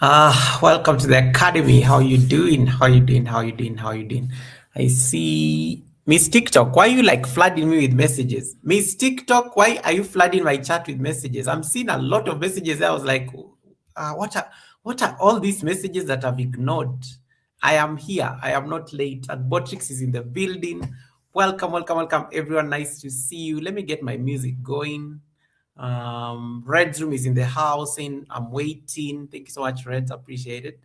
Welcome to the academy. How you doing? How you doing? How you doing? How you doing? I see Miss TikTok. Why are you like flooding me with messages? Miss TikTok, why are you flooding my chat with messages? I'm seeing a lot of messages. I was like, what are all these messages that I've ignored? I am here. I am not late. And Botrix is in the building. Welcome, welcome, welcome, everyone. Nice to see you. Let me get my music going. Red's room is in the house saying I'm waiting. Thank you so much, Reds. Appreciate it.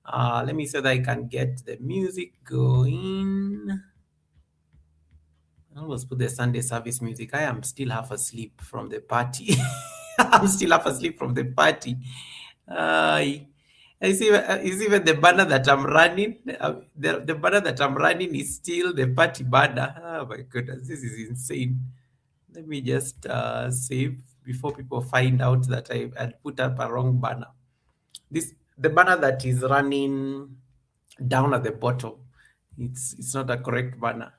Let me see that I can get the music going. I almost put the Sunday service music. I am still half asleep from the party. I'm still half asleep from the party. I see. Is even the banner that I'm running. The banner that I'm running is still the party banner. Oh my goodness, this is insane. Let me just save before people find out that I had put up a wrong banner. The banner that is running down at the bottom. It's not a correct banner.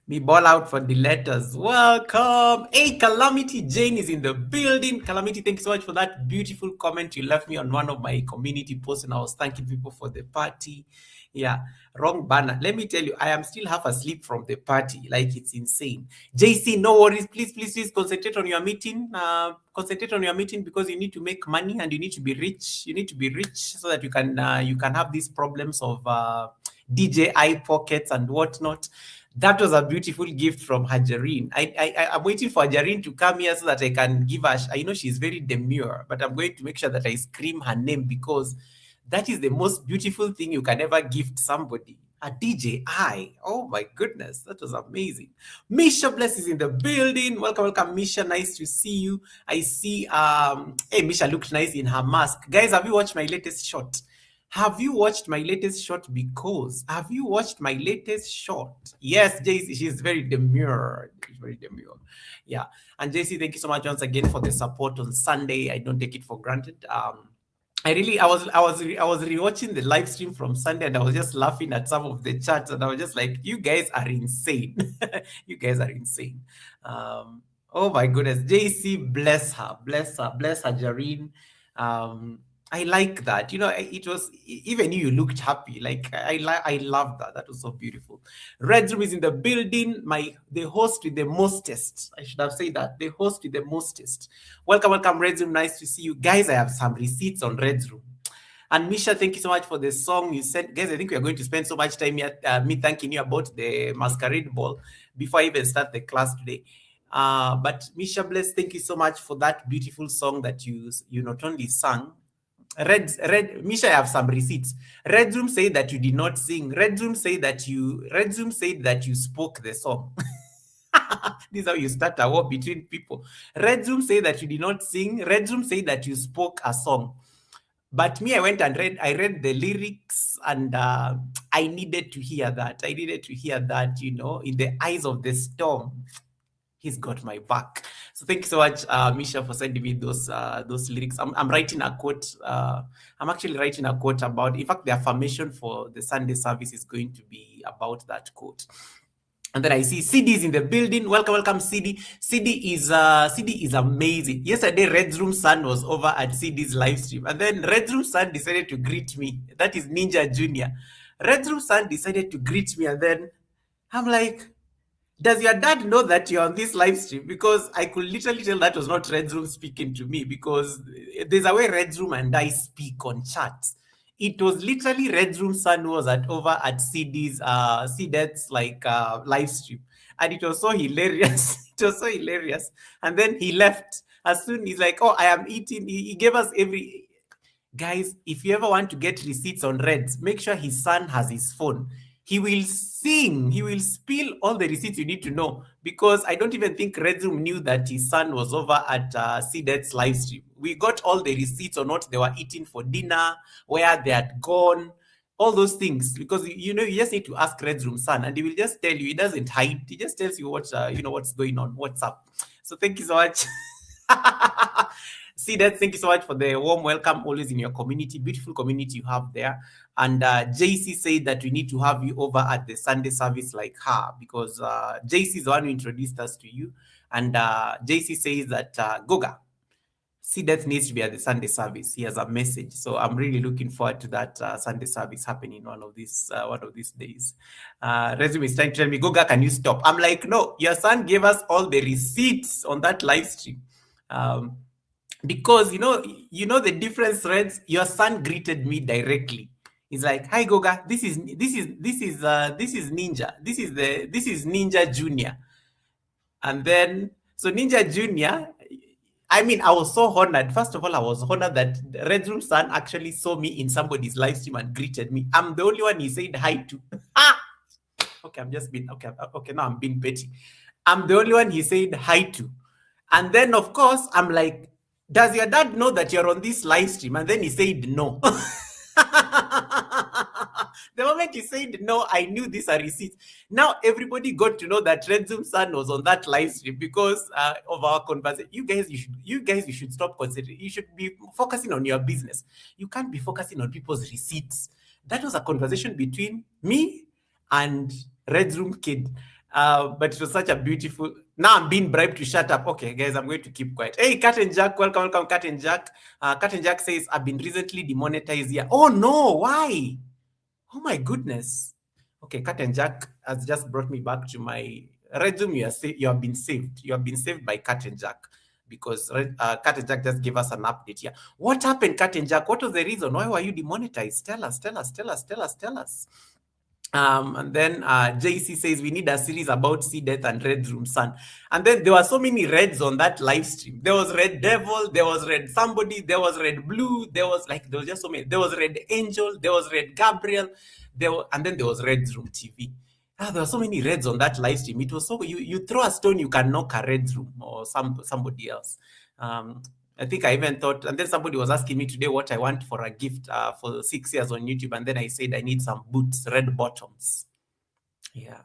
Me ball out for the letters. Welcome. Hey, Calamity Jane is in the building. Calamity, thank you so much for that beautiful comment you left me on one of my community posts, and I was thanking people for the party. Yeah, wrong banner. Let me tell you, I am still half asleep from the party. Like, it's insane. JC, no worries. Please, please, please concentrate on your meeting. Concentrate on your meeting because you need to make money and you need to be rich. You need to be rich so that you can have these problems of DJI pockets and whatnot. That was a beautiful gift from Hajarine. I'm waiting for Hajarine to come here so that I can give her. I know she's very demure, but I'm going to make sure that I scream her name because that is the most beautiful thing you can ever gift somebody. A DJI. Oh my goodness, that was amazing. Misha Bless is in the building. Welcome, welcome, Misha. Nice to see you. I see. Hey, Misha looked nice in her mask. Guys, have you watched my latest shot? Have you watched my latest shot? Because have you watched my latest shot? Yes, JC, she's very demure. She's very demure. Yeah. And JC, thank you so much once again for the support on Sunday. I don't take it for granted. I was rewatching the live stream from Sunday and I was just laughing at some of the chats and I was just like, you guys are insane. You guys are insane. Oh my goodness. JC, bless her, Jareen. I like that. You know, it was even you looked happy. Like I love that. That was so beautiful. Red Room is in the building. The host with the mostest. I should have said that. The host with the mostest. Welcome, welcome, Red Room. Nice to see you guys. I have some receipts on Red Room. And Misha, thank you so much for the song you sent. Guys, I think we are going to spend so much time here, me thanking you about the masquerade ball before I even start the class today. But Misha Bless, thank you so much for that beautiful song that you not only sang. Red Misha, I have some receipts. Red Room said that you did not sing. Red Room said that you spoke the song. This is how you start a war between people. Red Room said that you did not sing. Red Room said that you spoke a song. But me, I went and read the lyrics and I needed to hear that. You know, in the eyes of the storm. He's got my back. So thank you so much, Misha, for sending me those lyrics. I'm writing a quote. I'm actually writing a quote about, in fact, the affirmation for the Sunday service is going to be about that quote. And then I see CD is in the building. Welcome, welcome, CD. CD is amazing. Yesterday, Red Room Sun was over at CD's live stream. And then Red Room Sun decided to greet me. That is Ninja Junior. Red Room Sun decided to greet me. And then I'm like, does your dad know that you're on this live stream? Because I could literally tell that was not Red Room speaking to me, because there's a way Red Room and I speak on chats. It was literally Red Room Sun was over at CD's live stream. And it was so hilarious. It was so hilarious. And then he left. As soon he's like, oh, I am eating. He gave us every... Guys, if you ever want to get receipts on Reds, make sure his son has his phone. He will sing. He will spill all the receipts you need to know, because I don't even think Red Room knew that his son was over at CDET's live stream. We got all the receipts on what they were eating for dinner, where they had gone, all those things, because you just need to ask Red Room son, and he will just tell you. He doesn't hide. He just tells you what's going on, what's up. So thank you so much. See that, thank you so much for the warm welcome always in your community. Beautiful community you have there. And JC said that we need to have you over at the Sunday service like her, because JC is the one who introduced us to you. And JC says that, Goga, See, that needs to be at the Sunday service. He has a message, so I'm really looking forward to that Sunday service happening one of these days. Resume is trying to tell me, Goga, can you stop? I'm like, no, your son gave us all the receipts on that live stream, because you know the difference. Threads. Your son greeted me directly. He's like, "Hi, Goga. This is Ninja. This is Ninja Junior." And then, so Ninja Junior, I mean, I was so honored. First of all, I was honored that Red Room Son actually saw me in somebody's live stream and greeted me. I'm the only one he said hi to. Okay, I'm just being, okay, now I'm being petty. I'm the only one he said hi to. And then, of course, I'm like, does your dad know that you're on this live stream? And then he said no. The moment he said no, I knew these are receipts. Now everybody got to know that Red Zoom Son was on that live stream because of our conversation. You guys, you should stop considering. You should be focusing on your business. You can't be focusing on people's receipts. That was a conversation between me and Red Room Kid. But it was such a beautiful. Now I'm being bribed to shut up. Okay, guys, I'm going to keep quiet. Hey, Cat and Jack, welcome, Cat and Jack. Cat and Jack says, I've been recently demonetized here. Oh no, why? Oh my goodness. Okay, Cat and Jack has just brought me back to my resume. You have been saved. You have been saved by Cat and Jack because Cat and Jack just gave us an update here. What happened, Cat and Jack? What was the reason? Why were you demonetized? Tell us. And then JC says we need a series about Sea Death and Red Room Sun. And then there were so many reds on that live stream. There was Red Devil, there was Red Somebody, there was Red Blue, there was just so many. There was Red Angel, there was Red Gabriel, and then there was Red Room TV. There were so many reds on that live stream. It was so you throw a stone, you can knock a Red Room or somebody else. I think I even thought, and then somebody was asking me today what I want for a gift for 6 years on YouTube. And then I said, I need some boots, red bottoms. Yeah.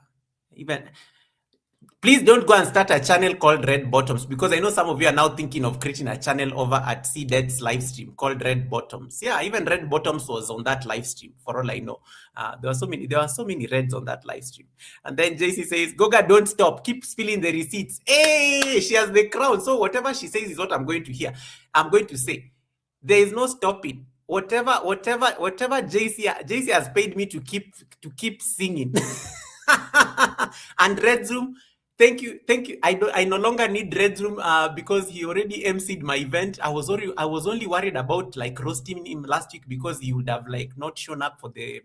Please don't go and start a channel called Red Bottoms, because I know some of you are now thinking of creating a channel over at CDED's live stream called Red Bottoms. Yeah, even Red Bottoms was on that live stream, for all I know. There were so many reds on that live stream. And then JC says, Goga, don't stop. Keep spilling the receipts. Hey, she has the crown. So whatever she says is what I'm going to hear. I'm going to say. There is no stopping. Whatever JC has paid me to keep singing. And Red Room, thank you. I no longer need Red Room because he already emceed my event. I was only worried about like roasting him last week because he would have like not shown up for the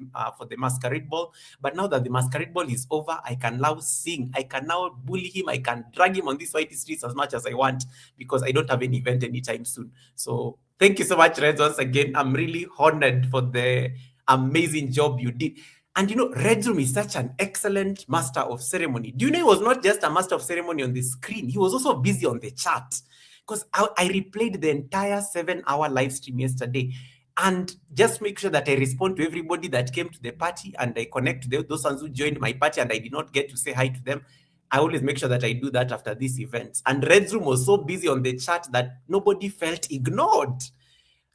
masquerade ball. But now that the masquerade ball is over, I can now sing. I can now bully him. I can drag him on these white streets as much as I want because I don't have any event anytime soon. So thank you so much, Red. Once again, I'm really honored for the amazing job you did. And you know, Red Room is such an excellent master of ceremony. Do you know he was not just a master of ceremony on the screen? He was also busy on the chat. Because I replayed the entire 7-hour live stream yesterday. And just make sure that I respond to everybody that came to the party and I connect to those ones who joined my party and I did not get to say hi to them. I always make sure that I do that after these events. And Red Room was so busy on the chat that nobody felt ignored.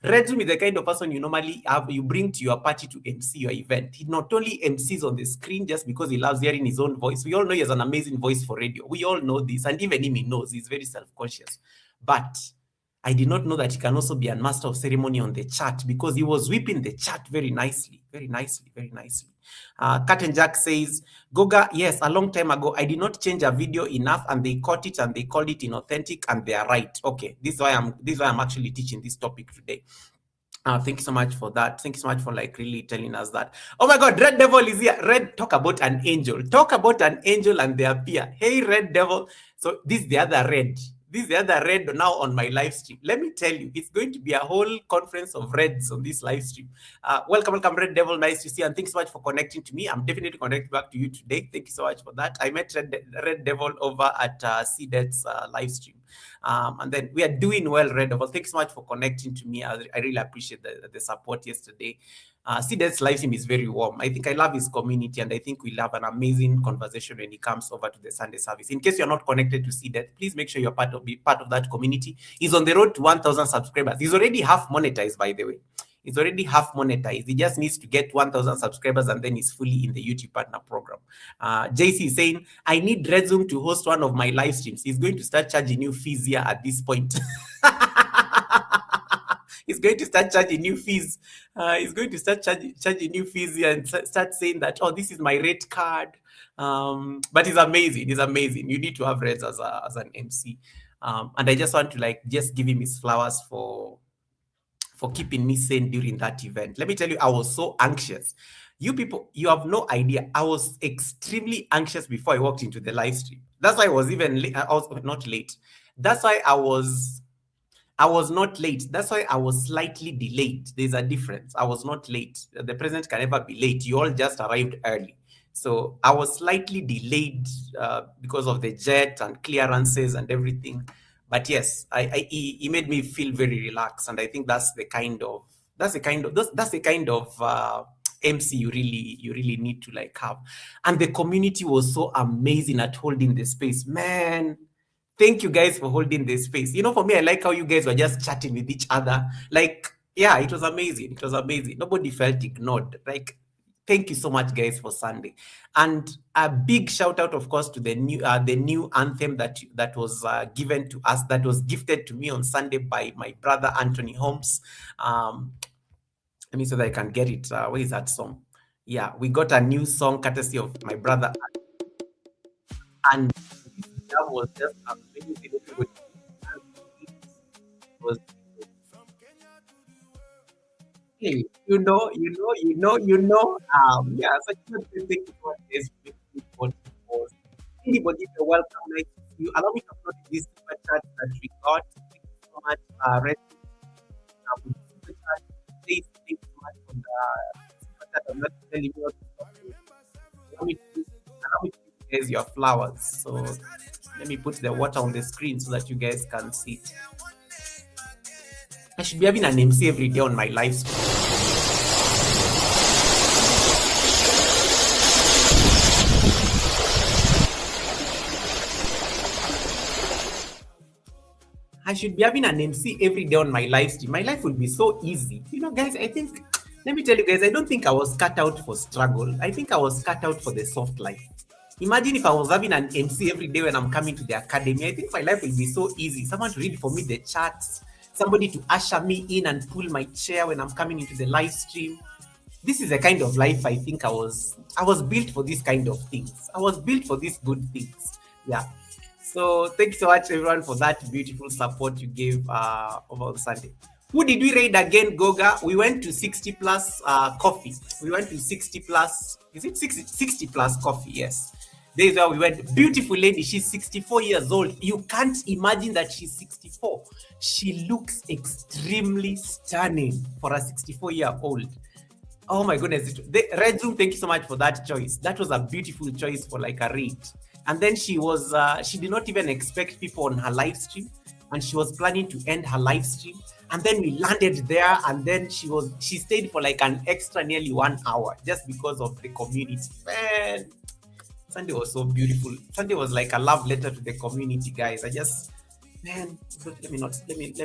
Red Room is the kind of person you normally you bring to your party to MC your event. He not only MCs on the screen just because he loves hearing his own voice. We all know he has an amazing voice for radio. We all know this, and even him, he knows he's very self-conscious. But I did not know that he can also be a master of ceremony on the chat because he was whipping the chat very nicely. Cat and Jack says, Goga, yes, a long time ago, I did not change a video enough and they caught it and they called it inauthentic and they are right. Okay, this is why I'm actually teaching this topic today. Thank you so much for that. Thank you so much for like really telling us that. Oh my God, Red Devil is here. Red, talk about an angel. Talk about an angel and they appear. Hey, Red Devil. So this is the other Red. This is the other Red now on my live stream. Let me tell you, it's going to be a whole conference of Reds on this live stream. Welcome, Red Devil. Nice to see you. And thanks so much for connecting to me. I'm definitely connecting back to you today. Thank you so much for that. I met Red Devil over at CDET's live stream. And then we are doing well, Red Devil. Thanks so much for connecting to me. I really appreciate the support yesterday. CDET's live stream is very warm. I think I love his community, and I think we'll have an amazing conversation when he comes over to the Sunday service. In case you're not connected to CDET, please make sure you're part of that community. He's on the road to 1,000 subscribers. He's already half monetized, by the way. He's already half monetized. He just needs to get 1,000 subscribers and then he's fully in the YouTube partner program. JC is saying, I need Red Zoom to host one of my live streams. He's going to start charging you fees here at this point. he's going to start charging new fees. He's going to start charging new fees and start saying that, oh, this is my rate card. But it's amazing. It's amazing. You need to have Reds as an MC. And I just want to just give him his flowers for keeping me sane during that event. Let me tell you, I was so anxious. You people, you have no idea. I was extremely anxious before I walked into the live stream. That's why I was even late. I was not late. That's why I was not late. That's why I was slightly delayed. There's a difference. I was not late. The president can never be late. You all just arrived early. So I was slightly delayed because of the jet and clearances and everything. But yes, he made me feel very relaxed, and I think that's the kind of MC you really need to have. And the community was so amazing at holding the space, man. Thank you guys for holding the space. For me, I like how you guys were just chatting with each other. Yeah, it was amazing. It was amazing. Nobody felt ignored. Thank you so much, guys, for Sunday. And a big shout out, of course, to the new anthem that was given to us, that was gifted to me on Sunday by my brother Anthony Holmes. Let me see that I can get it. Where is that song? Yeah, we got a new song courtesy of my brother, and that was just amazing. Was Hey, yeah, such a good thing is anybody, you're welcome. You allow me to upload this super chat that we got. Thank you so much, Red. Super chat. Please, thank you so much for the super chat. I'm not telling you what to do. Allow me to give you guys your flowers. So let me put the water on the screen so that you guys can see it. I should be having an MC every day on my live stream. I should be having an MC every day on my live stream. My life would be so easy. Guys, let me tell you guys, I don't think I was cut out for struggle. I think I was cut out for the soft life. Imagine if I was having an MC every day when I'm coming to the academy. I think my life would be so easy. Someone to read for me the chats, somebody to usher me in and pull my chair when I'm coming into the live stream. This is the kind of life I think I was built for. These kind of things. I was built for these good things. Yeah. So thank you so much, everyone, for that beautiful support you gave over Sunday. Who did we raid again, Goga? We went to 60 plus coffee. We went to 60 plus. Is it 60 plus coffee? Yes. There is where we went. Beautiful lady. She's 64 years old. You can't imagine that she's 64. She looks extremely stunning for a 64-year-old. Oh my goodness. The Red Room, thank you so much for that choice. That was a beautiful choice for a raid. And then she did not even expect people on her live stream, and she was planning to end her live stream. And then we landed there, and then she stayed for an extra nearly 1 hour just because of the community. Man, Sunday was so beautiful. Sunday was like a love letter to the community, guys. Let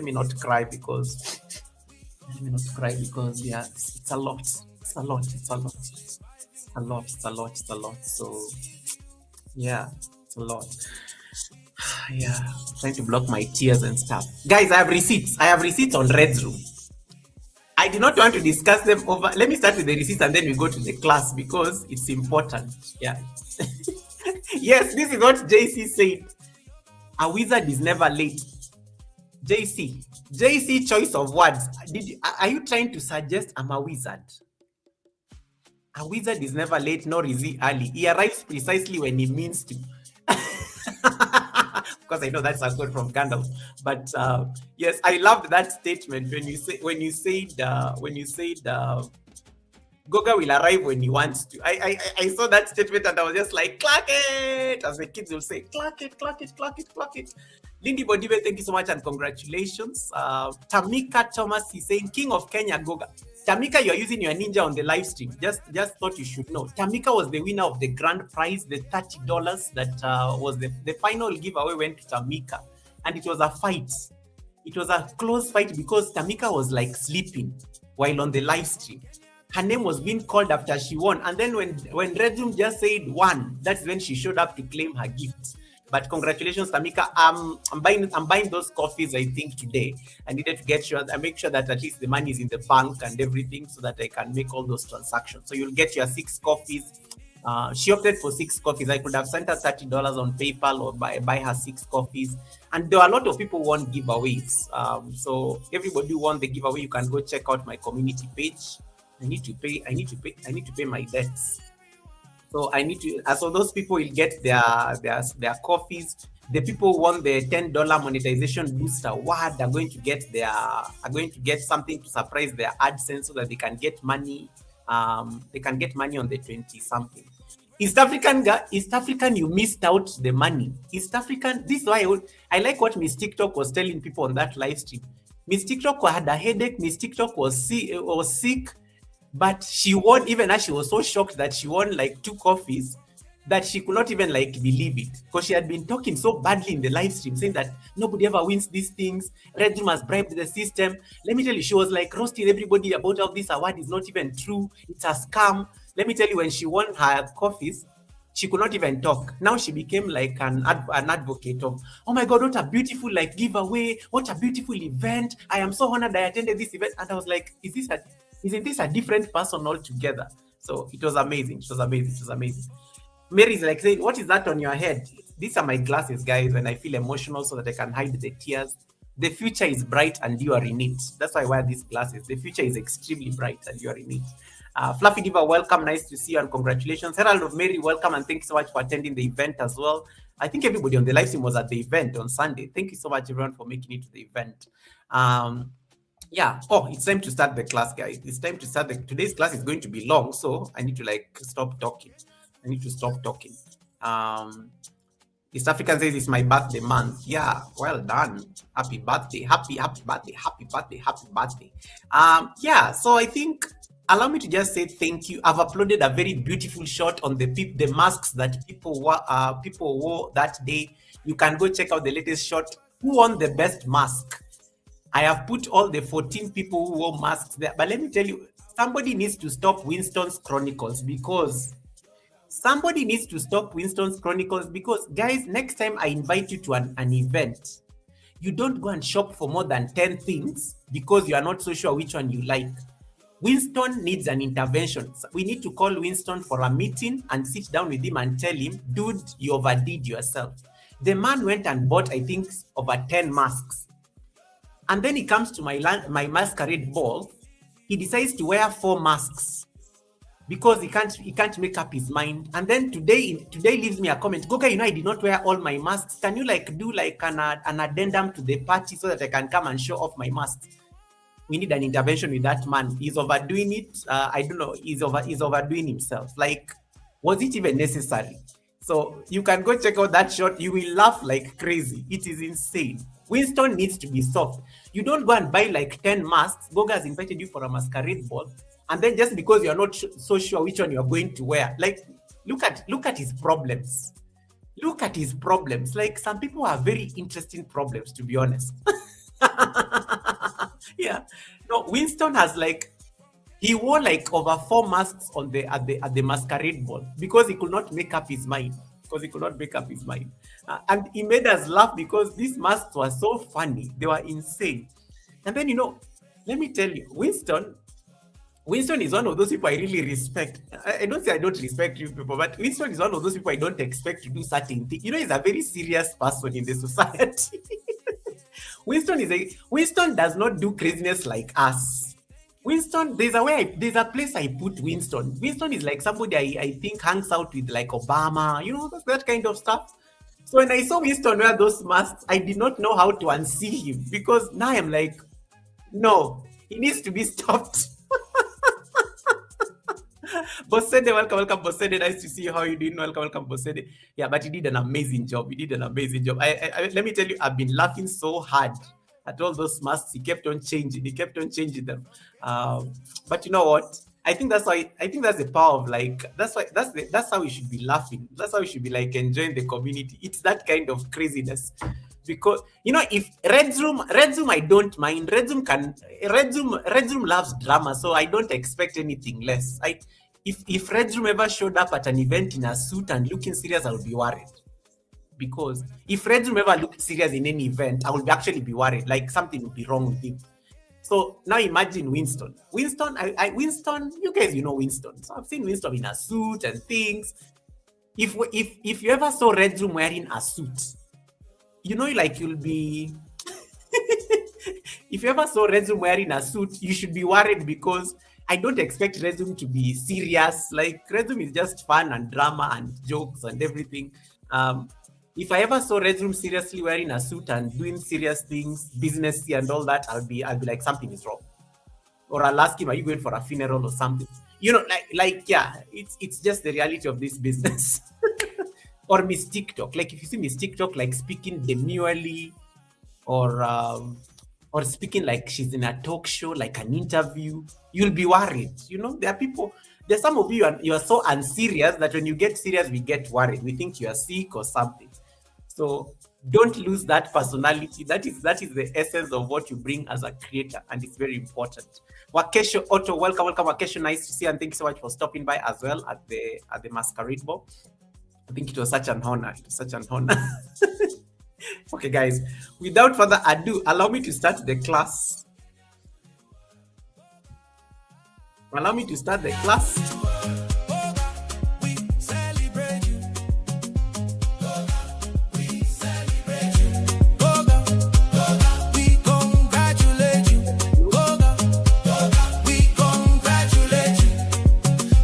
me not cry because yeah, it's a lot. So yeah, it's a lot. Yeah, trying to block my tears and stuff. Guys, I have receipts on Red's Room. I did not want to discuss them over. Let me start with the receipts and then we go to the class because it's important. Yeah. Yes, this is what JC said. A wizard is never late. JC choice of words. Are you trying to suggest I'm a wizard? A wizard is never late, nor is he early. He arrives precisely when he means to. Of course, I know that's a quote from Gandalf. But yes, I loved that statement when you said Goga will arrive when he wants to. I saw that statement and I was just like, clack it, as the kids will say, clack it. Lindy Bodive, thank you so much and congratulations. Tamika Thomas is saying, King of Kenya, Goga. Tamika, you're using your ninja on the live stream. Just thought you should know. Tamika was the winner of the grand prize, the $30 that was the final giveaway went to Tamika. And it was a fight. It was a close fight because Tamika was sleeping while on the live stream. Her name was being called after she won. And then when Red Room just said one, that's when she showed up to claim her gift. But congratulations, Tamika. I'm buying those coffees, I think, today. I needed to make sure that at least the money is in the bank and everything so that I can make all those transactions. So you'll get your 6 coffees. She opted for 6 coffees. I could have sent her $30 on PayPal or buy her 6 coffees. And there are a lot of people who want giveaways. So everybody who wants the giveaway, you can go check out my community page. I need to pay my debts. So I need to. So those people will get their coffees. The people who want the $10 monetization booster award are going to get something to surprise their AdSense so that they can get money. They can get money on the 20 something. East African, you missed out the money. East African. This is why I like what Miss TikTok was telling people on that live stream. Miss TikTok had a headache. Miss TikTok was sick. But she won, even as she was so shocked that she won like 2 coffees, that she could not even like believe it, because she had been talking so badly in the live stream, saying that nobody ever wins these things. Red Room has bribed the system. Let me tell you, she was like roasting everybody about how this award is not even true. It's a scam. Let me tell you, when she won her coffees, she could not even talk. Now she became like an advocate of, oh my God, what a beautiful like giveaway. What a beautiful event. I am so honored I attended this event. And I was like, isn't this a different person altogether? So it was amazing. It was amazing. Mary's like saying, what is that on your head? These are my glasses, guys, when I feel emotional so that I can hide the tears. The future is bright and you are in it. That's why I wear these glasses. The future is extremely bright and you are in it. Fluffy Diva, welcome. Nice to see you and congratulations. Herald of Mary, welcome and thank you so much for attending the event as well. I think everybody on the live stream was at the event on Sunday. Thank you so much, everyone, for making it to the event. Yeah. Oh, it's time to start the class, guys. It's time to start. Today's class is going to be long, so I need to stop talking. East African says it's my birthday month. Yeah, well done. Happy birthday. Happy birthday. Yeah, so I think allow me to just say thank you. I've uploaded a very beautiful shot on the masks that people wore that day. You can go check out the latest shot. Who won the best mask? I have put all the 14 people who wore masks there. But let me tell you, somebody needs to stop Winston's Chronicles because guys, next time I invite you to an event, you don't go and shop for more than 10 things because you are not so sure which one you like. Winston needs an intervention. We need to call Winston for a meeting and sit down with him and tell him, dude, you overdid yourself. The man went and bought, I think, over 10 masks. And then he comes to my masquerade ball. He decides to wear 4 masks because he can't make up his mind. And then today leaves me a comment. Goga, I did not wear all my masks. Can you do an addendum to the party so that I can come and show off my masks? We need an intervention with that man. He's overdoing it. I don't know. He's overdoing himself. Was it even necessary? So you can go check out that shot. You will laugh like crazy. It is insane. Winston needs to be soft. You don't go and buy 10 masks. Goga has invited you for a masquerade ball, and then just because you're not so sure which one you're going to wear, look at his problems. Look at his problems. Some people have very interesting problems, to be honest. Yeah. No, Winston has he wore over 4 masks at the masquerade ball because he could not make up his mind. And he made us laugh because these masks were so funny. They were insane. And then, let me tell you, Winston is one of those people I really respect. I don't say I don't respect you people, but Winston is one of those people I don't expect to do certain things. He's a very serious person in the society. Winston does not do craziness like us. Winston, there's a place I put Winston. Winston is somebody I think hangs out with Obama, that kind of stuff. So when I saw Winston wear those masks, I did not know how to unsee him because now I'm no, he needs to be stopped. Bosede, welcome, Bosede. Nice to see you. How you doing? Welcome, Bosede. Yeah, but he did an amazing job. Let me tell you, I've been laughing so hard at all those masks. He kept on changing them. But you know what? I think that's the power of that's how we should be laughing. That's how we should be enjoying the community. It's that kind of craziness. Because if Red Room I don't mind. Red Room loves drama, so I don't expect anything less. If Red Room ever showed up at an event in a suit and looking serious, I'll be worried. because if Redzoom ever looked serious in any event, I would actually be worried, like something would be wrong with him. So now imagine Winston. Winston, Winston, you guys, you know Winston. So I've seen Winston in a suit and things. If you ever saw Redzoom wearing a suit, you know, like you'll be. If you ever saw Redzoom wearing a suit, you should be worried because I don't expect Redzoom to be serious. Like Redzoom is just fun and drama and jokes and everything. If I ever saw Redzoom seriously wearing a suit and doing serious things, businessy and all that, I'll be like something is wrong. Or I'll ask him, are you going for a funeral or something? You know, like yeah, it's just the reality of this business. Or Miss TikTok, like if you see Miss TikTok like speaking demurely, or speaking like she's in a talk show, like an interview, you'll be worried. You know, there's some of you are so unserious that when you get serious, we get worried. We think you are sick or something. So don't lose that personality. That is the essence of what you bring as a creator, and it's very important. Wakesho Otto, welcome, Wakesho. Nice to see you, and thank you so much for stopping by as well at the masquerade ball. I think it was such an honor. Okay, guys, without further ado, allow me to start the class.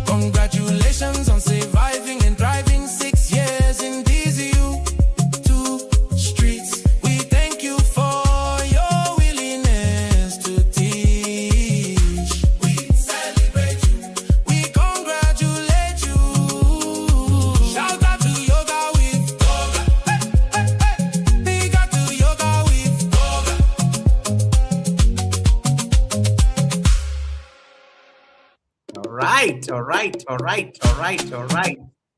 Congratulations on surviving and driving 6 years in DZU. We thank you for your willingness to teach. We celebrate you. We congratulate you. Shout out to Yoga with Toga. Big out to Yoga with Toga. All right.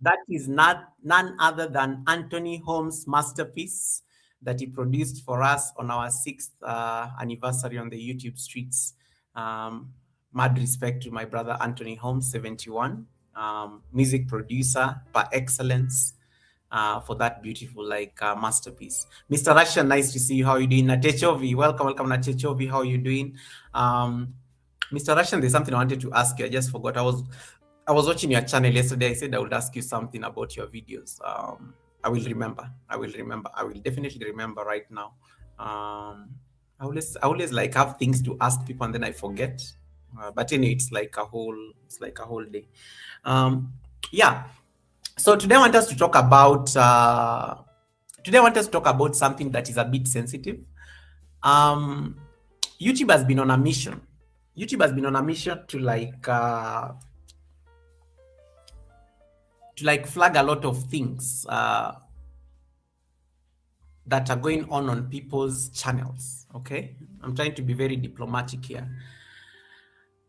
That is none other than Anthony Holmes' masterpiece that he produced for us on our 6th anniversary on the YouTube streets. Mad respect to my brother Anthony Holmes, 71, music producer par excellence, for that beautiful masterpiece. Mr. Russian, nice to see you. How are you doing? Natechovi, welcome Natechovi. How are you doing? Mr. Russian, there's something I wanted to ask you. I just forgot. I was watching your channel yesterday. I said I would ask you something about your videos. I will remember. I will definitely remember right now. I always like have things to ask people and then I forget. But anyway, it's like a whole day. Yeah. So today I want us to talk about something that is a bit sensitive. YouTube has been on a mission. To flag a lot of things that are going on people's channels. Okay, I'm trying to be very diplomatic here.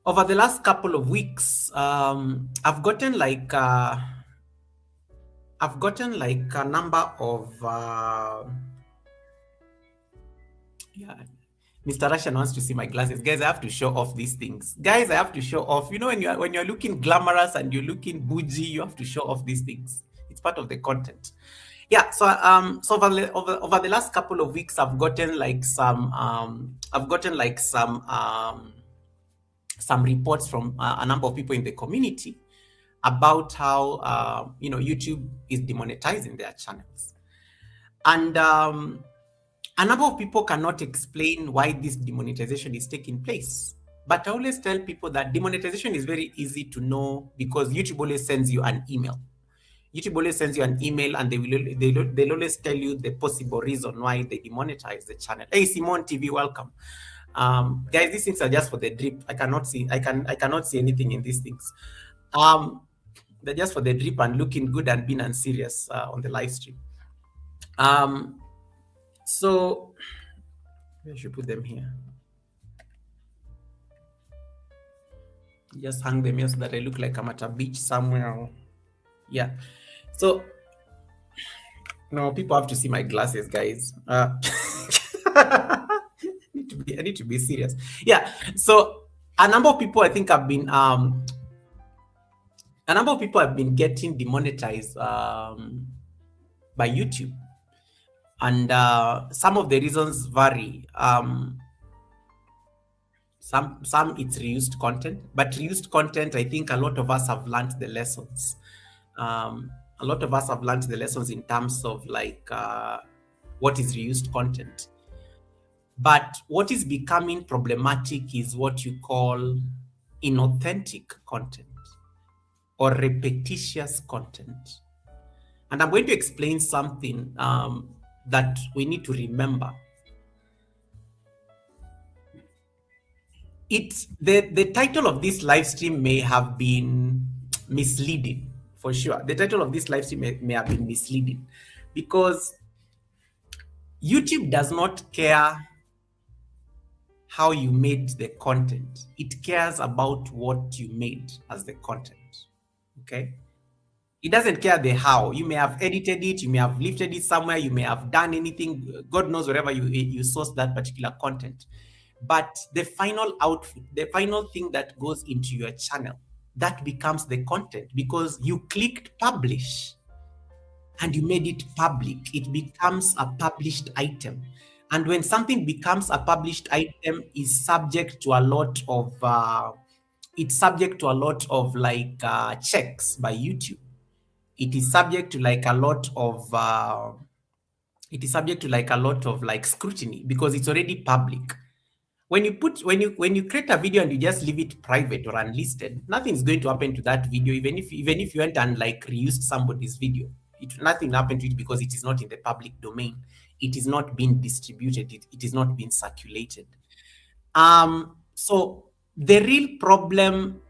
Over the last couple of weeks, I've gotten a number of Mr. Russian wants to see my glasses. Guys, I have to show off these things. Guys, I have to show off. You know, when you're looking glamorous and you're looking bougie, you have to show off these things. It's part of the content. Yeah. So over the last couple of weeks, I've gotten some reports from a number of people in the community about how YouTube is demonetizing their channels, and a number of people cannot explain why this demonetization is taking place. But I always tell people that demonetization is very easy to know because YouTube always sends you an email. And they'll always tell you the possible reason why they demonetize the channel. Hey, Simone TV, welcome. Guys, these things are just for the drip. I cannot see anything in these things. They're just for the drip and looking good and being unserious on the live stream. So I should put them here. Just hang them here so that I look like I'm at a beach somewhere. Yeah. So no, people have to see my glasses, guys. I need to be serious. Yeah. So a number of people, I think, have been getting demonetized by YouTube. And some of the reasons vary. Some it's reused content, but reused content, I think a lot of us have learned the lessons. A lot of us have learned the lessons in terms of like what is reused content. But what is becoming problematic is what you call inauthentic content or repetitious content. And I'm going to explain something that we need to remember. The title of this live stream may have been misleading, for sure. The title of this live stream may have been misleading because YouTube does not care how you made the content. It cares about what you made as the content. Okay? It doesn't care the how. You may have edited it, you may have lifted it somewhere, you may have done anything, God knows wherever you source that particular content. But the final output, the final thing that goes into your channel, that becomes the content because you clicked publish and you made it public. It becomes a published item. And when something becomes a published item, is subject to a lot of like checks by YouTube. It is subject to like a lot of like scrutiny because it's already public. When you create a video and you just leave it private or unlisted, nothing's going to happen to that video. Even if you went and like reused somebody's video, nothing happened to it because it is not in the public domain. It is not being distributed. It is not being circulated. So the real problem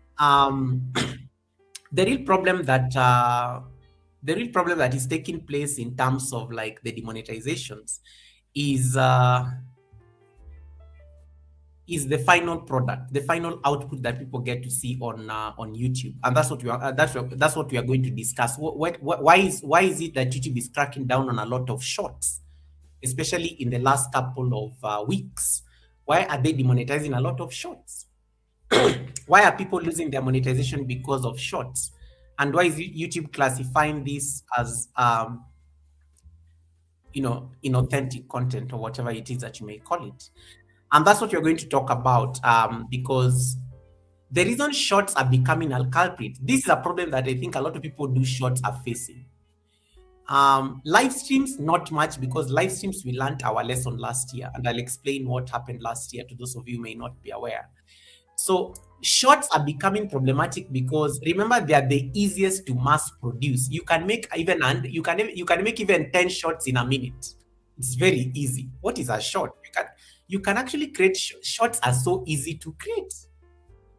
that is taking place in terms of like the demonetizations is the final product, the final output that people get to see on YouTube, and that's what we are going to discuss. Why is it that YouTube is cracking down on a lot of shorts, especially in the last couple of weeks? Why are they demonetizing a lot of shorts? Why are people losing their monetization because of shorts? And why is YouTube classifying this as inauthentic content or whatever it is that you may call it? And that's what we're going to talk about because the reason shorts are becoming a culprit, this is a problem that I think a lot of people do shorts are facing. Live streams, not much, because live streams, we learned our lesson last year, and I'll explain what happened last year to those of you who may not be aware. So shorts are becoming problematic because remember, they are the easiest to mass produce. You can make even 10 shorts in a minute. It's very easy. What is a short? You can actually create shorts are so easy to create.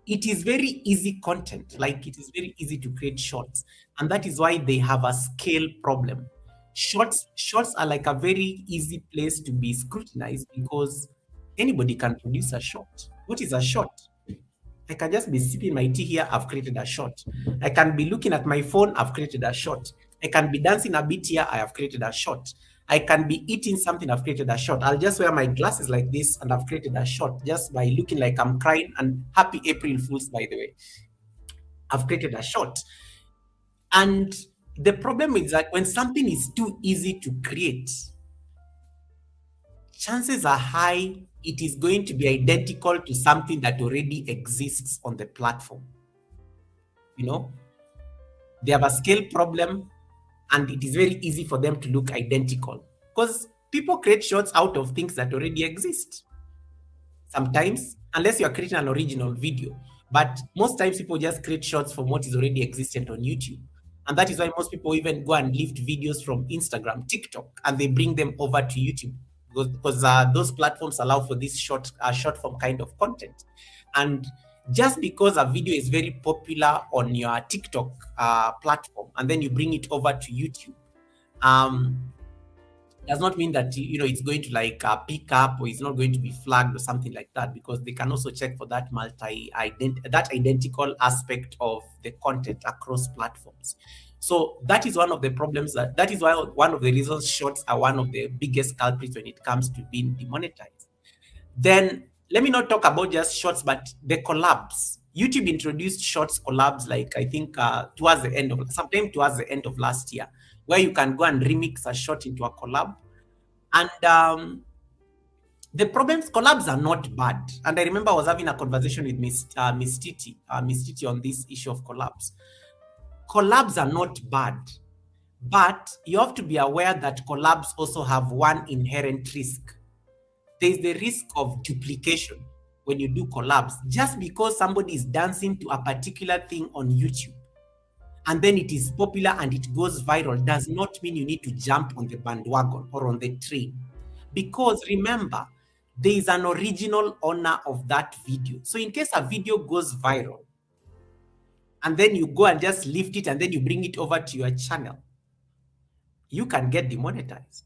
It is very easy content. Like, it is very easy to create shorts, and that is why they have a scale problem. Shorts are like a very easy place to be scrutinized because anybody can produce a short. What is a short? I can just be sipping my tea here, I've created a short. I can be looking at my phone, I've created a short. I can be dancing a bit here, I have created a short. I can be eating something, I've created a short. I'll just wear my glasses like this and I've created a short just by looking like I'm crying. And happy April Fools, by the way. I've created a short. And the problem is that when something is too easy to create, chances are high it is going to be identical to something that already exists on the platform. They have a scale problem, and it is very easy for them to look identical because people create shorts out of things that already exist. Sometimes, unless you are creating an original video, but most times people just create shorts from what is already existent on YouTube. And that is why most people even go and lift videos from Instagram, TikTok, and they bring them over to YouTube because those platforms allow for this short form kind of content. And just because a video is very popular on your TikTok platform and then you bring it over to YouTube, does not mean that it's going to like pick up, or it's not going to be flagged or something like that, because they can also check for that identical aspect of the content across platforms. So that is one of the problems. That is why one of the reasons shorts are one of the biggest culprits when it comes to being demonetized. Then let me not talk about just shorts, but the collabs. YouTube introduced shorts collabs, like I think towards the end of last year, where you can go and remix a short into a collab. And the problems, collabs are not bad. And I remember I was having a conversation with Miss Titi on this issue of collabs. Collabs are not bad, but you have to be aware that collabs also have one inherent risk. There's the risk of duplication when you do collabs. Just because somebody is dancing to a particular thing on YouTube and then it is popular and it goes viral does not mean you need to jump on the bandwagon or on the train. Because remember, there is an original owner of that video. So in case a video goes viral and then you go and just lift it and then you bring it over to your channel, you can get demonetized.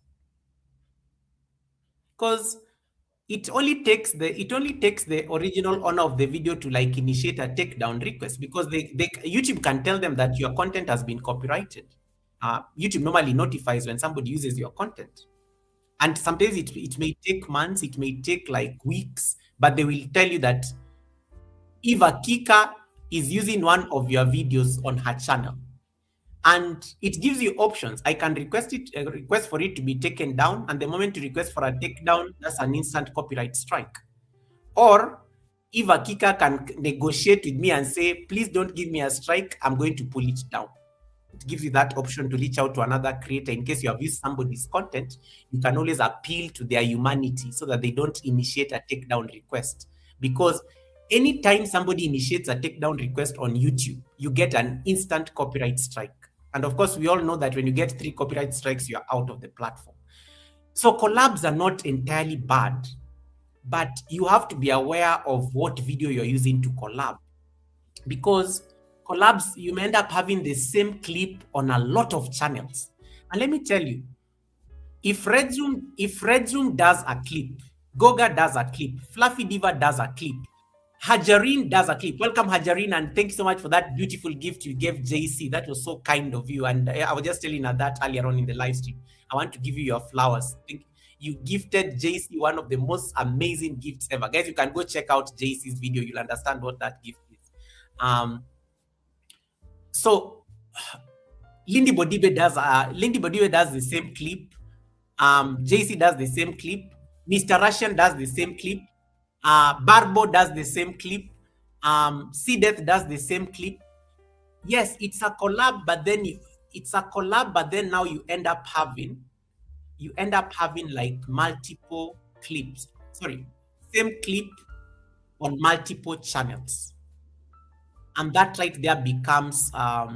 Because it only takes the original owner of the video to like initiate a takedown request, because YouTube can tell them that your content has been copyrighted. YouTube normally notifies when somebody uses your content. And sometimes it may take months, it may take like weeks, but they will tell you that Eva Kika is using one of your videos on her channel. And it gives you options. I can request for it to be taken down, and the moment you request for a takedown, that's an instant copyright strike. Or Eva Kika can negotiate with me and say, please don't give me a strike, I'm going to pull it down. It gives you that option to reach out to another creator. In case you have used somebody's content, you can always appeal to their humanity so that they don't initiate a takedown request. Because anytime somebody initiates a takedown request on YouTube, you get an instant copyright strike. And of course, we all know that when you get 3 copyright strikes, you're out of the platform. So collabs are not entirely bad, but you have to be aware of what video you're using to collab. Because collabs, you may end up having the same clip on a lot of channels. And let me tell you, if Redzone does a clip, Goga does a clip, Fluffy Diva does a clip, Hajarine does a clip. Welcome, Hajarine, and thank you so much for that beautiful gift you gave JC. That was so kind of you. And I was just telling her that earlier on in the live stream. I want to give you your flowers. You gifted JC one of the most amazing gifts ever. Guys, you can go check out JC's video. You'll understand what that gift is. So Lindy Bodibe does the same clip. JC does the same clip. Mr. Russian does the same clip. Barbo does the same clip. C-Death does the same clip. Yes, it's a collab, but then now you end up having like multiple clips. Sorry, same clip on multiple channels. And that right there becomes a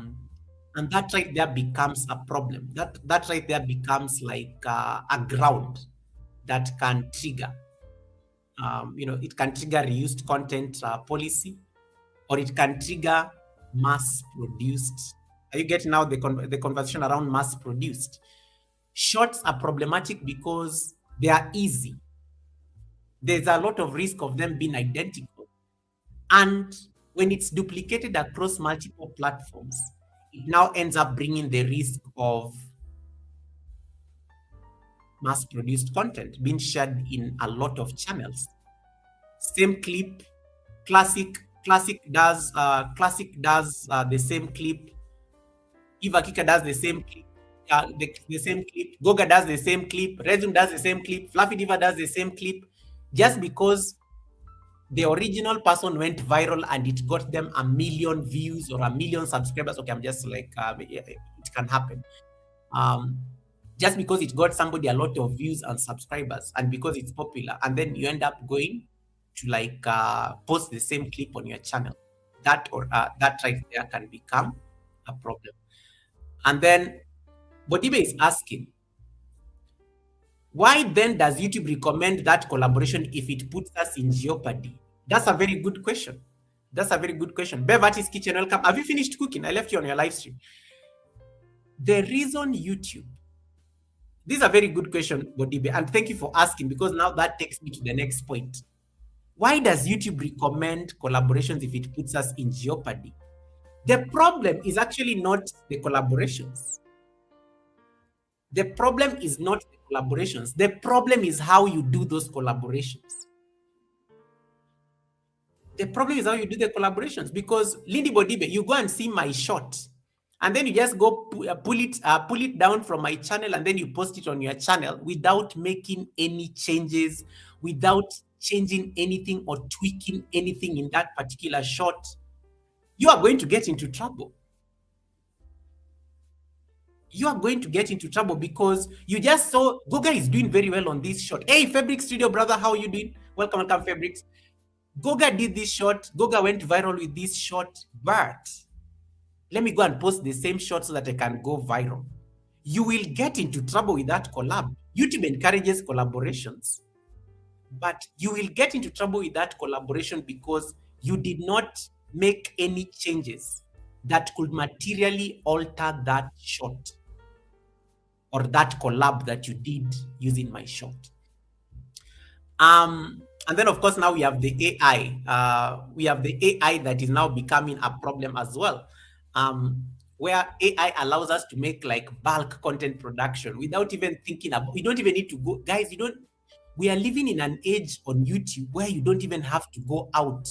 problem. That right there becomes like a ground that can trigger. It can trigger reused content policy, or it can trigger mass-produced. Are you getting now the conversation around mass-produced? Shorts are problematic because they are easy. There's a lot of risk of them being identical. And when it's duplicated across multiple platforms, it now ends up bringing the risk of mass-produced content being shared in a lot of channels. Same clip, Classic does the same clip. Eva Kika does the same clip. The same clip. Goga does the same clip. Resume does the same clip. Fluffy Diva does the same clip. Just because the original person went viral and it got them 1 million views or 1 million subscribers. Okay, I'm just like, it can happen. Just because it got somebody a lot of views and subscribers, and because it's popular, and then you end up going to like post the same clip on your channel. That right there can become a problem. And then Bodibe is asking, why then does YouTube recommend that collaboration if it puts us in jeopardy? That's a very good question. Bevatis Kitchen, welcome. Have you finished cooking? I left you on your live stream. The reason YouTube, this is a very good question, Bodibe, and thank you for asking, because now that takes me to the next point. Why does YouTube recommend collaborations if it puts us in jeopardy? The problem is actually not the collaborations. The problem is not the collaborations. The problem is how you do those collaborations. The problem is how you do the collaborations, because Lindy Bodibe, you go and see my short and then you just go pull it down from my channel, and then you post it on your channel without making any changes, without changing anything or tweaking anything in that particular shot, you are going to get into trouble. You are going to get into trouble because you just saw Goga is doing very well on this shot. Hey, Fabric Studio brother, how you doing? Welcome, Fabrics. Goga did this shot. Goga went viral with this shot, but let me go and post the same shot so that I can go viral. You will get into trouble with that collab. YouTube encourages collaborations, but you will get into trouble with that collaboration because you did not make any changes that could materially alter that shot or that collab that you did using my shot. And then, of course, now we have the AI. We have the AI that is now becoming a problem as well, where AI allows us to make like bulk content production without even thinking about. We don't even need to go, guys. We are living in an age on YouTube where you don't even have to go out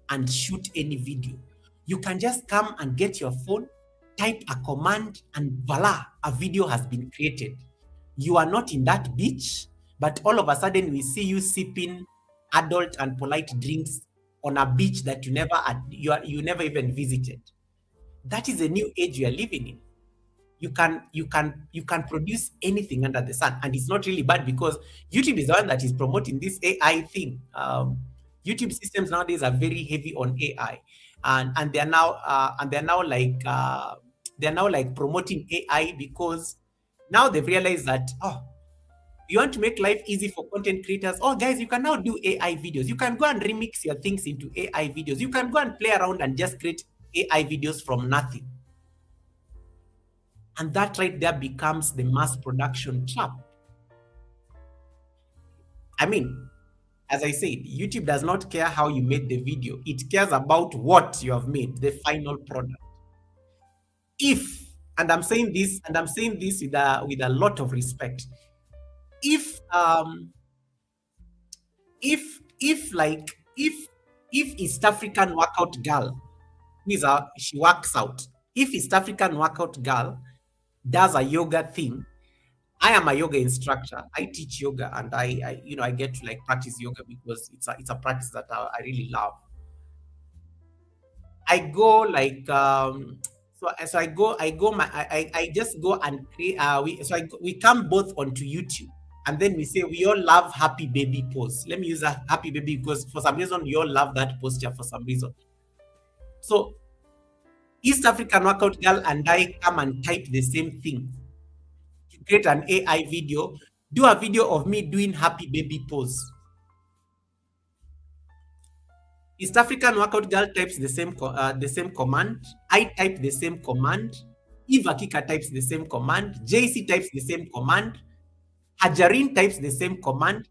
and shoot any video. You can just come and get your phone, type a command, and voila, a video has been created. You are not in that beach, but all of a sudden we see you sipping adult and polite drinks on a beach that you never even visited. That is a new age you are living in. You can produce anything under the sun, and it's not really bad because YouTube is the one that is promoting this AI thing. YouTube systems nowadays are very heavy on AI, and they're now like promoting AI because now they've realized that, oh, you want to make life easy for content creators. Oh, guys, you can now do AI videos. You can go and remix your things into AI videos. You can go and play around and just create AI videos from nothing. And that right there becomes the mass production trap. I mean, as I said, YouTube does not care how you made the video. It cares about what you have made, the final product. And I'm saying this with a lot of respect. If East African workout girl, she works out. If East African workout girl does a yoga thing, I am a yoga instructor. I teach yoga, and I get to like practice yoga because it's a practice that I really love. I go like I just go and create. We come both onto YouTube, and then we say we all love happy baby pose. Let me use a happy baby because for some reason we all love that posture for some reason. So East African workout girl and I come and type the same thing to create an AI video. Do a video of me doing happy baby pose. East African workout girl types the same command. I type the same command. Eva Kika types the same command. JC types the same command. Hajarin types the same command.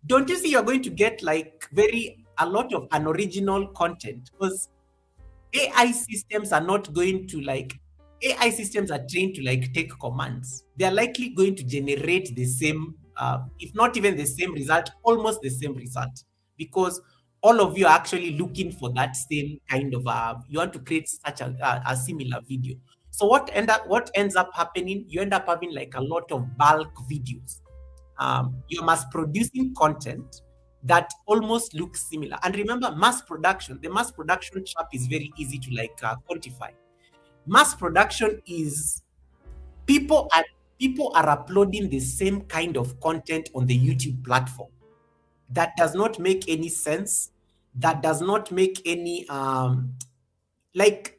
Don't you see you're going to get like a lot of unoriginal content because AI systems are not going to AI systems are trained to like take commands. They are likely going to generate the same, if not even the same result, almost the same result, because all of you are actually looking for that same kind of, you want to create such a similar video. So what ends up happening, you end up having like a lot of bulk videos. You're mass producing content that almost looks similar. And remember, the mass production trap is very easy to like quantify. Mass production is people are uploading the same kind of content on the YouTube platform. That does not make any sense. That does not make any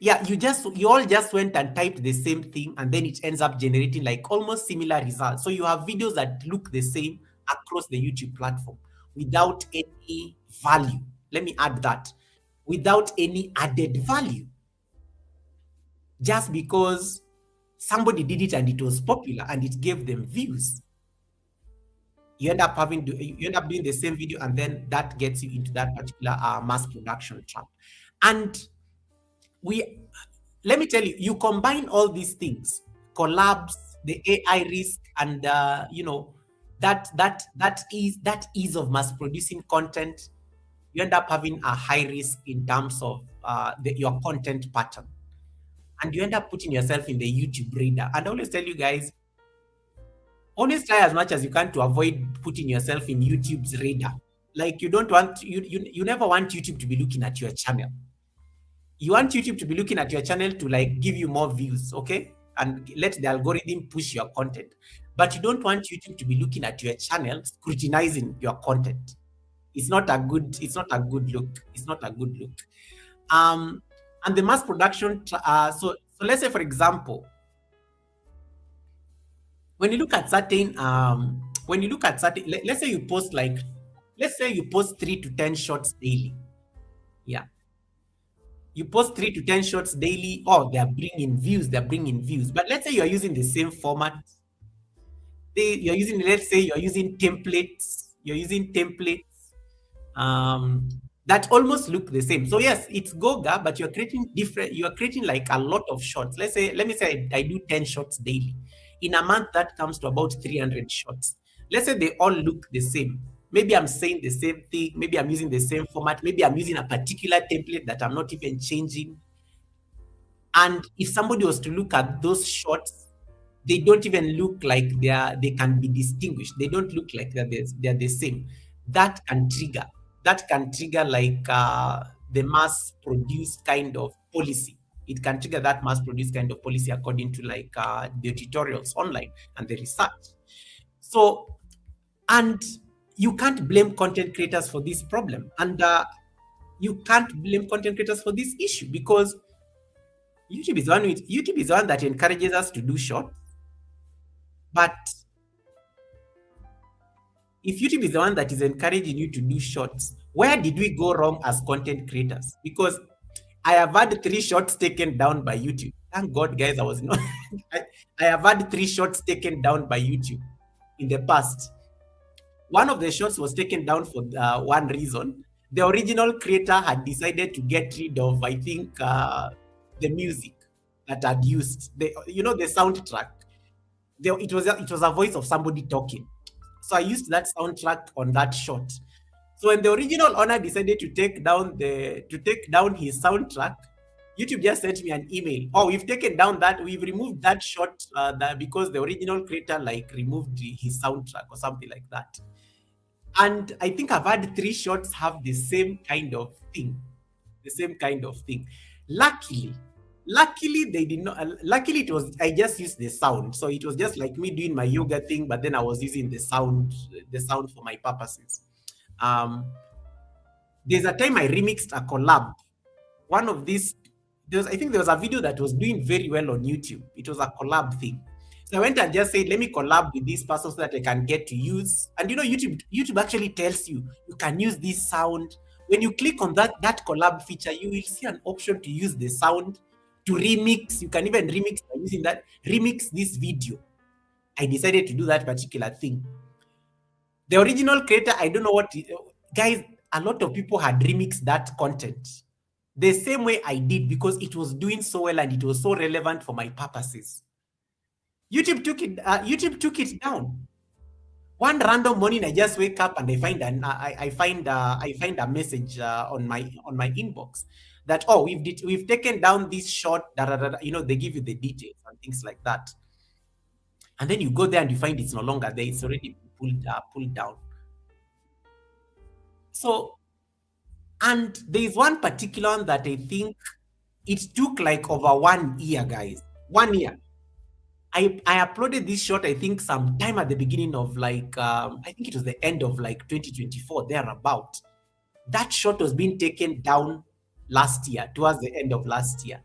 you all just went and typed the same thing, and then it ends up generating like almost similar results. So you have videos that look the same across the YouTube platform without any value. Let me add that. Without any added value. Just because somebody did it and it was popular and it gave them views. You end up doing the same video, and then that gets you into that particular mass production trap. And let me tell you, you combine all these things, collabs, the AI risk, and that ease of mass producing content, you end up having a high risk in terms of your content pattern. and you end up putting yourself in the YouTube radar. And I always tell you guys, always try as much as you can to avoid putting yourself in YouTube's radar. Like you don't want you never want YouTube to be looking at your channel. You want YouTube to be looking at your channel to like give you more views, okay? And let the algorithm push your content. But you don't want YouTube to be looking at your channel, scrutinizing your content. It's not a good look. It's not a good look. And the mass production so let's say, for example, when you look at certain let's say you post like, let's say you post 3 to 10 shots daily. Yeah. You post 3 to 10 shots daily. Oh, they're bringing views. But let's say you're using the same format. Let's say you're using templates. That almost look the same. So yes, it's Goga, but you're creating like a lot of shots. Let me say I do 10 shots daily. In a month, that comes to about 300 shots. Let's say they all look the same. Maybe I'm saying the same thing. Maybe I'm using the same format. Maybe I'm using a particular template that I'm not even changing. And if somebody was to look at those shots, they don't even look like they can be distinguished. They don't look like they're the same. That can trigger like the mass produced kind of policy. It can trigger that mass produced kind of policy according to like the tutorials online and the research. So, and you can't blame content creators for this problem, and you can't blame content creators for this issue, because YouTube is the one that encourages us to do short. But if YouTube is the one that is encouraging you to do shorts, where did we go wrong as content creators? Because I have had 3 shots taken down by YouTube. Thank God, guys, I was not. I have had 3 shots taken down by YouTube in the past. One of the shots was taken down for one reason. The original creator had decided to get rid of, I think, the music that had used the soundtrack. It was a voice of somebody talking. So I used that soundtrack on that shot. So when the original owner decided to take down his soundtrack, YouTube just sent me an email. Oh, we've taken down that. We've removed that shot because the original creator like removed his soundtrack or something like that. And I think I've had 3 shots have the same kind of thing. Luckily, they did not. Luckily, I just used the sound, so it was just like me doing my yoga thing, but then I was using the sound for my purposes. There's a time I remixed a collab. One of these, I think there was a video that was doing very well on YouTube. It was a collab thing. So I went and just said, let me collab with this person so that I can get to use. And YouTube actually tells you can use this sound. When you click on that collab feature, you will see an option to use the sound to remix. You can even remix by using that. Remix this video. I decided to do that particular thing. The original creator, I don't know what, guys, a lot of people had remixed that content the same way I did because it was doing so well and it was so relevant for my purposes. YouTube took it down. One random morning, I just wake up and I find a message on my inbox that, oh, we've taken down this short, they give you the details and things like that. And then you go there and you find it's no longer there. It's already pulled down. So, and there is one particular one that I think it took like over 1 year, guys. 1 year. I uploaded this short, I think, sometime at the beginning of like, I think it was the end of like 2024, thereabout. That short was being taken down last year, towards the end of last year.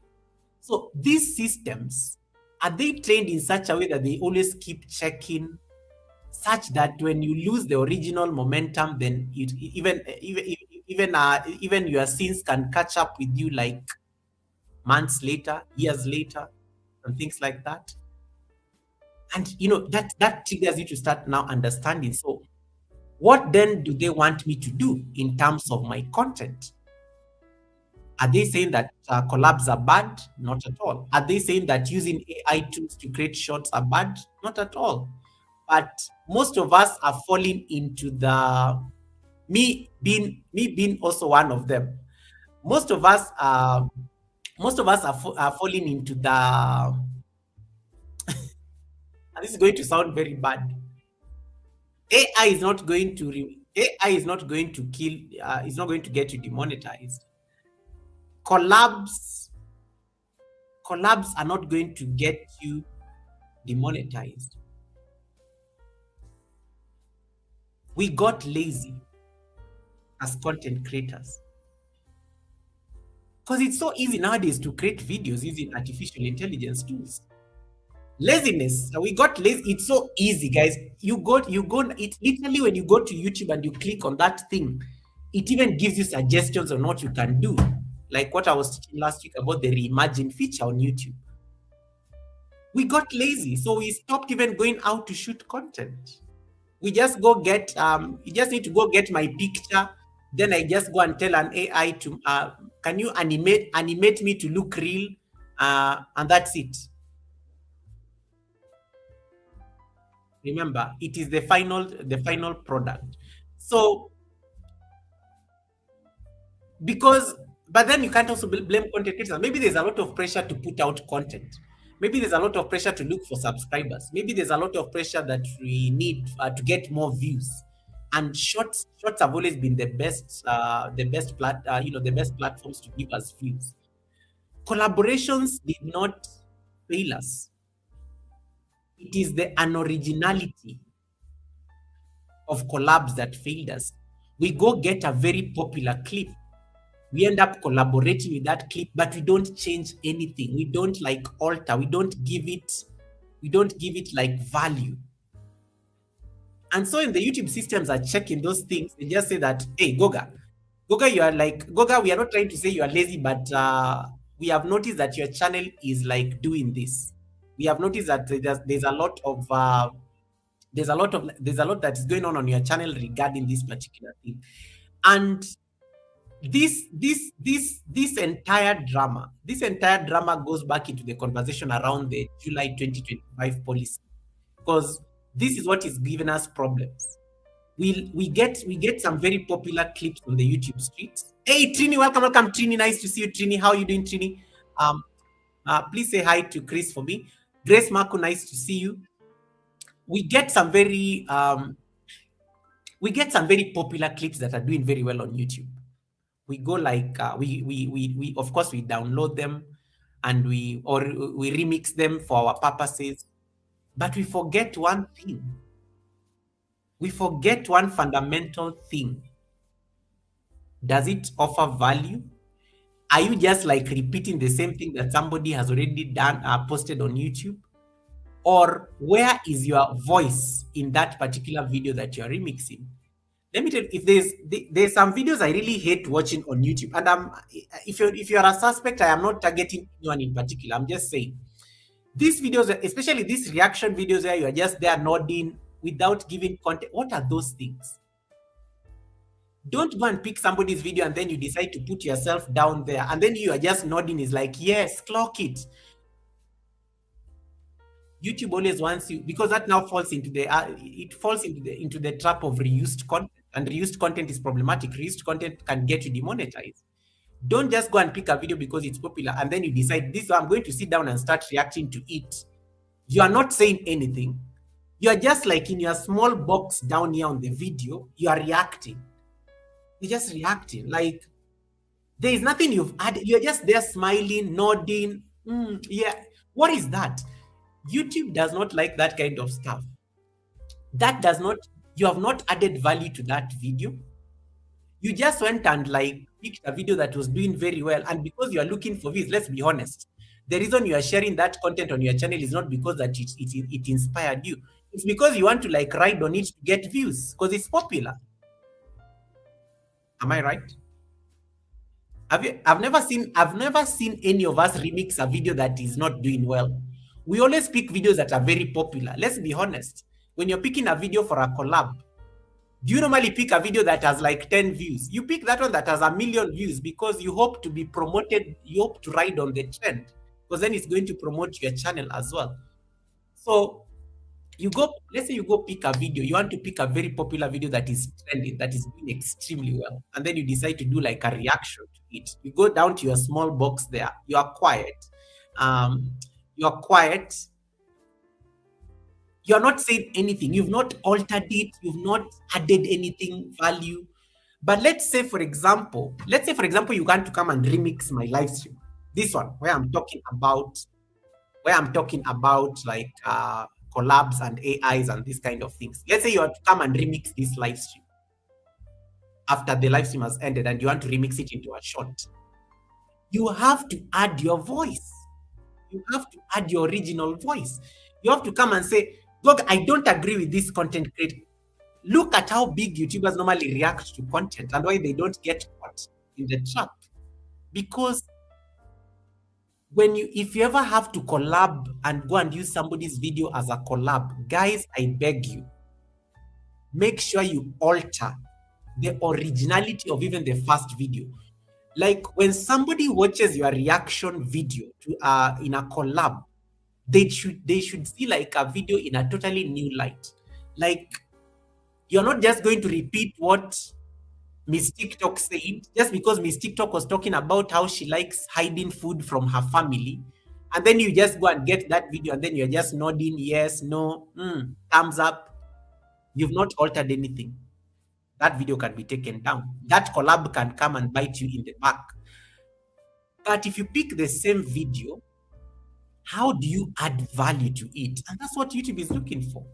So these systems, are they trained in such a way that they always keep checking, such that when you lose the original momentum, then even your sins can catch up with you like months later, years later, and things like that? And that triggers you to start now understanding. So what then do they want me to do in terms of my content? Are they saying that collabs are bad? Not at all. Are they saying that using AI tools to create shorts are bad? Not at all. But most of us are falling into me being also one of them. Most of us are most of us are falling into the, and this is going to sound very bad. AI is not going to AI is not going to kill. It's not going to get you demonetized. Collabs collabs are not going to get you demonetized. We got lazy as content creators because it's so easy nowadays to create videos using artificial intelligence tools. Laziness, we got lazy. It's so easy, guys. It's literally when you go to YouTube and you click on that thing, it even gives you suggestions on what you can do, like what I was teaching last week about the reimagine feature on YouTube. We got lazy, so we stopped even going out to shoot content. We just go get you just need to go get my picture, then I just go and tell an AI to can you animate me to look real, and that's it. Remember, it is the final product. So but then you can't also blame content creators. Maybe there's a lot of pressure to put out content. Maybe there's a lot of pressure to look for subscribers. Maybe there's a lot of pressure that we need to get more views. And shorts have always been the best platforms to give us views. Collaborations did not fail us. It is the unoriginality of collabs that failed us. We go get a very popular clip. We end up collaborating with that clip, but we don't change anything. We don't alter. We don't give it like value. And so in the YouTube systems are checking those things. They just say that, hey, Goga, you are Goga, we are not trying to say you are lazy, but we have noticed that your channel is like doing this. We have noticed that there's a lot that is going on your channel regarding this particular thing. And this entire drama goes back into the conversation around the July 2025 policy, because this is what is giving us problems. We get some very popular clips on the YouTube streets. Hey Trini, welcome Trini, nice to see you Trini. How are you doing Trini? Please say hi to Chris for me. Grace Marco, nice to see you. We get some very popular clips that are doing very well on YouTube. We go we of course we download them and we remix them for our purposes, but we forget one thing. We forget one fundamental thing. Does it offer value? Are you just like repeating the same thing that somebody has already done, posted on YouTube? Or where is your voice in that particular video that you're remixing? Let me tell you, if there's some videos I really hate watching on YouTube, and if you're a suspect, I am not targeting anyone in particular. I'm just saying these videos, especially these reaction videos where you are just there nodding without giving content. What are those things? Don't go and pick somebody's video and then you decide to put yourself down there and then you are just nodding. Is like, yes, clock it. YouTube always wants you, because that now falls into the into the trap of reused content, and reused content is problematic. Reused content can get you demonetized. Don't just go and pick a video because it's popular and then you decide, this I'm going to sit down and start reacting to it. You are not saying anything. You are just like in your small box down here on the video, you are reacting. You're just reacting. Like there is nothing you've added. You're just there smiling, nodding. Yeah. What is that? YouTube does not like that kind of stuff. You have not added value to that video. You just went and like picked a video that was doing very well. And because you are looking for views, let's be honest, the reason you are sharing that content on your channel is not because that it inspired you. It's because you want to like ride on it to get views because it's popular. Am I right? I've never seen any of us remix a video that is not doing well. We always pick videos that are very popular. Let's be honest. When you're picking a video for a collab, do you normally pick a video that has like 10 views? You pick that one that has 1 million views because you hope to be promoted. You hope to ride on the trend because then it's going to promote your channel as well. So let's say you go pick a video, you want to pick a very popular video that is trending, that is doing extremely well, and then you decide to do like a reaction to it. You go down to your small box there, you are quiet. Um, you are quiet, you're not saying anything, you've not altered it, you've not added anything value. But let's say for example you want to come and remix my live stream, this one where I'm talking about like collabs and AIs and these kind of things. Let's say you want to come and remix this live stream after the live stream has ended and you want to remix it into a short. You have to add your voice. You have to add your original voice. You have to come and say, look, I don't agree with this content creator. Look at how big YouTubers normally react to content and why they don't get caught in the trap. Because if you ever have to collab and go and use somebody's video as a collab, guys, I beg you, make sure you alter the originality of even the first video. Like when somebody watches your reaction video to in a collab, they should see like a video in a totally new light. Like you're not just going to repeat what Miss TikTok said just because Miss TikTok was talking about how she likes hiding food from her family, and then you just go and get that video and then you're just nodding yes, no, thumbs up. You've not altered anything. That video can be taken down. That collab can come and bite you in the back. But if you pick the same video, how do you add value to it? And that's what YouTube is looking for.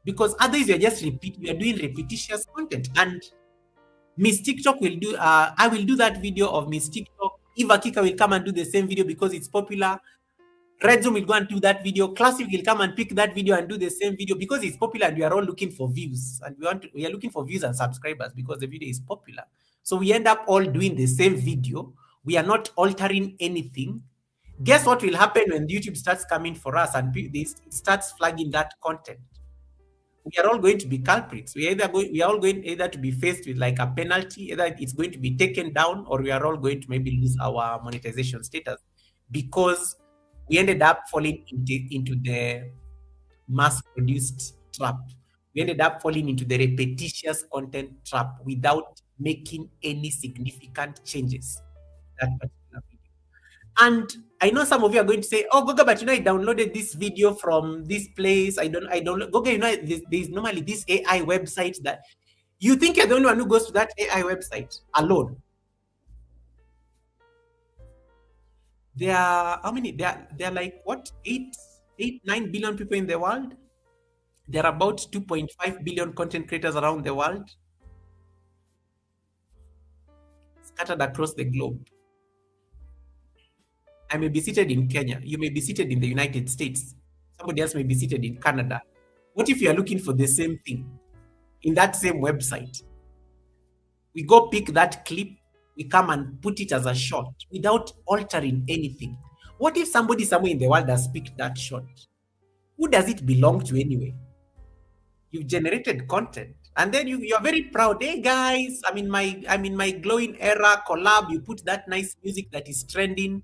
Because otherwise you're doing repetitious content. And Miss TikTok will do, I will do that video of Miss TikTok. Eva Kika will come and do the same video because it's popular. Red Zoom will go and do that video. Classic will come and pick that video and do the same video because it's popular and we are all looking for views. And we are looking for views and subscribers because the video is popular. So we end up all doing the same video. We are not altering anything. Guess what will happen when YouTube starts coming for us and it starts flagging that content? We are all going to be culprits. We are all going either to be faced with like a penalty, either it's going to be taken down, or we are all going to maybe lose our monetization status because we ended up falling into the mass-produced trap. We ended up falling into the repetitious content trap without making any significant changes. That particular video. And I know some of you are going to say, "Oh, Goga, but I downloaded this video from this place. I don't. Goga, there's normally this AI website that you think you're the only one who goes to that AI website alone. There are how many? There are like what 9 billion people in the world. There are about 2.5 billion content creators around the world, scattered across the globe. I may be seated in Kenya. You may be seated in the United States. Somebody else may be seated in Canada. What if you are looking for the same thing in that same website? We go pick that clip, we come and put it as a short without altering anything. What if somebody somewhere in the world has picked that short? Who does it belong to anyway? You've generated content. And then you're very proud. Hey guys, I'm in my glowing era collab. You put that nice music that is trending.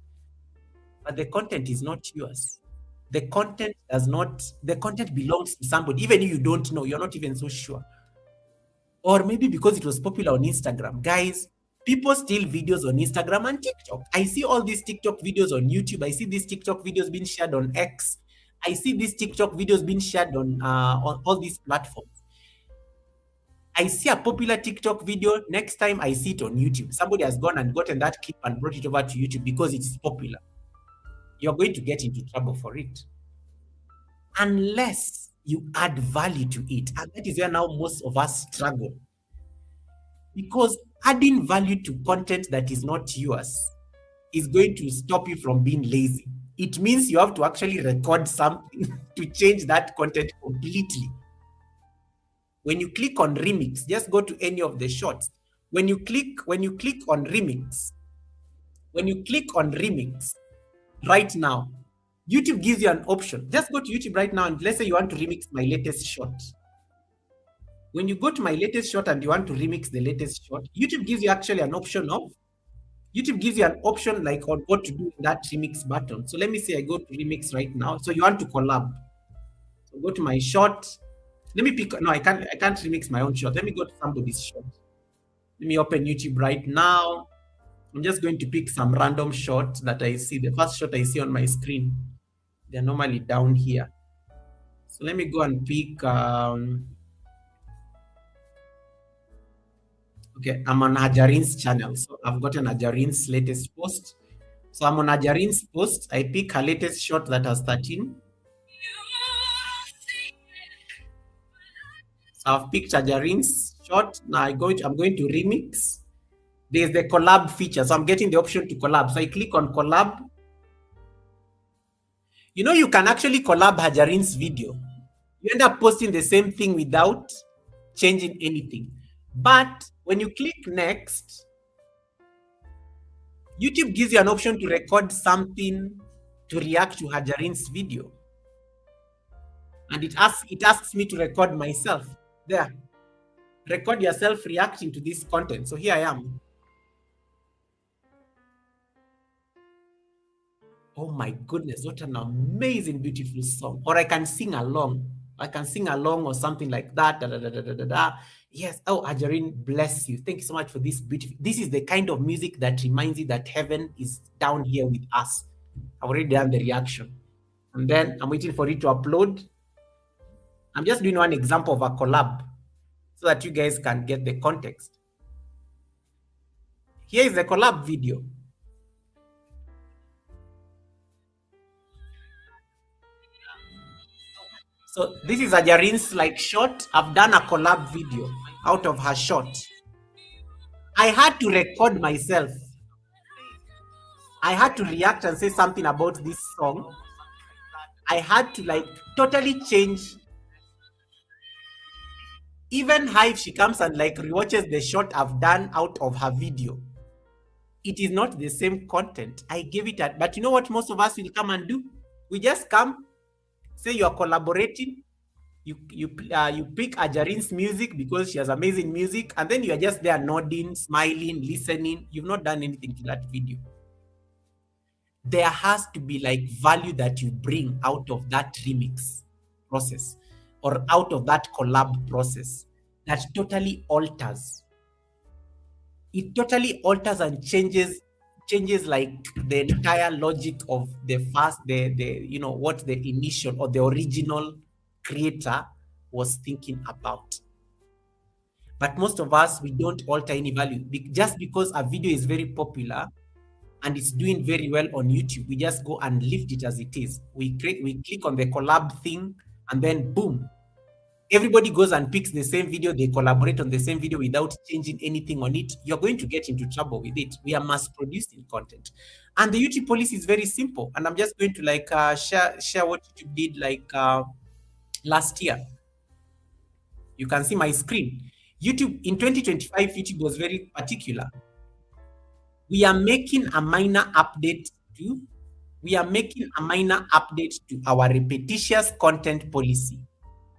But the content is not yours. The content belongs to somebody, even if you don't know, you're not even so sure. Or maybe because it was popular on Instagram. Guys, people steal videos on Instagram and TikTok. I see all these TikTok videos on YouTube. I see these TikTok videos being shared on X. I see these TikTok videos being shared on all these platforms. I see a popular TikTok video. Next time I see it on YouTube. Somebody has gone and gotten that clip and brought it over to YouTube because it's popular. You're going to get into trouble for it. Unless you add value to it. And that is where now most of us struggle. Because adding value to content that is not yours is going to stop you from being lazy. It means you have to actually record something to change that content completely. When you click on remix, just go to any of the shorts. When you click on remix, right now, YouTube gives you an option. Just go to YouTube right now and let's say you want to remix my latest short. When you go to my latest short and you want to remix the latest short, YouTube gives you actually an option like on what to do in that remix button. So let me say I go to remix right now. So you want to collab. So Go to my shot. Let me pick. No, I can't remix my own shot. Let me go to somebody's shot. Let me open YouTube right now. I'm just going to pick some random shot that I see. The first shot I see on my screen. They're normally down here. So let me go and pick. Okay, I'm on Hajarin's channel. So I've gotten Hajarin's latest post. So I'm on Hajarin's post. I pick her latest shot that has 13. So I've picked Hajarin's shot. Now I'm going to remix. There's the collab feature. So I'm getting the option to collab. So I click on collab. You know, you can actually collab Hajarin's video. You end up posting the same thing without changing anything. But when you click next, YouTube gives you an option to record something to react to Hajarin's video. And it asks me to record myself. There. Record yourself reacting to this content. So here I am. Oh my goodness, what an amazing, beautiful song. Or I can sing along. Or something like that. Da, da, da, da, da, da, da. Yes. Oh, Hajarin, bless you. Thank you so much for this beautiful. This is the kind of music that reminds you that heaven is down here with us. I've already done the reaction. And then I'm waiting for it to upload. I'm just doing one example of a collab so that you guys can get the context. Here is the collab video. So this is Hajarin's like shot. I've done a collab video out of her shot. I had to record myself. I had to react and say something about this song. I had to like totally change. Even if she comes and like rewatches the shot I've done out of her video, it is not the same content. I gave it but you know what most of us will come and do? We just come, say you are collaborating, you pick Hajarin's music because she has amazing music, and then you are just there nodding, smiling, listening. You've not done anything to that video. There has to be like value that you bring out of that remix process or out of that collab process that totally alters. It totally alters and changes like the entire logic of the first, the what the initial or the original creator was thinking about. But most of us, we don't alter any value. Just because a video is very popular and it's doing very well on YouTube, we just go and lift it as it is. We click on the collab thing, and then boom, everybody goes and picks the same video. They collaborate on the same video without changing anything on it. You're going to get into trouble with it. We are mass producing content, and the YouTube policy is very simple. And I'm just going to like share what YouTube did like last year. You can see my screen. YouTube in 2025, YouTube was very particular. We are making a minor update to our repetitious content policy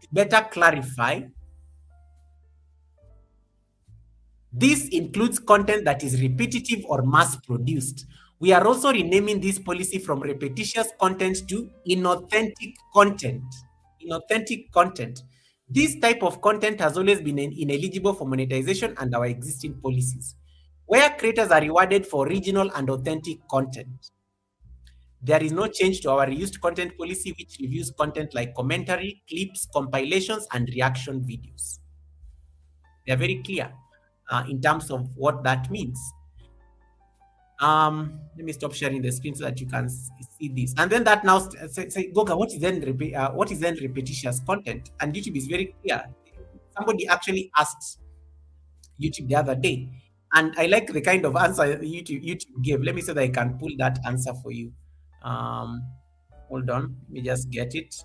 to better clarify. This includes content that is repetitive or mass-produced. We are also renaming this policy from repetitious content to inauthentic content. Inauthentic content. This type of content has always been ineligible for monetization under our existing policies, where creators are rewarded for original and authentic content. There is no change to our reused content policy, which reviews content like commentary, clips, compilations, and reaction videos. They are very clear in terms of what that means. Let me stop sharing the screen so that you can see this. And then that now say Goga, what is then repetitious content? And YouTube is very clear. Somebody actually asked YouTube the other day, and I like the kind of answer YouTube gave. Let me see that I can pull that answer for you. Hold on, let me just get it.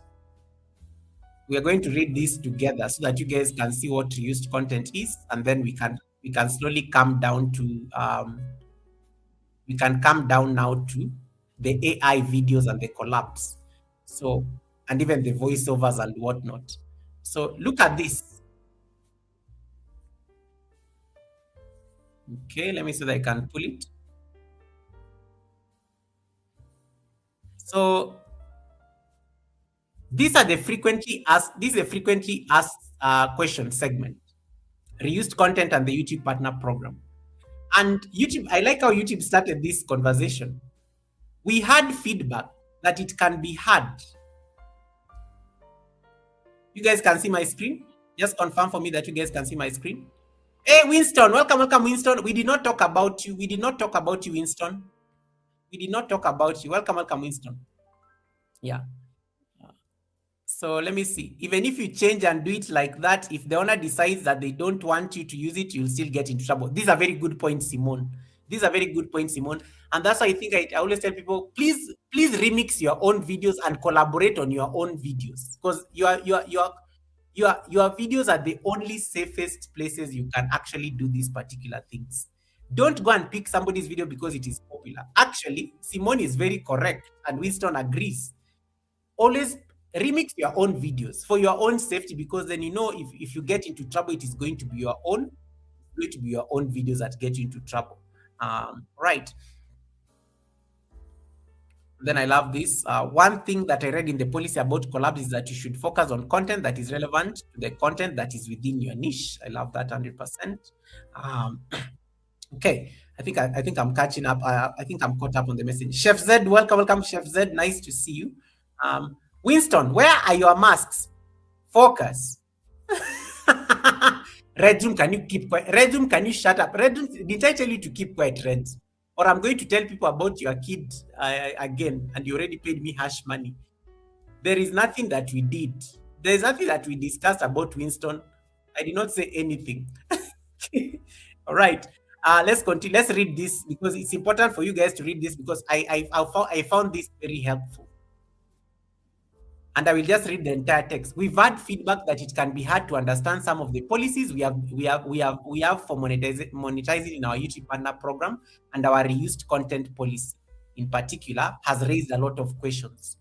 We are going to read this together so that you guys can see what reused content is, and then we can slowly come down to now to the AI videos and the collabs. So, and even the voiceovers and whatnot. So look at this. Okay, let me see that I can pull it. So These are the frequently asked. This is a frequently asked question segment. Reused content and the YouTube partner program. And YouTube, I like how YouTube started this conversation. We had feedback that it can be hard. You guys can see my screen? Just confirm for me that you guys can see my screen. Hey, Winston, welcome, welcome, Winston. We did not talk about you. We did not talk about you, Winston. We did not talk about you. Welcome, welcome, Winston. Yeah. So let me see. Even if you change and do it like that, if the owner decides that they don't want you to use it, you'll still get into trouble. These are very good points, Simone. These are very good points, Simone. And that's why I think I always tell people, please remix your own videos and collaborate on your own videos. Because your videos are the only safest places you can actually do these particular things. Don't go and pick somebody's video because it is popular. Actually, Simone is very correct and Winston agrees. Always remix your own videos for your own safety, because then if you get into trouble, it is going to be your own videos that get you into trouble. Right. Then I love this. One thing that I read in the policy about Collabs is that you should focus on content that is relevant to the content that is within your niche. I love that 100%. Okay, I think I'm catching up. I think I'm caught up on the message. Chef Zed, welcome, Chef Zed. Nice to see you. Winston, where are your masks? Focus. Red Room, can you keep quiet? Red Room, can you shut up? Red Room, didn't I tell you to keep quiet, Red? Or I'm going to tell people about your kid again, and you already paid me hash money. There is nothing that we did. There is nothing that we discussed about Winston. I did not say anything. All right. Let's continue. Let's read this because it's important for you guys to read this, because I found this very helpful. And I will just read the entire text. We've had feedback that it can be hard to understand some of the policies we have for monetizing in our YouTube partner program, and our reused content policy in particular has raised a lot of questions.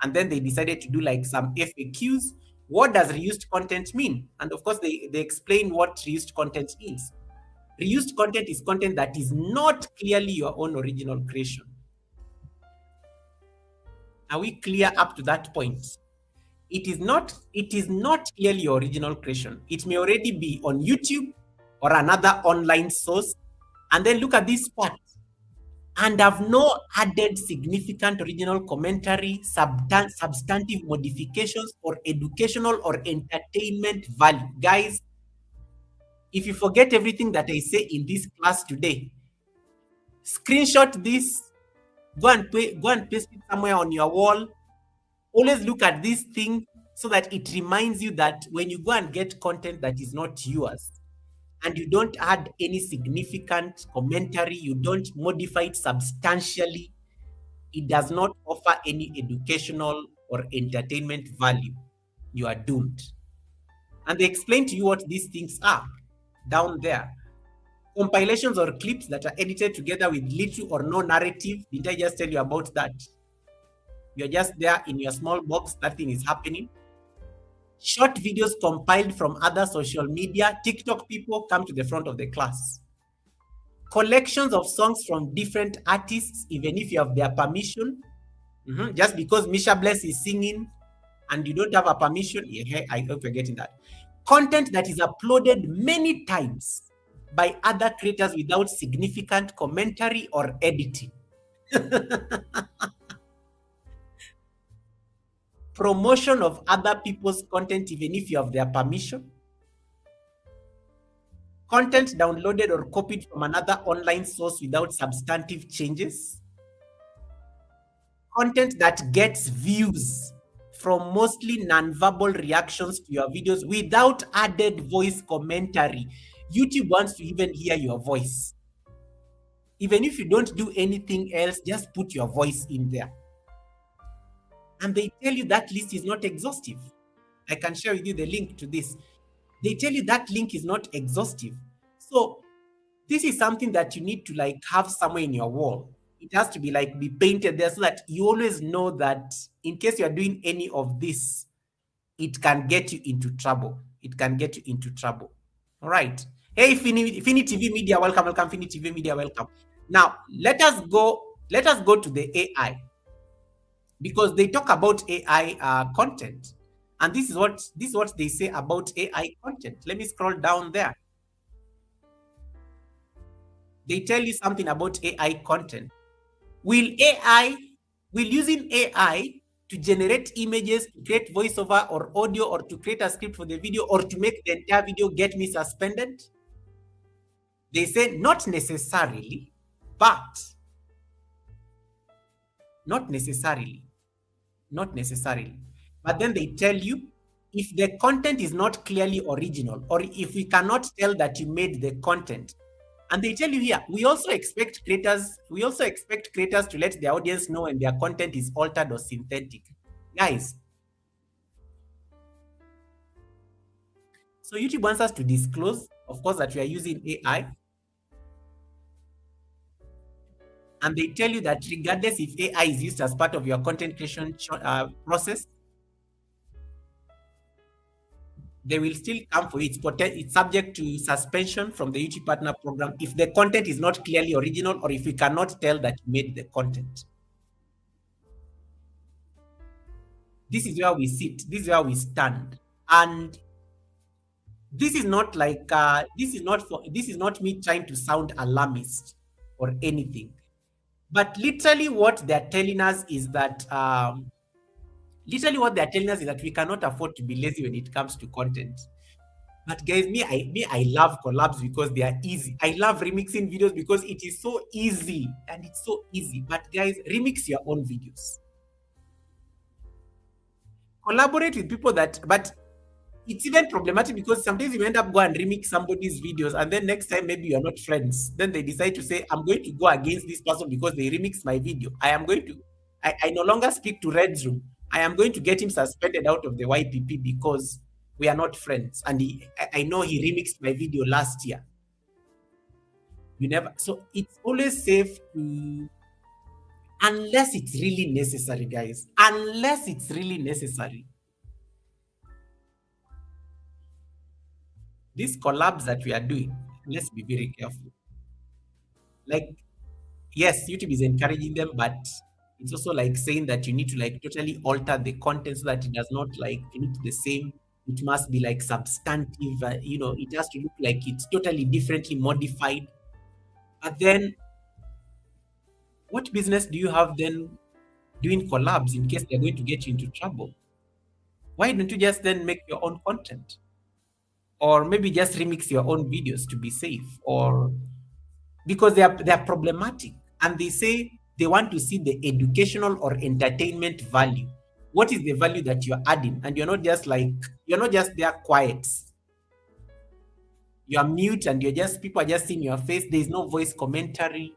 And then they decided to do like some FAQs. What does reused content mean? And of course, they explain what reused content means. Reused content is content that is not clearly your own original creation. Are we clear up to that point? It is not clearly your original creation. It may already be on YouTube or another online source. And then look at this part. And have no added significant original commentary, substantive modifications, or educational or entertainment value. Guys, if you forget everything that I say in this class today, screenshot this, go and paste it somewhere on your wall. Always look at this thing so that it reminds you that when you go and get content that is not yours, and you don't add any significant commentary, you don't modify it substantially, it does not offer any educational or entertainment value, you are doomed. And they explain to you what these things are down there. Compilations or clips that are edited together with little or no narrative. Did I just tell you about that? You're just there in your small box, nothing is happening. Short videos compiled from other social media. TikTok people, come to the front of the class. Collections of songs from different artists, even if you have their permission. Just because Misha Bless is singing and you don't have a permission, yeah, I hope you're getting that. Content that is uploaded many times by other creators without significant commentary or editing. Promotion of other people's content, even if you have their permission. Content downloaded or copied from another online source without substantive changes. Content that gets views from mostly non-verbal reactions to your videos without added voice commentary. YouTube wants to even hear your voice. Even if you don't do anything else, just put your voice in there. And they tell you that list is not exhaustive. I can share with you the link to this. They tell you that link is not exhaustive. So this is something that you need to like have somewhere in your wall. It has to be like be painted there so that you always know that in case you are doing any of this, it can get you into trouble. It can get you into trouble. All right. Hey, Fini TV Media, welcome. Fini TV Media, welcome. Now let us go to the AI. because they talk about AI content, and this is what they say about AI content. Let me scroll down there. They tell you something about AI content. Will AI, will using AI to generate images, to create voiceover or audio, or to create a script for the video, or to make the entire video get me suspended? They say not necessarily, but not necessarily, not necessarily. But then they tell you if the content is not clearly original, or if we cannot tell that you made the content. And they tell you here, we also expect creators to let their audience know when their content is altered or synthetic. Guys, so YouTube wants us to disclose, of course, that we are using AI. And they tell you that regardless if AI is used as part of your content creation process, they will still come for it. It's subject to suspension from the YouTube Partner Program if the content is not clearly original, or if we cannot tell that you made the content. This is where we sit. This is where we stand. And this is not like this is not me trying to sound alarmist or anything. But literally what they're telling us is that we cannot afford to be lazy when it comes to content. But guys, I love collabs because they are easy. I love remixing videos because it is so easy, and it's so easy. But guys, remix your own videos. Collaborate with people but it's even problematic because sometimes you end up go and remix somebody's videos, and then next time maybe you're not friends. Then they decide to say, I'm going to go against this person because they remixed my video. I no longer speak to Red's Room. I am going to get him suspended out of the YPP because we are not friends. And I know he remixed my video last year. So it's always safe to, unless it's really necessary, guys. Unless it's really necessary. These collabs that we are doing, let's be very careful. Like, yes, YouTube is encouraging them, but it's also like saying that you need to like totally alter the content so that it does not like look the same. It must be like substantive, it has to look like it's totally differently modified. But then, what business do you have then doing collabs in case they're going to get you into trouble? Why don't you just then make your own content? Or maybe just remix your own videos to be safe, or because they are problematic, and they say they want to see the educational or entertainment value. What is the value that you're adding? And you're not just there quiet. You're mute, and people are just seeing your face. There's no voice commentary.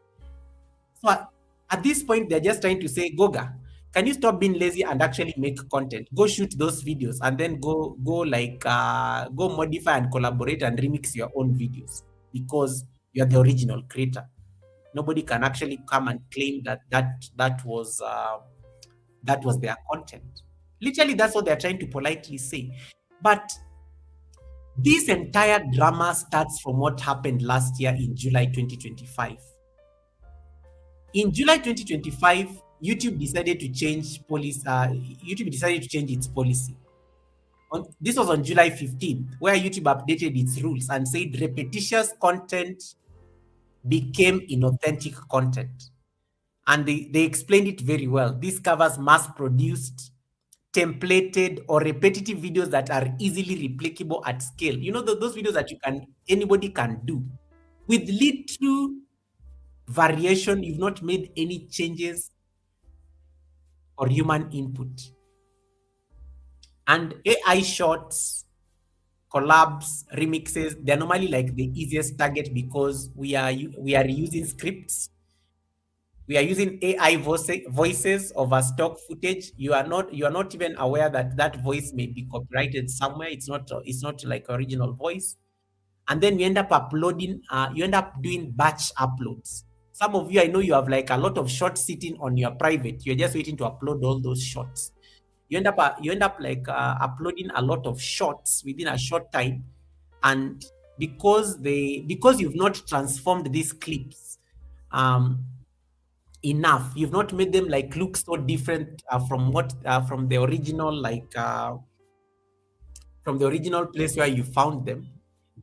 So at this point, they're just trying to say, Goga, can you stop being lazy and actually make content? Go shoot those videos, and then go modify and collaborate and remix your own videos, because you're the original creator. Nobody can actually come and claim that was their content. Literally, that's what they're trying to politely say. But this entire drama starts from what happened last year in July 2025. In July 2025, YouTube decided to change its policy. This was on July 15th, where YouTube updated its rules and said repetitious content became inauthentic content. And they explained it very well. This covers mass-produced, templated, or repetitive videos that are easily replicable at scale. You know, those videos that anybody can do with little variation. You've not made any changes or human input. And AI shorts, collabs, remixes, they're normally like the easiest target because we are using scripts. We are using AI voices over stock footage. You are not even aware that voice may be copyrighted somewhere. It's not like original voice. And then you end up uploading. You end up doing batch uploads. Some of you, I know you have like a lot of shots sitting on your private. You're just waiting to upload all those shots. You end up like uploading a lot of shots within a short time, and because you've not transformed these clips, enough. You've not made them like look so different from what from the original from the original place where you found them.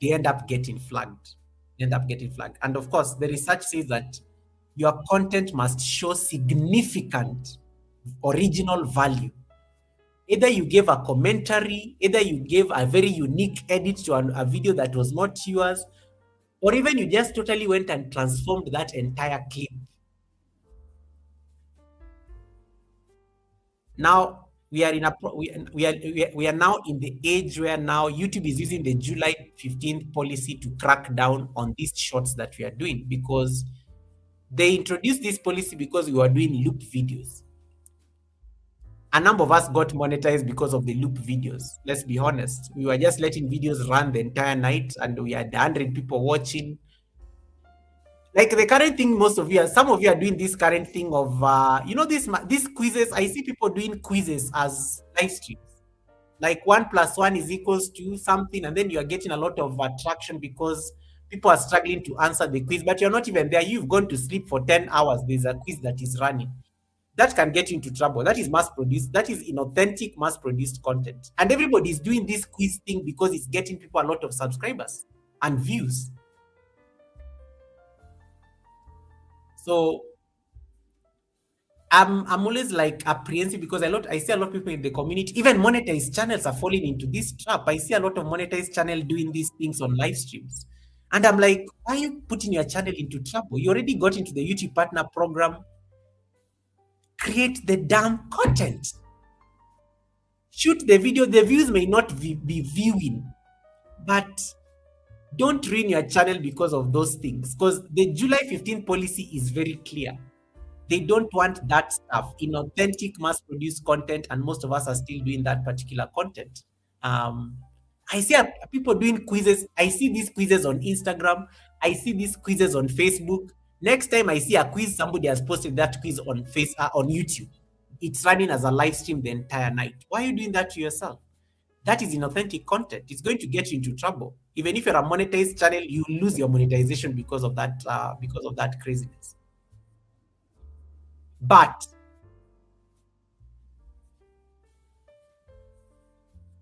They end up getting flagged. They end up getting flagged. And of course, the research says that your content must show significant original value. Either you gave a commentary, either you gave a very unique edit to a video that was not yours, or even you just totally went and transformed that entire clip. Now we are in a we are now in the age where now YouTube is using the July 15th policy to crack down on these shorts that we are doing, because they introduced this policy because we were doing loop videos. A number of us got monetized because of the loop videos. Let's be honest. We were just letting videos run the entire night and we had 100 people watching. Like the current thing, some of you are doing this current thing of, these quizzes. I see people doing quizzes as live streams. Like 1+1 is equals to something, and then you are getting a lot of attraction because people are struggling to answer the quiz, but you're not even there. You've gone to sleep for 10 hours. There's a quiz that is running. That can get you into trouble. That is mass produced. That is inauthentic mass produced content. And everybody is doing this quiz thing because it's getting people a lot of subscribers and views. So I'm always like apprehensive because I see a lot of people in the community, even monetized channels are falling into this trap. I see a lot of monetized channel doing these things on live streams. And I'm like, why are you putting your channel into trouble? You already got into the YouTube partner program. Create the damn content. Shoot the video. The views may not be viewing, but don't ruin your channel because of those things. Because the July 15th policy is very clear. They don't want that stuff, inauthentic mass-produced content, and most of us are still doing that particular content. I see people doing quizzes. I see these quizzes on Instagram. I see these quizzes on Facebook. Next time I see a quiz, somebody has posted that quiz on on YouTube. It's running as a live stream the entire night. Why are you doing that to yourself? That is inauthentic content. It's going to get you into trouble. Even if you're a monetized channel, you lose your monetization because of that craziness. But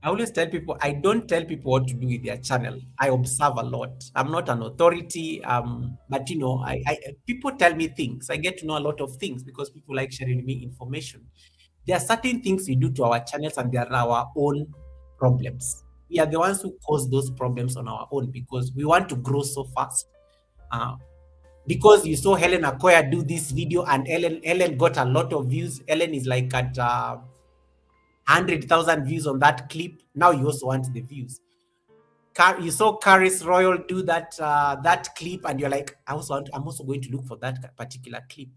I always tell people, I don't tell people what to do with their channel. I observe a lot. I'm not an authority, but people tell me things. I get to know a lot of things because people like sharing me information. There are certain things we do to our channels and they are our own problems. We are the ones who cause those problems on our own because we want to grow so fast. Because you saw Helen Akoya do this video and Ellen got a lot of views. Ellen is like at 100,000 views on that clip. Now you also want the views. You saw Caris Royal do that clip and you're like, I'm also going to look for that particular clip.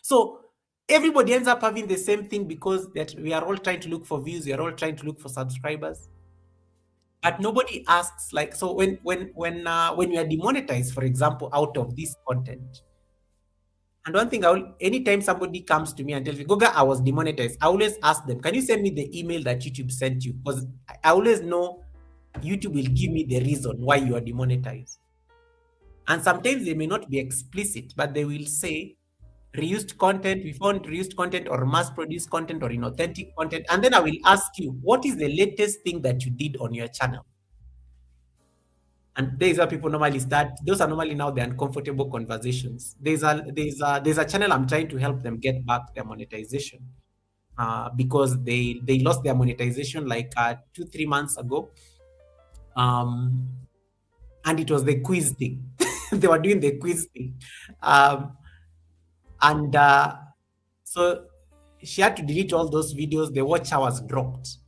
So everybody ends up having the same thing because that we are all trying to look for views. We are all trying to look for subscribers. But nobody asks, like, so when you are demonetized, for example, out of this content, and one thing, anytime somebody comes to me and tells me, Goga, I was demonetized, I always ask them, can you send me the email that YouTube sent you? Because I always know YouTube will give me the reason why you are demonetized. And sometimes they may not be explicit, but they will say, reused content, we found reused content or mass-produced content or inauthentic content. And then I will ask you, what is the latest thing that you did on your channel? And there's where people normally start. Those are normally now the uncomfortable conversations. There's a channel I'm trying to help them get back their monetization because they lost their monetization like 2-3 months ago. And it was the quiz thing. They were doing the quiz thing. So she had to delete all those videos. The watch hours dropped.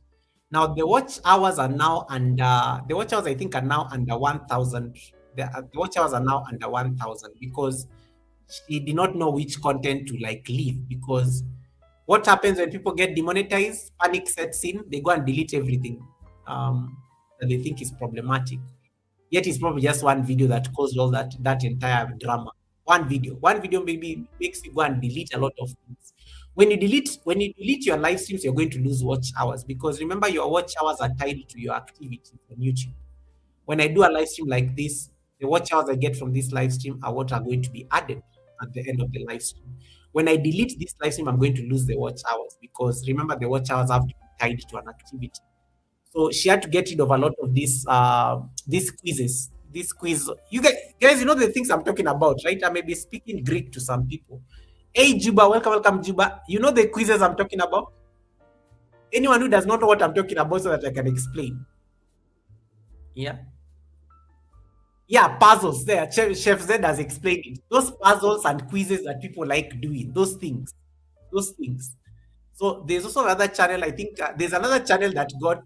Now the watch hours are now under, the watch hours I think are now under 1,000. The watch hours are now under 1,000 because she did not know which content to like leave. Because what happens when people get demonetized, panic sets in, they go and delete everything that they think is problematic. Yet it's probably just one video that caused all that entire drama. One video maybe makes you go and delete a lot of things. When you delete your live streams, you're going to lose watch hours because remember your watch hours are tied to your activity on YouTube. When I do a live stream like this, the watch hours I get from this live stream are what are going to be added at the end of the live stream. when I delete this live stream, I'm going to lose the watch hours, because remember, the watch hours have to be tied to an activity. So she had to get rid of a lot of these quizzes. This quiz, you guys, you know the things I'm talking about, right? I may be speaking Greek to some people. Hey Juba, welcome Juba. You know the quizzes I'm talking about? Anyone who does not know what I'm talking about, so that I can explain. Yeah. Yeah, puzzles there. Chef Z has explained it. Those puzzles and quizzes that people like doing, those things. Those things. So there's also another channel. I think there's another channel that got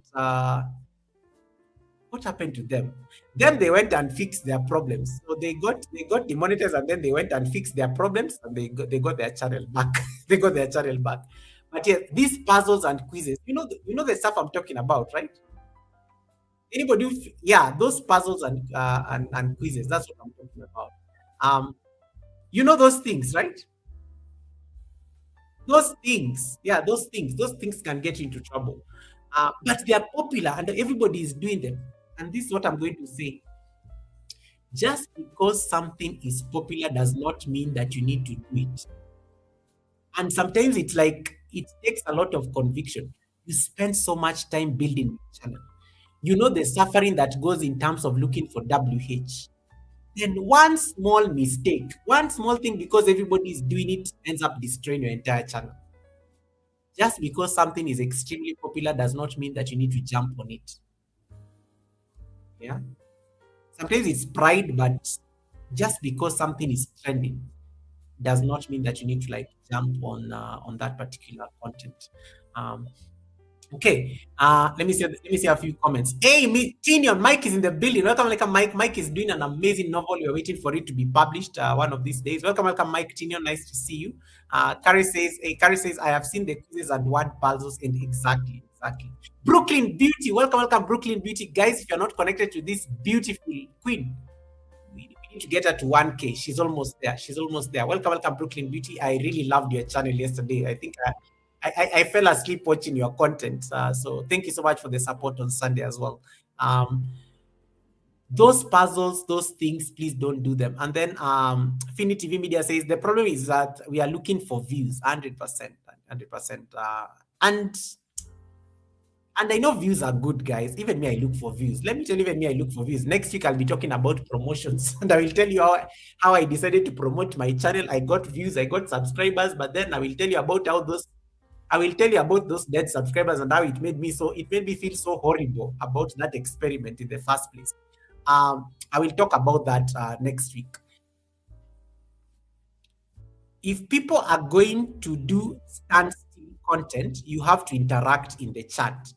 what happened to them? Then they went and fixed their problems. So they got demonetized, and then they went and fixed their problems, and they got their channel back. They got their channel back. But yeah, these puzzles and quizzes, you know the stuff I'm talking about, right? Anybody yeah, those puzzles and quizzes, that's what I'm talking about. You know those things, right? Those things, yeah, those things can get you into trouble. But they are popular and everybody is doing them. And this is what I'm going to say. Just because something is popular does not mean that you need to do it. And sometimes it's like it takes a lot of conviction. You spend so much time building the channel. You know the suffering that goes in terms of looking for WH. Then one small mistake, one small thing, because everybody is doing it, ends up destroying your entire channel. Just because something is extremely popular does not mean that you need to jump on it. Yeah. Sometimes it's pride, but just because something is trending does not mean that you need to like jump on that particular content. Okay. Let me see a few comments. Hey, Tinion, Mike is in the building. Welcome, Mike. Mike is doing an amazing novel. We're waiting for it to be published one of these days. Welcome, Mike Tinion. Nice to see you. Carrie says, I have seen the quizzes and word puzzles, and exactly. Brooklyn Beauty, welcome, Brooklyn Beauty. Guys, if you're not connected to this beautiful queen, we need to get her to 1K. She's almost there. Welcome, Brooklyn Beauty. I really loved your channel yesterday. I think I fell asleep watching your content. So thank you so much for the support on Sunday as well. Those puzzles, those things, please don't do them. And then Fini TV Media says the problem is that we are looking for views, 100%. And I know views are good, guys. Even me, I look for views. Let me tell you, even me, I look for views. Next week, I'll be talking about promotions. And I will tell you how I decided to promote my channel. I got views, I got subscribers, but then I will tell you about those dead subscribers and how it made me feel so horrible about that experiment in the first place. I will talk about that next week. If people are going to do standstill content, you have to interact in the chat.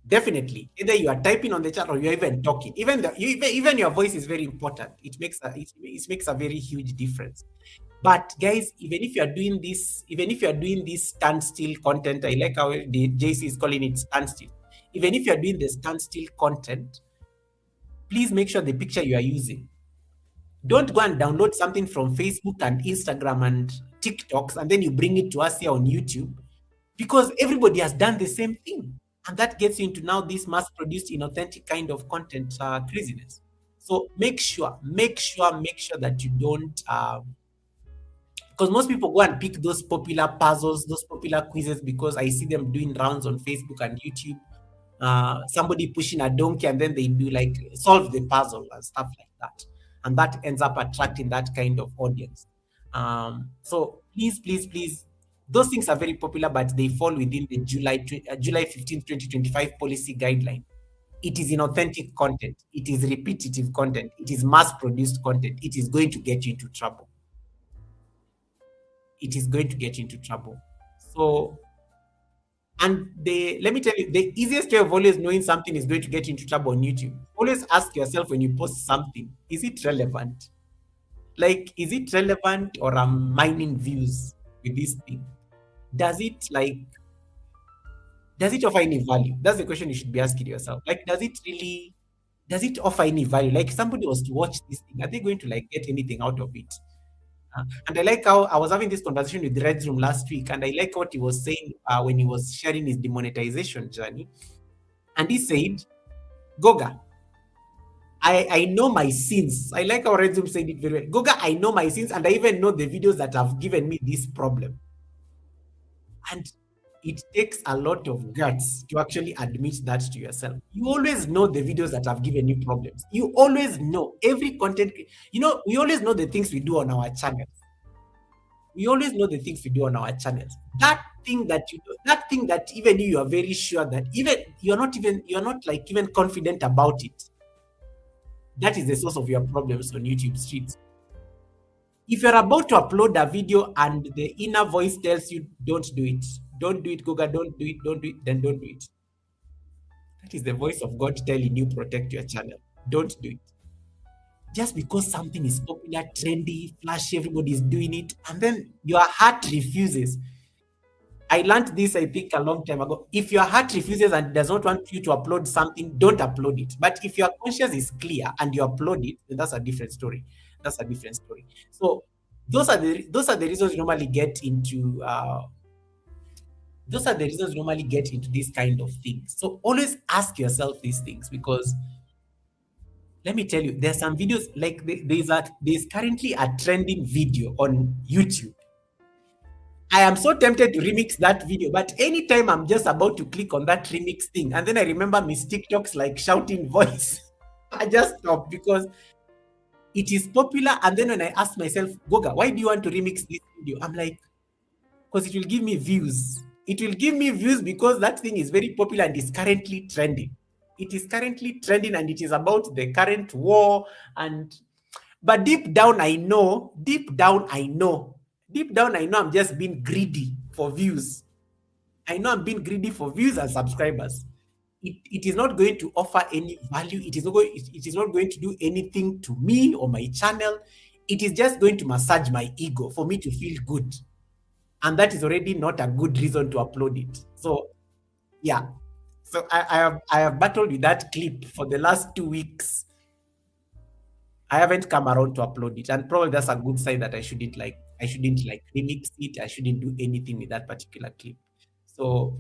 Definitely, either you are typing on the chat or you're even talking. Even your voice is very important. It makes a very huge difference. But guys, even if you are doing this standstill content, I like how the JC is calling it standstill. Even if you are doing the standstill content, please make sure the picture you are using. Don't go and download something from Facebook and Instagram and TikToks and then you bring it to us here on YouTube, because everybody has done the same thing. And that gets you into now this mass-produced, inauthentic kind of content craziness. So make sure that you don't, because most people go and pick those popular puzzles, those popular quizzes, because I see them doing rounds on Facebook and YouTube. Somebody pushing a donkey and then they do like solve the puzzle and stuff like that. And that ends up attracting that kind of audience. So please, those things are very popular, but they fall within the July 15, 2025 policy guideline. It is inauthentic content. It is repetitive content. It is mass-produced content. It is going to get you into trouble. So, and let me tell you, the easiest way of always knowing something is going to get you into trouble on YouTube. Always ask yourself when you post something, is it relevant? Like, is it relevant, or I'm mining views with this thing? Does it offer any value? That's the question you should be asking yourself. Like, does it offer any value? Like, if somebody was to watch this thing, are they going to like get anything out of it? And I like how I was having this conversation with Red's Room last week, and I like what he was saying when he was sharing his demonetization journey. And he said, Goga, I know my sins. I like how Redzum said it very well. Goga, I know my sins, and I even know the videos that have given me this problem. And it takes a lot of guts to actually admit that to yourself. You always know the videos that have given you problems. You always know every content. We always know the things we do on our channels. We always know the things we do on our channels. That thing that you do, that thing that even you are very sure that even you're not like even confident about it. That is the source of your problems on YouTube streets. If you're about to upload a video and the inner voice tells you don't do it, don't do it, Goga, don't do it, then don't do it. That is the voice of God telling you protect your channel. Don't do it. Just because something is popular, trendy, flashy, everybody is doing it, and then your heart refuses. I learned this, I think, a long time ago. If your heart refuses and does not want you to upload something, don't upload it. But if your conscience is clear and you upload it, then that's a different story. That's a different story. So those are the reasons you normally get into these kind of things. So always ask yourself these things, because let me tell you, there's some videos like there's currently a trending video on YouTube. I am so tempted to remix that video, but anytime I'm just about to click on that remix thing, and then I remember Miss TikTok's like shouting voice, I just stop because it is popular. And then when I ask myself, Goga, why do you want to remix this video? I'm like, because it will give me views. It will give me views because that thing is very popular and is currently trending. It is currently trending and it is about the current war. But deep down, I know I'm just being greedy for views. I know I'm being greedy for views and subscribers. It is not going to offer any value. It is not going to do anything to me or my channel. It is just going to massage my ego for me to feel good. And that is already not a good reason to upload it. So, yeah. So I have battled with that clip for the last 2 weeks. I haven't come around to upload it, and probably that's a good sign that I shouldn't remix it. I shouldn't do anything with that particular clip. So,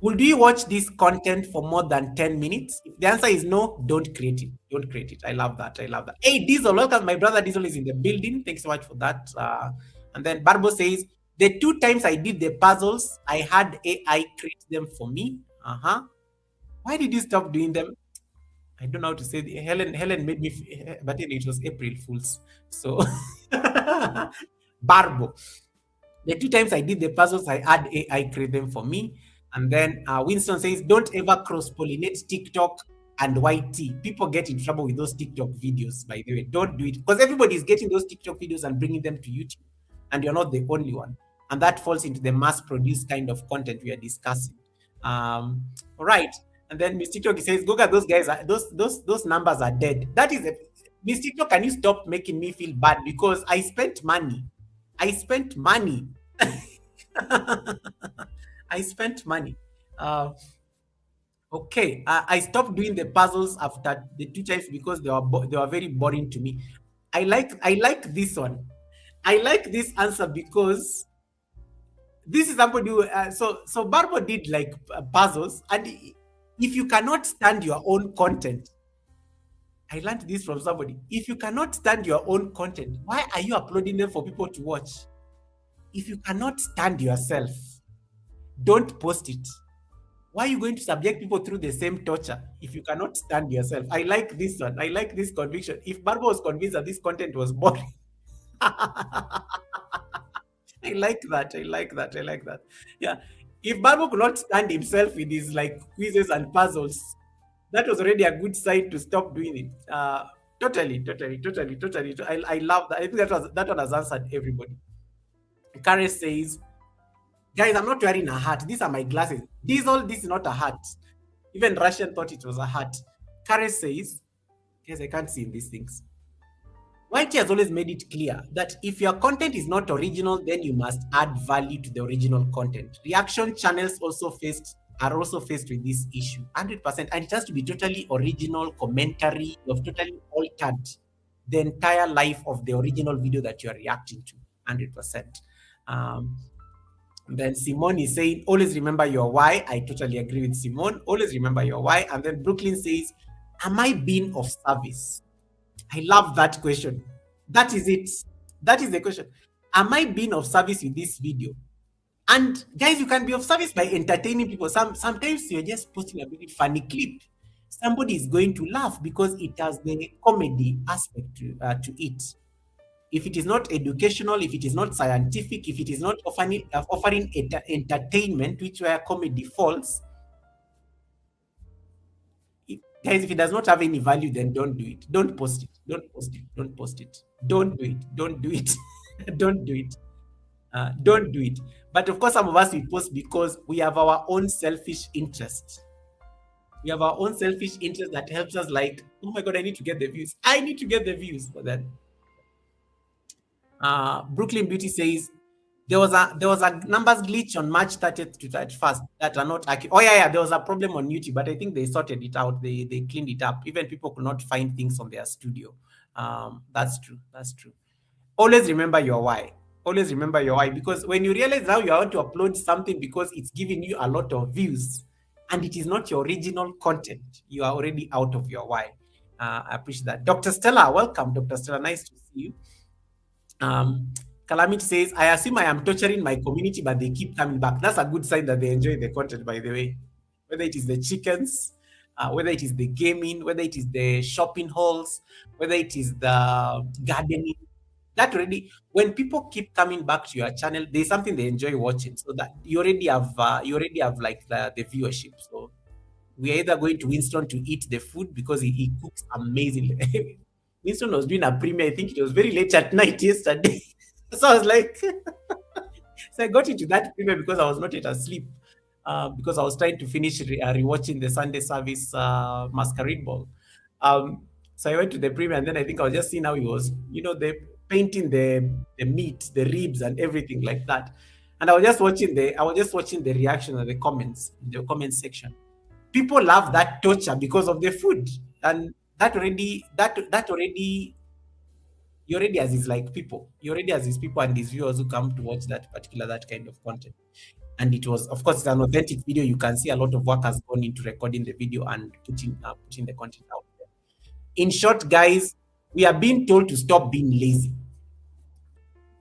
would you watch this content for more than 10 minutes? If the answer is no, don't create it. Don't create it. I love that. Hey, Diesel, welcome. My brother Diesel is in the building. Thanks so much for that. And then Barbo says, the 2 times I did the puzzles, I had AI create them for me. Why did you stop doing them? I don't know how to say it. Helen made me, but then it was April Fools. So, Barbo. The 2 times I did the puzzles, I had AI create them for me. And then Winston says, don't ever cross-pollinate TikTok and YT. People get in trouble with those TikTok videos, by the way. Don't do it. Because everybody is getting those TikTok videos and bringing them to YouTube. And you're not the only one. And that falls into the mass-produced kind of content we are discussing. All right. And then Miss TikTok says, Goga, those guys, those numbers are dead. That is Miss TikTok, can you stop making me feel bad? Because I spent money. I spent money. Okay. I stopped doing the puzzles after the 2 times because they were very boring to me. I like this one. I like this answer because this is somebody who, so Barbo did like puzzles, and if you cannot stand your own content, I learned this from somebody. If you cannot stand your own content, why are you uploading them for people to watch? If you cannot stand yourself, don't post it. Why are you going to subject people through the same torture if you cannot stand yourself? I like this one. I like this conviction. If Barbo was convinced that this content was boring, I like that. Yeah. If Barbo could not stand himself with his like quizzes and puzzles, that was already a good sign to stop doing it. Totally. I love that. I think that one has answered everybody. Kare says, guys, I'm not wearing a hat. These are my glasses. This is not a hat. Even Russian thought it was a hat. Kare says, guys, I can't see in these things. YT has always made it clear that if your content is not original, then you must add value to the original content. Reaction channels are also faced with this issue, 100%, and it has to be totally original commentary. You've totally altered the entire life of the original video that you are reacting to, 100%. Then Simone is saying, always remember your why. I totally agree with Simone. Always remember your why. And then Brooklyn says, Am I being of service? I love that question. That is it. That is the question. Am I being of service with this video? And guys, you can be of service by entertaining people. Sometimes you're just posting a very funny clip. Somebody is going to laugh because it has the comedy aspect to it. If it is not educational, if it is not scientific, if it is not offering entertainment, which where comedy falls, guys, if it does not have any value, then don't do it. Don't post it. Don't post it. Don't post it. Don't do it. Don't do it. Don't do it. Don't do it. But of course, some of us we post because we have our own selfish interest. We have our own selfish interest that helps us, like, oh my god, I need to get the views. I need to get the views. But then Brooklyn Beauty says there was a numbers glitch on March 30th to 31st that are not accurate. Oh yeah, there was a problem on YouTube, but I think they sorted it out. They cleaned it up. Even people could not find things on their studio. That's true. That's true. Always remember your why. Always remember your why, because when you realize now you want to upload something because it's giving you a lot of views and it is not your original content, you are already out of your why. I appreciate that. Dr. Stella, welcome. Dr. Stella, nice to see you. Calamity says, I assume I am torturing my community, but they keep coming back. That's a good sign that they enjoy the content, by the way. Whether it is the chickens, whether it is the gaming, whether it is the shopping halls, whether it is the gardening, that already, when people keep coming back to your channel, there's something they enjoy watching. So that you already have like the viewership. So we are either going to Winston to eat the food because he cooks amazingly. Winston was doing a premiere. I think it was very late at night yesterday. So I was like, so I got into that premiere because I was not yet asleep. Because I was trying to finish rewatching the Sunday service masquerade ball. So I went to the premiere, and then I think I was just seeing how he was, the painting the meat, the ribs, and everything like that. And I was just watching the reaction and the comments in the comment section. People love that torture because of the food, and that already he already has his like people. He already has his people and his viewers who come to watch that kind of content. And it was, of course, it's an authentic video. You can see a lot of work has gone into recording the video and putting the content out there. In short, guys, we are being told to stop being lazy.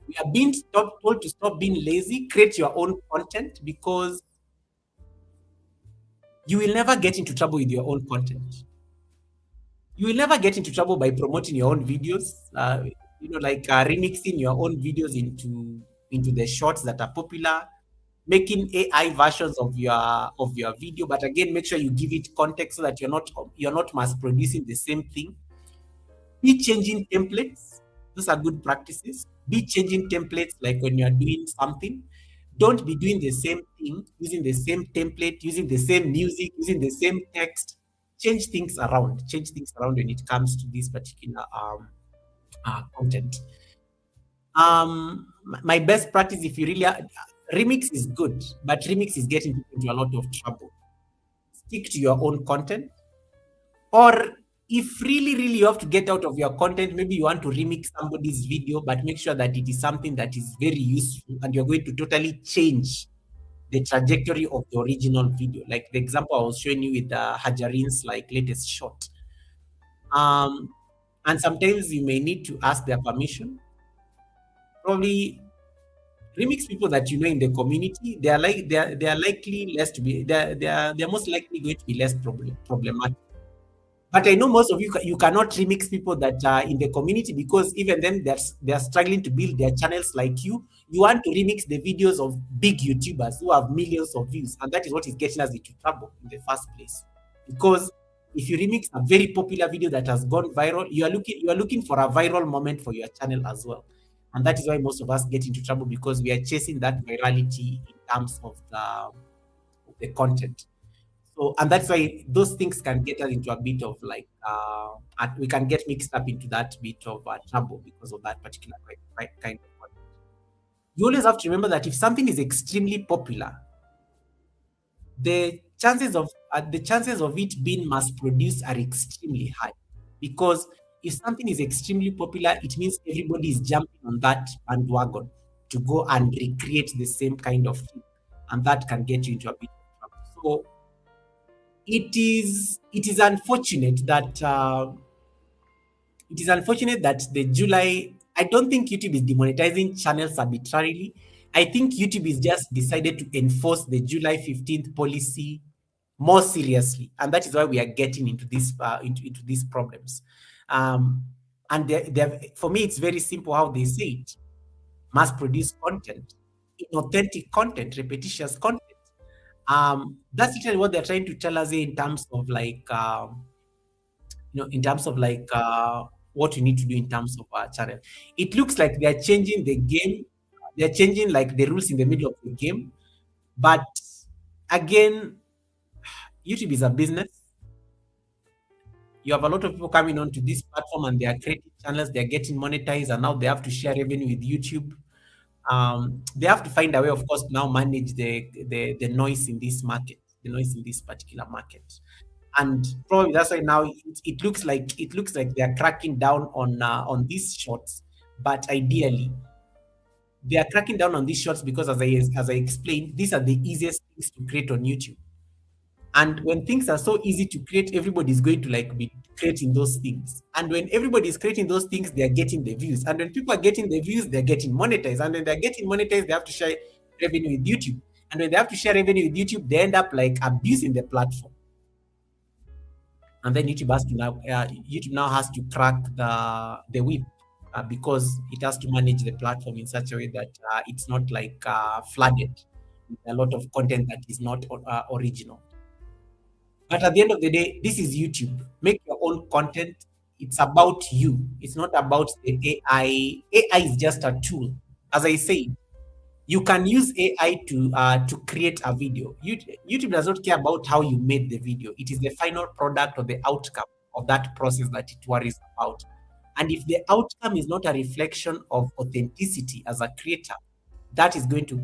We are being told to stop being lazy, create your own content, because you will never get into trouble with your own content. You will never get into trouble by promoting your own videos, remixing your own videos into the shorts that are popular, making AI versions of your video. But again, make sure you give it context so that you're not mass producing the same thing. Be changing templates. Those are good practices. Be changing templates, like when you're doing something. Don't be doing the same thing, using the same template, using the same music, using the same text. Change things around. Change things around when it comes to this particular content. My best practice, if you really remix is good, but remix is getting people into a lot of trouble. Stick to your own content. Or if really you have to get out of your content, maybe you want to remix somebody's video, but make sure that it is something that is very useful and you're going to totally change the trajectory of the original video. Like the example I was showing you with Hajarin's latest shot. And sometimes you may need to ask their permission. Probably remix people that you know in the community. They are likely less to be they're most likely going to be less problematic. But I know most of you cannot remix people that are in the community, because even then they're struggling to build their channels like you. You want to remix the videos of big YouTubers who have millions of views, and that is what is getting us into trouble in the first place. Because if you remix a very popular video that has gone viral, you are looking for a viral moment for your channel as well. And that is why most of us get into trouble, because we are chasing that virality in terms of the content. So, and that's why those things can get us into a bit of we can get mixed up into that bit of trouble because of that particular kind of content. You always have to remember that if something is extremely popular, the chances of it being mass produced are extremely high. Because if something is extremely popular, it means everybody is jumping on that bandwagon to go and recreate the same kind of thing, and that can get you into a bit of trouble. So it is unfortunate that the July. I don't think YouTube is demonetizing channels arbitrarily. I think YouTube is just decided to enforce the July 15th policy more seriously, and that is why we are getting into into these problems. Um, and for me, it's very simple how they say it: mass produce content, inauthentic content, repetitious content. That's literally what they're trying to tell us here in terms of in terms of what you need to do in terms of our channel. It looks like they're changing the game. They're changing like the rules in the middle of the game. But again, YouTube is a business. You have a lot of people coming onto this platform and they are creating channels, they're getting monetized, and now they have to share revenue with YouTube. They have to find a way, of course, to now manage the noise in this market, the noise in this particular market. And probably that's why now it looks like they are cracking down on these shorts. But ideally, they are cracking down on these shorts because, as I explained, these are the easiest things to create on YouTube. And when things are so easy to create, everybody is going to like be creating those things. And when everybody is creating those things, they are getting the views. And when people are getting the views, they're getting monetized. And when they're getting monetized, they have to share revenue with YouTube. And when they have to share revenue with YouTube, they end up like abusing the platform. And then YouTube now has to crack the whip, because it has to manage the platform in such a way that it's not like flooded with a lot of content that is not original. But at the end of the day, this is YouTube. Make your own content. It's about you. It's not about the AI. AI is just a tool. As I say, you can use AI to create a video. YouTube does not care about how you made the video. It is the final product or the outcome of that process that it worries about. And if the outcome is not a reflection of authenticity as a creator, that is going to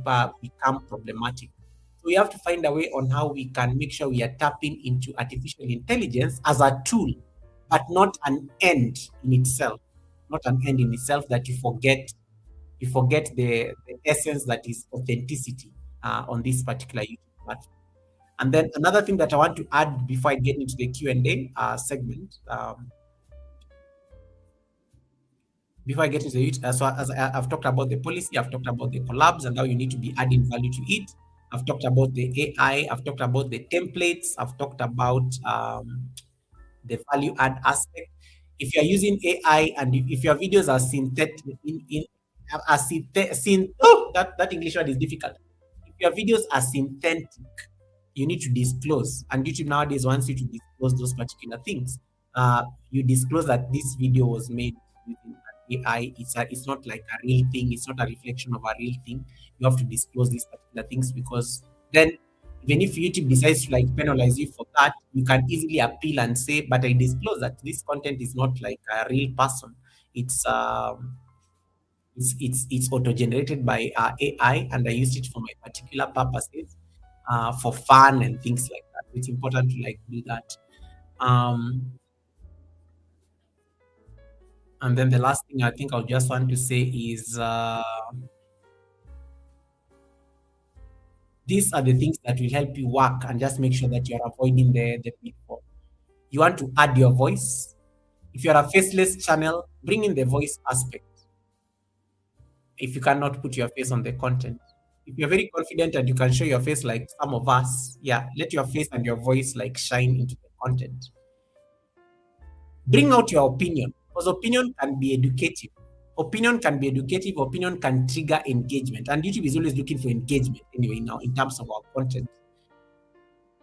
become problematic. So we have to find a way on how we can make sure we are tapping into artificial intelligence as a tool, but not an end in itself. Not an end in itself that you forget the essence that is authenticity on this particular YouTube platform. And then another thing that I want to add before I get into the Q&A segment, before I get into it, so as I've talked about the policy, I've talked about the collabs and how you need to be adding value to it. I've talked about the AI, I've talked about the templates, I've talked about the value add aspect. If you're using AI and if your videos are synthetic, that English word is difficult. If your videos are synthetic, you need to disclose. And YouTube nowadays wants you to disclose those particular things. You disclose that this video was made using AI. It's not like a real thing. It's not a reflection of a real thing. You have to disclose these particular things, because then even if YouTube decides to like penalize you for that, you can easily appeal and say, but I disclose that this content is not like a real person. It's auto-generated by AI, and I used it for my particular purposes, for fun and things like that. It's important to like do that. And then the last thing I think I'll just want to say is these are the things that will help you work and just make sure that you're avoiding the pitfall. You want to add your voice. If you're a faceless channel, bring in the voice aspect. If you cannot put your face on the content, if you're very confident and you can show your face like some of us, yeah, let your face and your voice like shine into the content. Bring out your opinion, because opinion can be educative. Opinion can trigger engagement, and YouTube is always looking for engagement anyway now in terms of our content.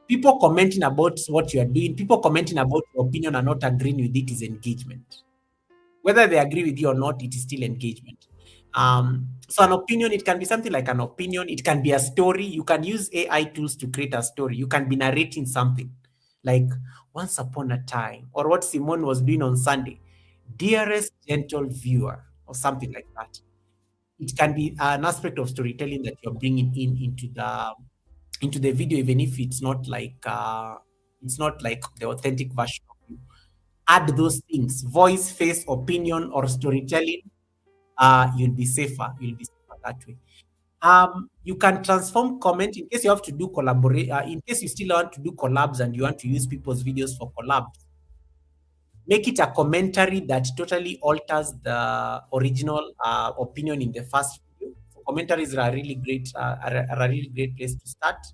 People commenting about what you are doing, people commenting about your opinion and not agreeing with it is engagement. Whether they agree with you or not, it is still engagement. So an opinion, it can be something like an opinion. It can be a story. You can use AI tools to create a story. You can be narrating something like once upon a time, or what Simone was doing on Sunday, dearest gentle viewer, or something like that. It can be an aspect of storytelling that you're bringing into the video, even if it's not like the authentic version of you. Add those things: voice, face, opinion, or storytelling. You'll be safer. You'll be safer that way. You can transform comment in case you have to do collaborate. In case you still want to do collabs and you want to use people's videos for collabs, make it a commentary that totally alters the original opinion in the first video. So commentaries are a really great, are a really great place to start.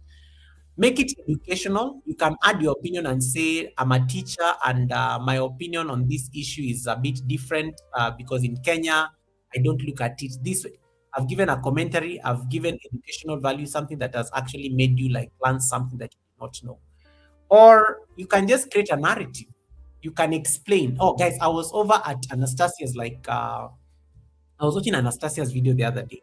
Make it educational. You can add your opinion and say, I'm a teacher and my opinion on this issue is a bit different because in Kenya, I don't look at it this way. I've given a commentary, I've given educational value, something that has actually made you like learn something that you did not know. Or you can just create a narrative. You can explain, oh guys, I was over at Anastasia's I was watching Anastasia's video the other day.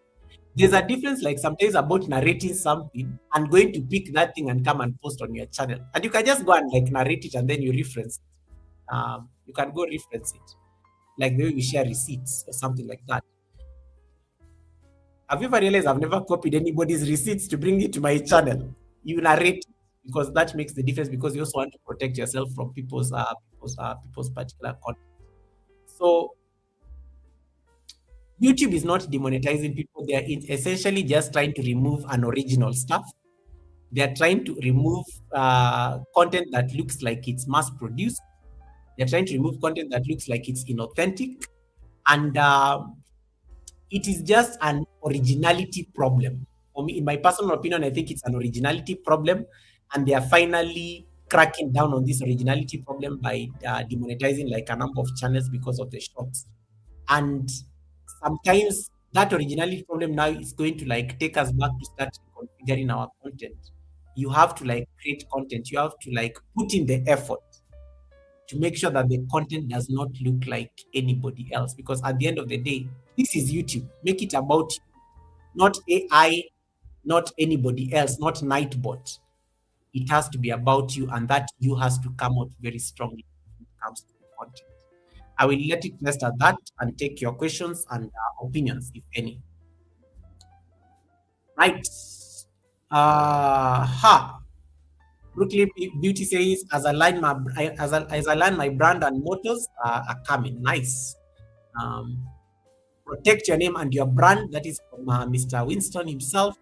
There's a difference, like sometimes about narrating something and going to pick that thing and come and post on your channel. And you can just go and like narrate it and then you reference it. You can go reference it, like the way we share receipts or something like that. Have you ever realized I've never copied anybody's receipts to bring it to my channel? You narrate it because that makes the difference because you also want to protect yourself from people's particular content. So YouTube is not demonetizing people. They are essentially just trying to remove unoriginal stuff. They are trying to remove content that looks like it's mass produced. They're trying to remove content that looks like it's inauthentic. And it is just an originality problem. For me, in my personal opinion, I think it's an originality problem. And they are finally cracking down on this originality problem by demonetizing like a number of channels because of the shorts. And sometimes that originality problem now is going to like take us back to start configuring our content. You have to like create content. You have to like put in the effort to make sure that the content does not look like anybody else. Because at the end of the day, this is YouTube. Make it about you, not AI, not anybody else, not Nightbot. It has to be about you, and that you has to come out very strongly when it comes to the content. I will let it rest at that and take your questions and opinions, if any. Right. Brooklyn Beauty says, as I learn my brand and mottos are coming. Nice. Protect your name and your brand. That is from Mr. Winston himself,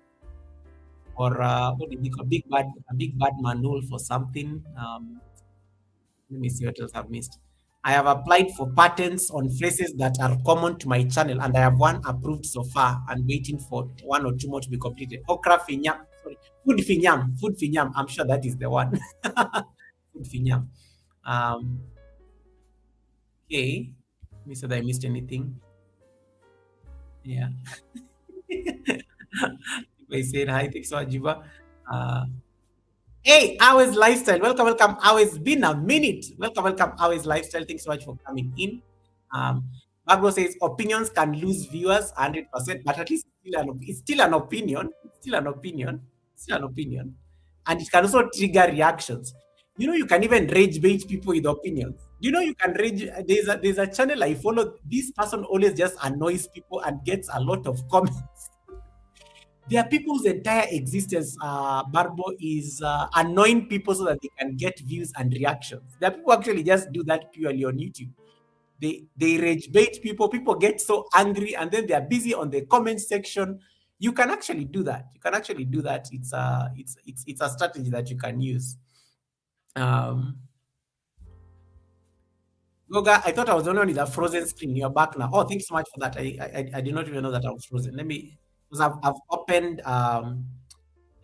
or what did he call a big bad manual for something. Let me see what else I've missed. I have applied for patents on phrases that are common to my channel, and I have one approved so far and waiting for one or two more to be completed. Okra finyam, sorry, food finyam. I'm sure that is the one. Food finyam. Okay. Let me see if I missed anything. Yeah. I said hi, thanks so much, Jiva. Hey, Always Lifestyle. Welcome, welcome. Always been a minute. Welcome, Always Lifestyle. Thanks so much for coming in. Bagbo says opinions can lose viewers 100%, but at least it's still an opinion. It's still an opinion. It's still an opinion. And it can also trigger reactions. You know, you can even rage bait people with opinions. You know, you can rage. There's a channel I follow. This person always just annoys people and gets a lot of comments. There are people's entire existence, Barbo, is annoying people so that they can get views and reactions. There are people who actually just do that purely on YouTube. They rage bait people. People get so angry, and then they are busy on the comment section. You can actually do that. You can actually do that. It's a strategy that you can use. Goga, I thought I was the only one with a frozen screen. You're back now. Oh, thanks so much for that. I did not even know that I was frozen. Let me, because I've opened I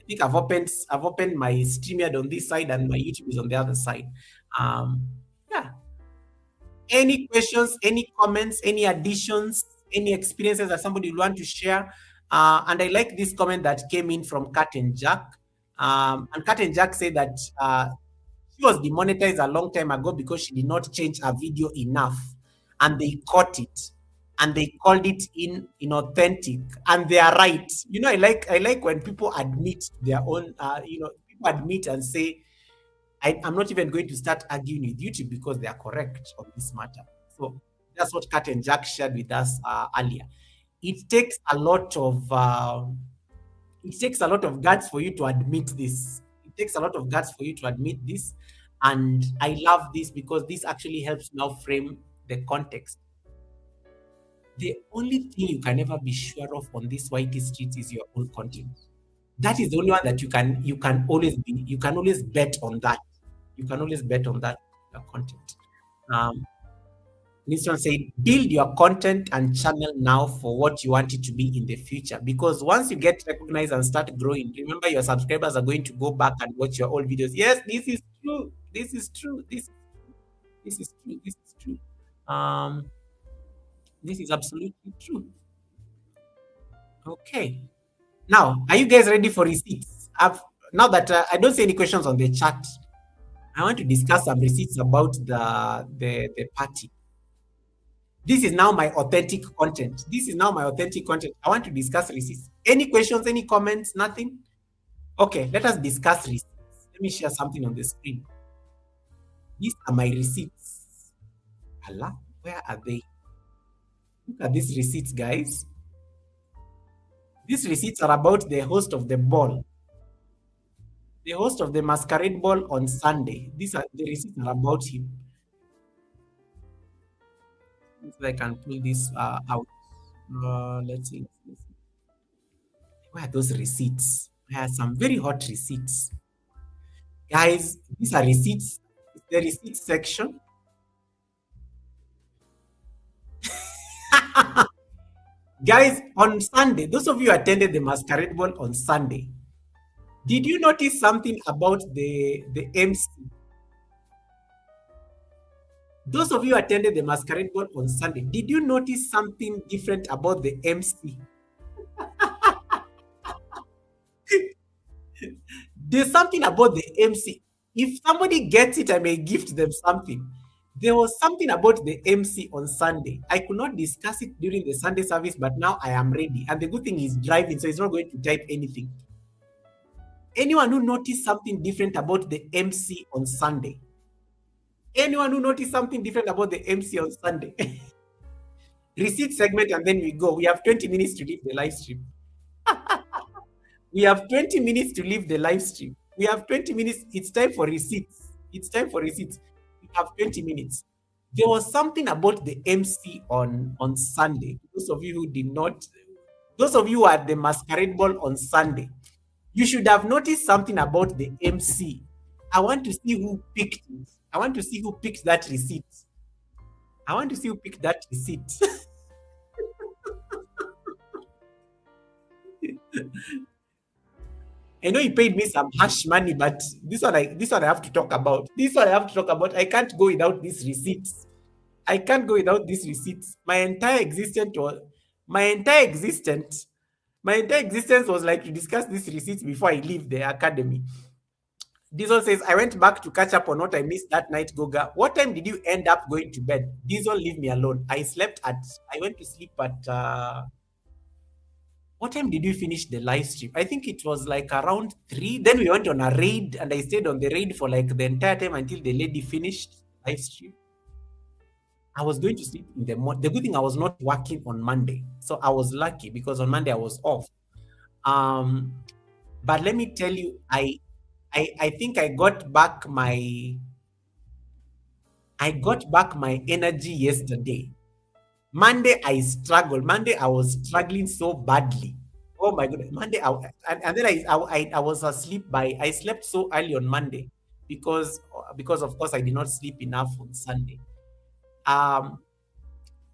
think I've opened my StreamYard on this side and my YouTube is on the other side. Yeah. Any questions, any comments, any additions, any experiences that somebody would want to share? And I like this comment that came in from Kat and Jack. And Kat and Jack said that she was demonetized a long time ago because she did not change her video enough, and they caught it, and they called it inauthentic, and they are right. You know, I like when people admit their own. People admit and say, I'm not even going to start arguing with YouTube because they are correct on this matter. So that's what Kat and Jack shared with us earlier. It takes a lot of guts for you to admit this. It takes a lot of guts for you to admit this. And I love this because this actually helps now frame the context. The only thing you can never be sure of on these whitey streets is your own content. That is the only one that you can always bet on that. You can always bet on that content. Um, this one said, build your content and channel now for what you want it to be in the future. Because once you get recognized and start growing, remember your subscribers are going to go back and watch your old videos. Yes, this is true. This is true. This is true. This is true. Um, this is absolutely true. Okay. Now, are you guys ready for receipts? Now that I don't see any questions on the chat, I want to discuss some receipts about the party. This is now my authentic content. This is now my authentic content. I want to discuss receipts. Any questions, any comments, nothing? Okay, let us discuss receipts. Let me share something on the screen. These are my receipts. Allah, where are they? Look at these receipts, guys. These receipts are about the host of the ball. The host of the masquerade ball on Sunday. These are the receipts are about him. If I can pull this out. Let's see. Where are those receipts? There are some very hot receipts. Guys, these are receipts. It's the receipt section. Guys, on Sunday, those of you who attended the masquerade ball on Sunday, did you notice something about the MC? Those of you who attended the masquerade ball on Sunday, did you notice something different about the MC? There's something about the MC. If somebody gets it, I may gift them something. There was something about the MC on Sunday. I could not discuss it during the Sunday service, but now I am ready. And the good thing is driving, so he's not going to type anything. Anyone who noticed something different about the MC on Sunday? Anyone who noticed something different about the MC on Sunday? Receipt segment, and then we go. We have 20 minutes to leave the live stream. We have 20 minutes to leave the live stream. We have 20 minutes. It's time for receipts. It's time for receipts. We have 20 minutes. There was something about the MC on Sunday. Those of you who did not, those of you who had the masquerade ball on Sunday, you should have noticed something about the MC. I want to see who picked it. I want to see who picked that receipt. I want to see who picked that receipt. I know he paid me some hush money, but this one I have to talk about. This one I have to talk about. I can't go without these receipts. I can't go without these receipts. My entire existence was like to discuss these receipts before I leave the academy. Diesel says, I went back to catch up on what I missed that night, Goga. What time did you end up going to bed? Diesel, leave me alone. I went to sleep at, what time did you finish the live stream? I think it was like around 3. Then we went on a raid and I stayed on the raid for like the entire time until the lady finished the live stream. I was going to sleep in the morning. The good thing I was not working on Monday. So I was lucky because on Monday I was off. But let me tell you, I think I got back my energy yesterday. Monday I struggled. Monday I was struggling so badly. Oh my goodness. Monday and then I was asleep I slept so early on Monday because of course I did not sleep enough on Sunday.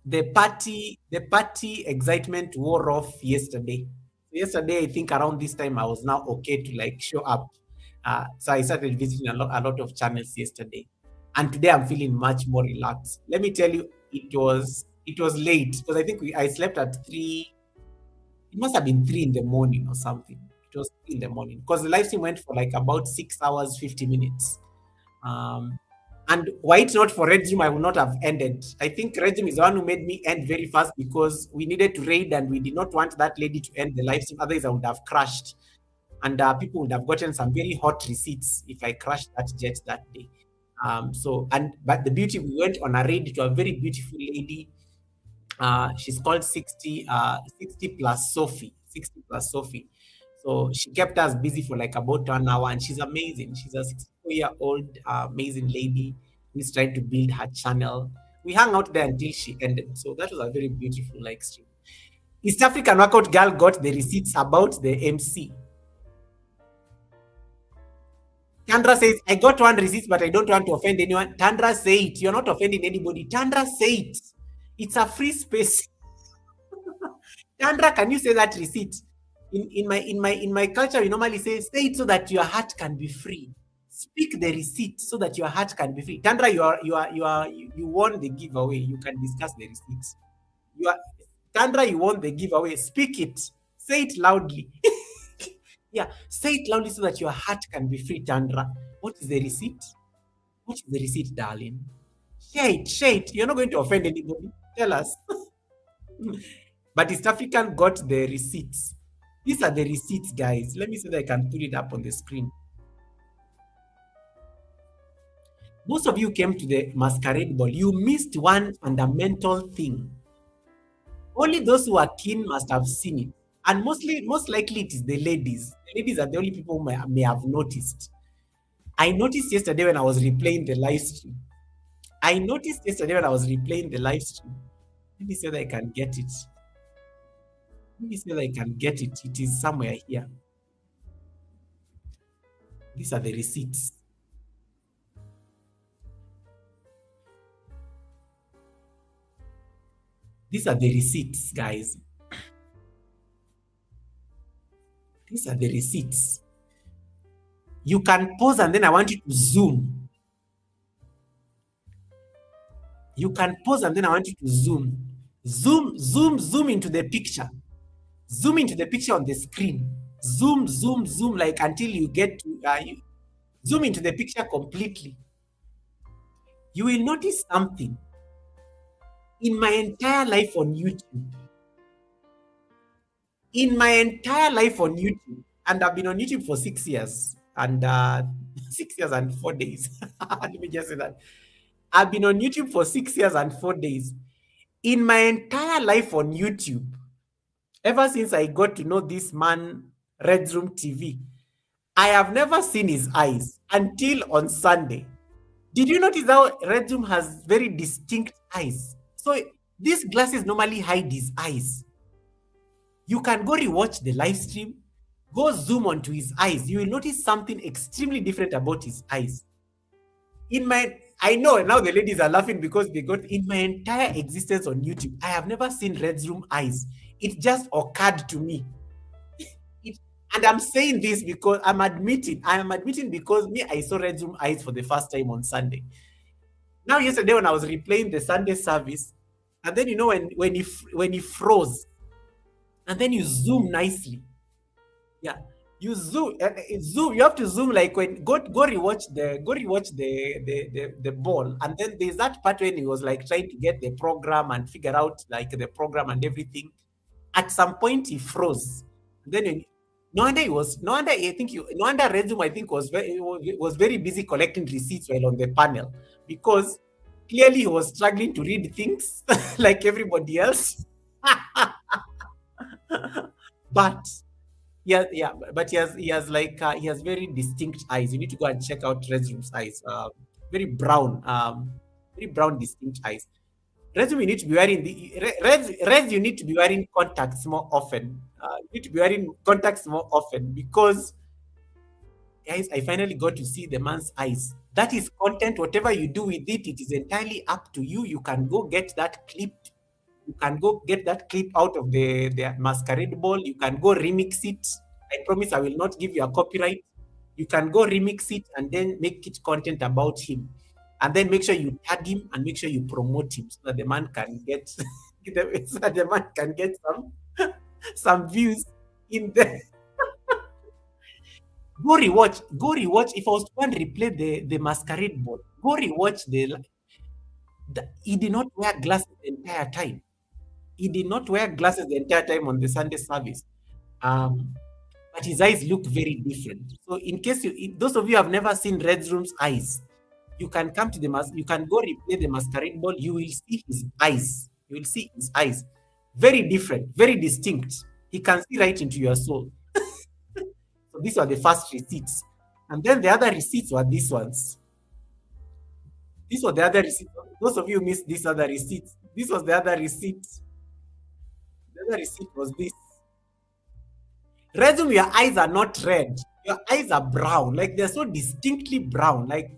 The party excitement wore off yesterday. Yesterday I think around this time I was now okay to like show up. So I started visiting a lot of channels yesterday, and today I'm feeling much more relaxed. Let me tell you, it was late because I think I slept at 3. It must have been 3 in the morning or something. It was 3 in the morning because the live stream went for like about 6 hours 50 minutes. And were it not for Red Room, I would not have ended. I think Red Room is the one who made me end very fast because we needed to raid and we did not want that lady to end the live stream. Otherwise, I would have crashed. And people would have gotten some very hot receipts if I crashed that jet that day. But the beauty, we went on a raid to a very beautiful lady. She's called 60 plus Sophie. 60 plus Sophie. So she kept us busy for like about 1 hour, and she's amazing. She's a 64-year-old amazing lady who's trying to build her channel. We hung out there until she ended. So that was a very beautiful like stream. East African workout girl got the receipts about the MC. Tandra says, I got one receipt, but I don't want to offend anyone. Tandra, say it. You're not offending anybody. Tandra, say it. It's a free space. Tandra, can you say that receipt? In my culture, we normally say it so that your heart can be free. Speak the receipt so that your heart can be free. Tandra, you won the giveaway. You can discuss the receipts. Tandra, you won the giveaway. Speak it. Say it loudly. Yeah, say it loudly so that your heart can be free, Tandra. What is the receipt? What is the receipt, darling? Share it. You're not going to offend anybody. Tell us. But East African got the receipts. These are the receipts, guys. Let me see if I can put it up on the screen. Most of you came to the masquerade ball. You missed one fundamental thing. Only those who are keen must have seen it. And most likely it is the ladies. The ladies are the only people who may have noticed. I noticed yesterday when I was replaying the live stream. Let me see whether I can get it. It is somewhere here. These are the receipts. These are the receipts, guys. These are the receipts. You can pause and then I want you to zoom. You can pause and then I want you to zoom. Zoom into the picture. Zoom into the picture on the screen. Zoom like until you get to zoom into the picture completely. You will notice something. In my entire life on YouTube, and I've been on YouTube for 6 years and 6 years and 4 days. Let me just say that. I've been on YouTube for 6 years and 4 days. In my entire life on YouTube, ever since I got to know this man, Red Room TV, I have never seen his eyes until on Sunday. Did you notice how Red Room has very distinct eyes? So these glasses normally hide his eyes. You can go rewatch the live stream, go zoom onto his eyes. You will notice something extremely different about his eyes. I know now the ladies are laughing because they got in my entire existence on YouTube. I have never seen Red Room eyes. It just occurred to me. And I'm saying this because I am admitting because I saw Red Room eyes for the first time on Sunday. Now, yesterday when I was replaying the Sunday service, and then when he froze, and then you zoom nicely. Yeah, you zoom. You have to zoom like when go rewatch the ball, and then there's that part when he was like trying to get the program and figure out like the program and everything. At some point he froze. Then no wonder Red Zoom I think was very busy collecting receipts while on the panel, because clearly he was struggling to read things like everybody else. But but he has very distinct eyes. You need to go and check out Red Zoom's eyes. Very brown, distinct eyes. Red, you need to be wearing you need to be wearing contacts more often. You need to be wearing contacts more often because, guys, I finally got to see the man's eyes. That is content. Whatever you do with it, it is entirely up to you. You can go get that clip. You can go get that clip out of the masquerade ball. You can go remix it. I promise I will not give you a copyright. You can go remix it and then make it content about him. And then make sure you tag him and make sure you promote him so that the man can get some views in there. Go rewatch. If I was to go and replay the masquerade ball, go rewatch he did not wear glasses the entire time. On the Sunday service. But his eyes look very different. So in case those of you have never seen Red Room's eyes, you can come to you can go replay the masquerade ball. You will see his eyes. Very different, very distinct. He can see right into your soul. So these are the first receipts. And then the other receipts were these ones. These were the other receipts. Those of you missed this other receipt. This was the other receipt. The other receipt was this. Resume, your eyes are not red. Your eyes are brown. Like they're so distinctly brown. Like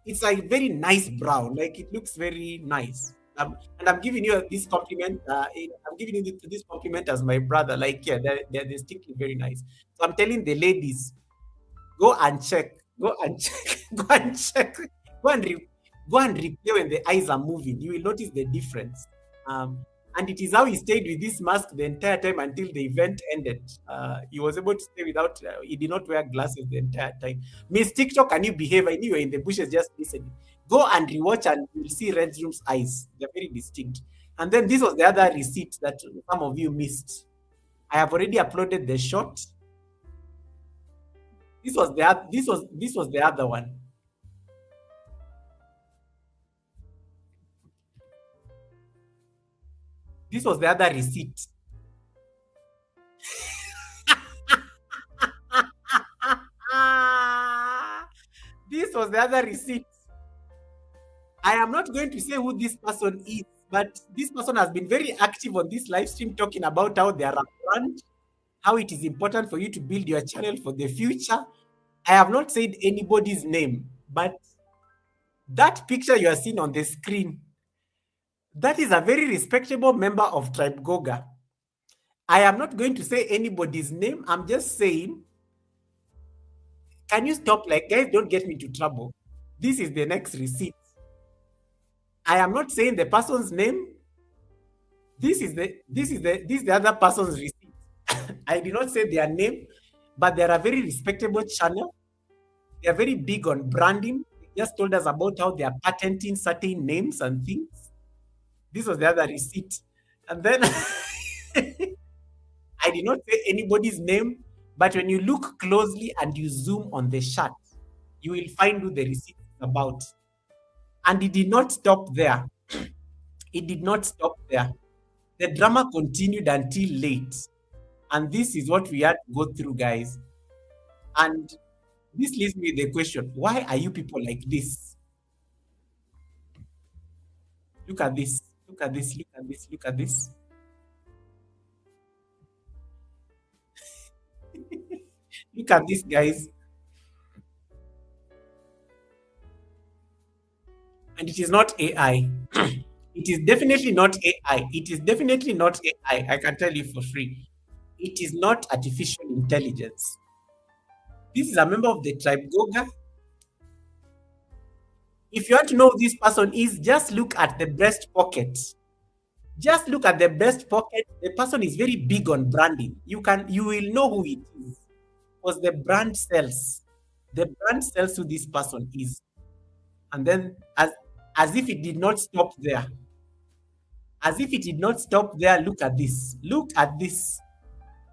it's a very nice brown. Like it looks very nice. And I'm giving you this compliment. I'm giving you this compliment as my brother. Like, yeah, they're distinctly very nice. So I'm telling the ladies, go and check. Go and check. Go and check. Go and go and replay when the eyes are moving. You will notice the difference. And it is how he stayed with this mask the entire time until the event ended. He was able to stay without. He did not wear glasses the entire time. Miss TikTok, can you behave? I knew you were in the bushes just listening. Go and rewatch, and you'll see Red Room's eyes. They're very distinct. And then this was the other receipt that some of you missed. I have already uploaded the shot. This was the other one. This was the other receipt. This was the other receipt. I am not going to say who this person is, but this person has been very active on this live stream talking about how they are a brand, how it is important for you to build your channel for the future. I have not said anybody's name, but that picture you are seeing on the screen, that is a very respectable member of Tribe Goga. I am not going to say anybody's name. I'm just saying, can you stop? Like, guys, don't get me into trouble. This is the next receipt. I am not saying the person's name. This is the other person's receipt. I did not say their name, but they're a very respectable channel. They're very big on branding. They just told us about how they are patenting certain names and things. This was the other receipt. And then I did not say anybody's name, but when you look closely and you zoom on the chart, you will find who the receipt is about. And it did not stop there. It did not stop there. The drama continued until late. And this is what we had to go through, guys. And this leaves me the question, why are you people like this? Look at this. Look at this. Look at this. Look at this. Look at this, guys. And it is not AI. It is definitely not AI. It is definitely not AI. I can tell you for free. It is not artificial intelligence. This is a member of the tribe Goga. If you want to know who this person is, just look at the breast pocket. Just look at the breast pocket. The person is very big on branding. You will know who it is. Because the brand sells. The brand sells who this person is. And then as if it did not stop there. As if it did not stop there, look at this. Look at this.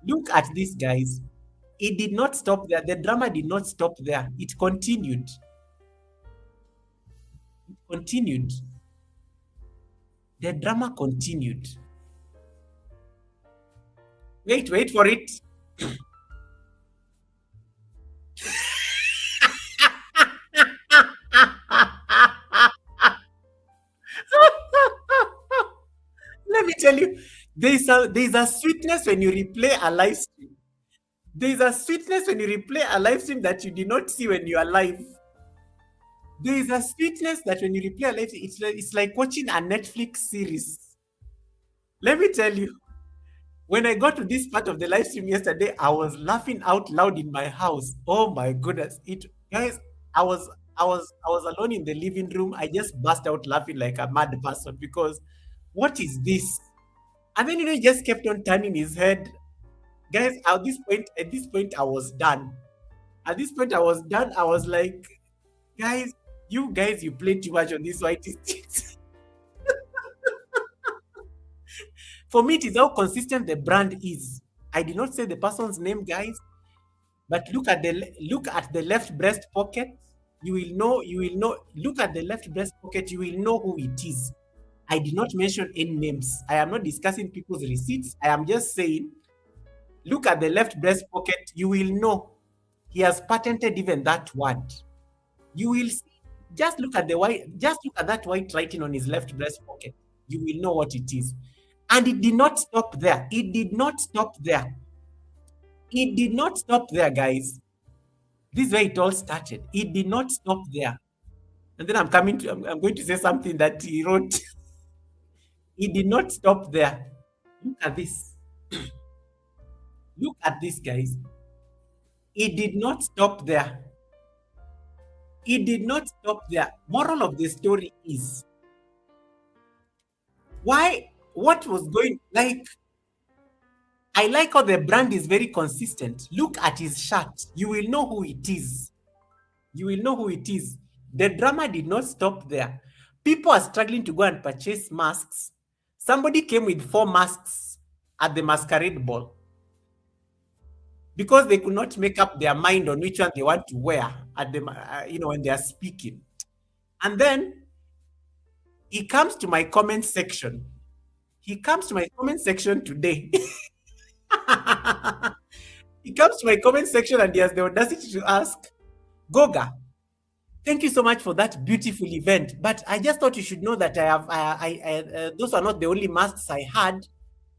Look at this, guys. It did not stop there. The drama did not stop there. It continued. It continued. The drama continued. Wait for it. Let me tell you, there's a sweetness when you replay a live stream. There's a sweetness when you replay a live stream that you did not see when you are live. There is a sweetness that when you replay a live stream, it's like watching a Netflix series. Let me tell you, when I got to this part of the live stream yesterday, I was laughing out loud in my house. Oh my goodness. Guys, I was alone in the living room. I just burst out laughing like a mad person because what is this? And then he just kept on turning his head. Guys, at this point, I was done. At this point, I was done. I was like, guys, you played too much on this white stick. For me, it is how consistent the brand is. I did not say the person's name, guys, but look at the left breast pocket. You will know. Look at the left breast pocket. You will know who it is. I did not mention any names. I am not discussing people's receipts. I am just saying, look at the left breast pocket. You will know. He has patented even that word. You will see. Just look at the white, just look at that white writing on his left breast pocket. You will know what it is. And it did not stop there. It did not stop there. It did not stop there, guys. This is where it all started. It did not stop there. And then I'm going to say something that he wrote. It did not stop there. Look at this. Look at this, guys. It did not stop there. It did not stop there. Moral of the story is what was going like. I like how the brand is very consistent. Look at his shirt. You will know who it is. You will know who it is. The drama did not stop there. People are struggling to go and purchase masks. Somebody came with 4 masks at the masquerade ball because they could not make up their mind on which one they want to wear at the, when they are speaking. And then he comes to my comment section. He comes to my comment section today. He comes to my comment section and he has the audacity to ask, Goga, thank you so much for that beautiful event. But I just thought you should know that those are not the only masks I had.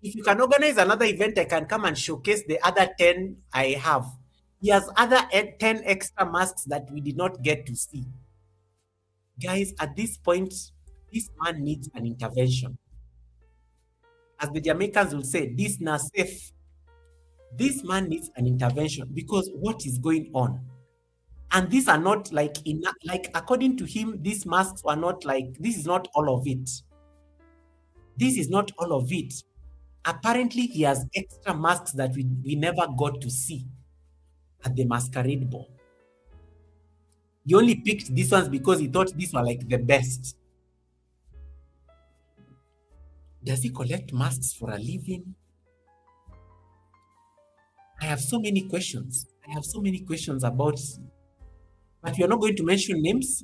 If you can organize another event, I can come and showcase the other 10 I have. He has other 10 extra masks that we did not get to see. Guys, at this point, this man needs an intervention. As the Jamaicans will say, this not safe. This man needs an intervention because what is going on? And these are not like according to him, these masks are not like, this is not all of it. This is not all of it. Apparently, he has extra masks that we never got to see at the masquerade ball. He only picked these ones because he thought these were like the best. Does he collect masks for a living? I have so many questions. I have so many questions about, but we are not going to mention names.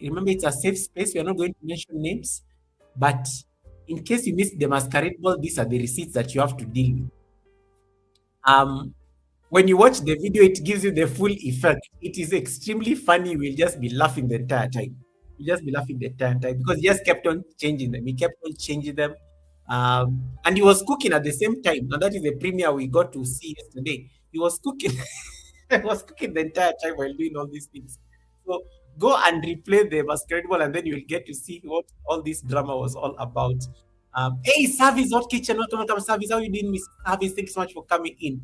Remember, it's a safe space. We are not going to mention names. But in case you missed the masquerade ball, these are the receipts that you have to deal with. When you watch the video, it gives you the full effect. It is extremely funny. We'll just be laughing the entire time. We'll just be laughing the entire time because he just kept on changing them. He kept on changing them. And he was cooking at the same time. And that is the premiere we got to see yesterday. He was cooking. He was cooking the entire time while doing all these things. So go and replay the masquerade ball and then you'll get to see what all this drama was all about. Hey, Service, what kitchen, what service? How you doing, Miss Service? Thanks so much for coming in.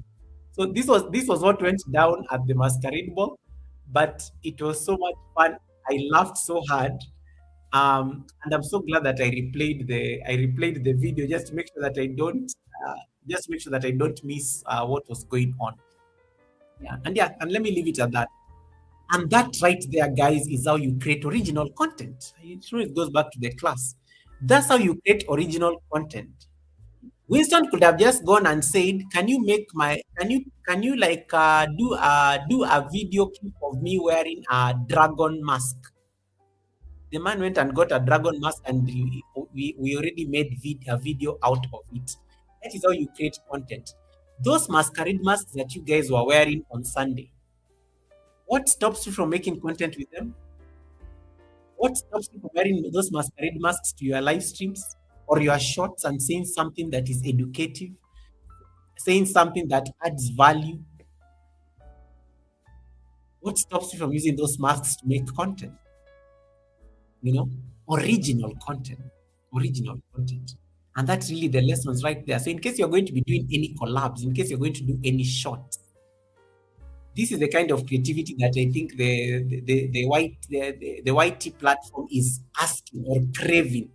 So this was what went down at the masquerade ball, but it was so much fun. I laughed so hard. And I'm so glad that I replayed the video just to make sure that I don't miss what was going on. And let me leave it at that. And that right there, guys, is how you create original content. It goes back to the class. That's how you create original content. Winston could have just gone and said, "Can you make can you like do a video clip of me wearing a dragon mask?" The man went and got a dragon mask, and we already made a video out of it. That is how you create content. Those masquerade masks that you guys were wearing on Sunday, what stops you from making content with them? What stops you from wearing those masquerade masks to your live streams or your shorts and saying something that is educative, saying something that adds value? What stops you from using those masks to make content? Original content. And that's really the lessons right there. So in case you're going to be doing any collabs, in case you're going to do any shorts, this is the kind of creativity that I think the YT platform is asking or craving.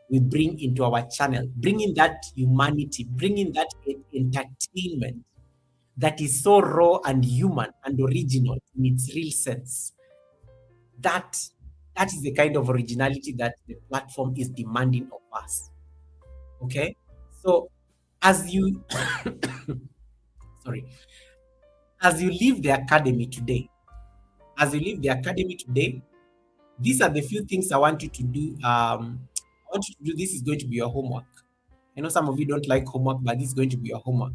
We bring into our channel, bringing that humanity, bringing that entertainment that is so raw and human and original in its real sense. That is the kind of originality that the platform is demanding of us. Okay? So as you as you leave the academy today, these are the few things I want you to do. This is going to be your homework. I know some of you don't like homework, but this is going to be your homework.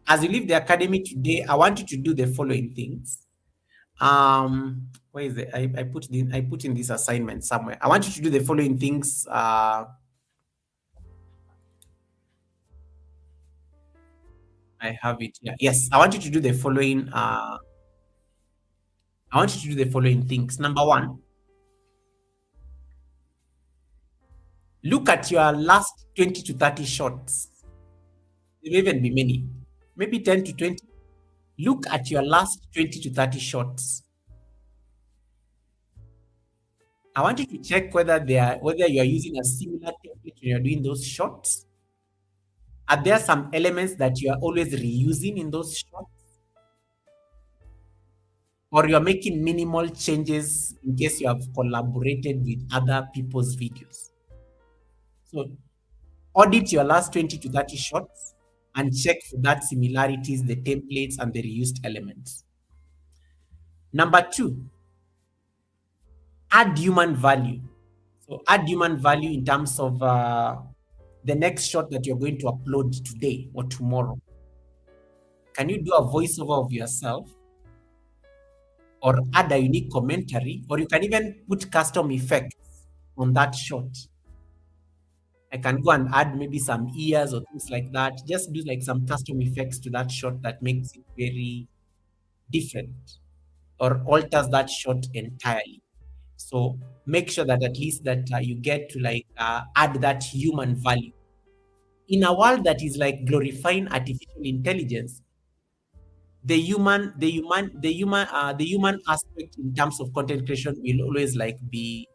As you leave the academy today, I want you to do the following things. Where is it? I put in this assignment somewhere. I want you to do the following things. I have it here. Yes, I want you to do the following. I want you to do the following things. Number one, look at your last 20 to 30 shots. There may even be many, maybe 10 to 20. Look at your last 20 to 30 shots. I want you to check whether you are using a similar template when you're doing those shots. Are there some elements that you are always reusing in those shots? Or you're making minimal changes in case you have collaborated with other people's videos? So audit your last 20 to 30 shots and check for that similarities, the templates, and the reused elements. Number two, add human value. So add human value in terms of the next shot that you're going to upload today or tomorrow. Can you do a voiceover of yourself or add a unique commentary, or you can even put custom effects on that shot? I can go and add maybe some ears or things like that. Just do like some custom effects to that shot that makes it very different or alters that shot entirely. So make sure that at least that you get to like add that human value. In a world that is like glorifying artificial intelligence, the human aspect in terms of content creation will always be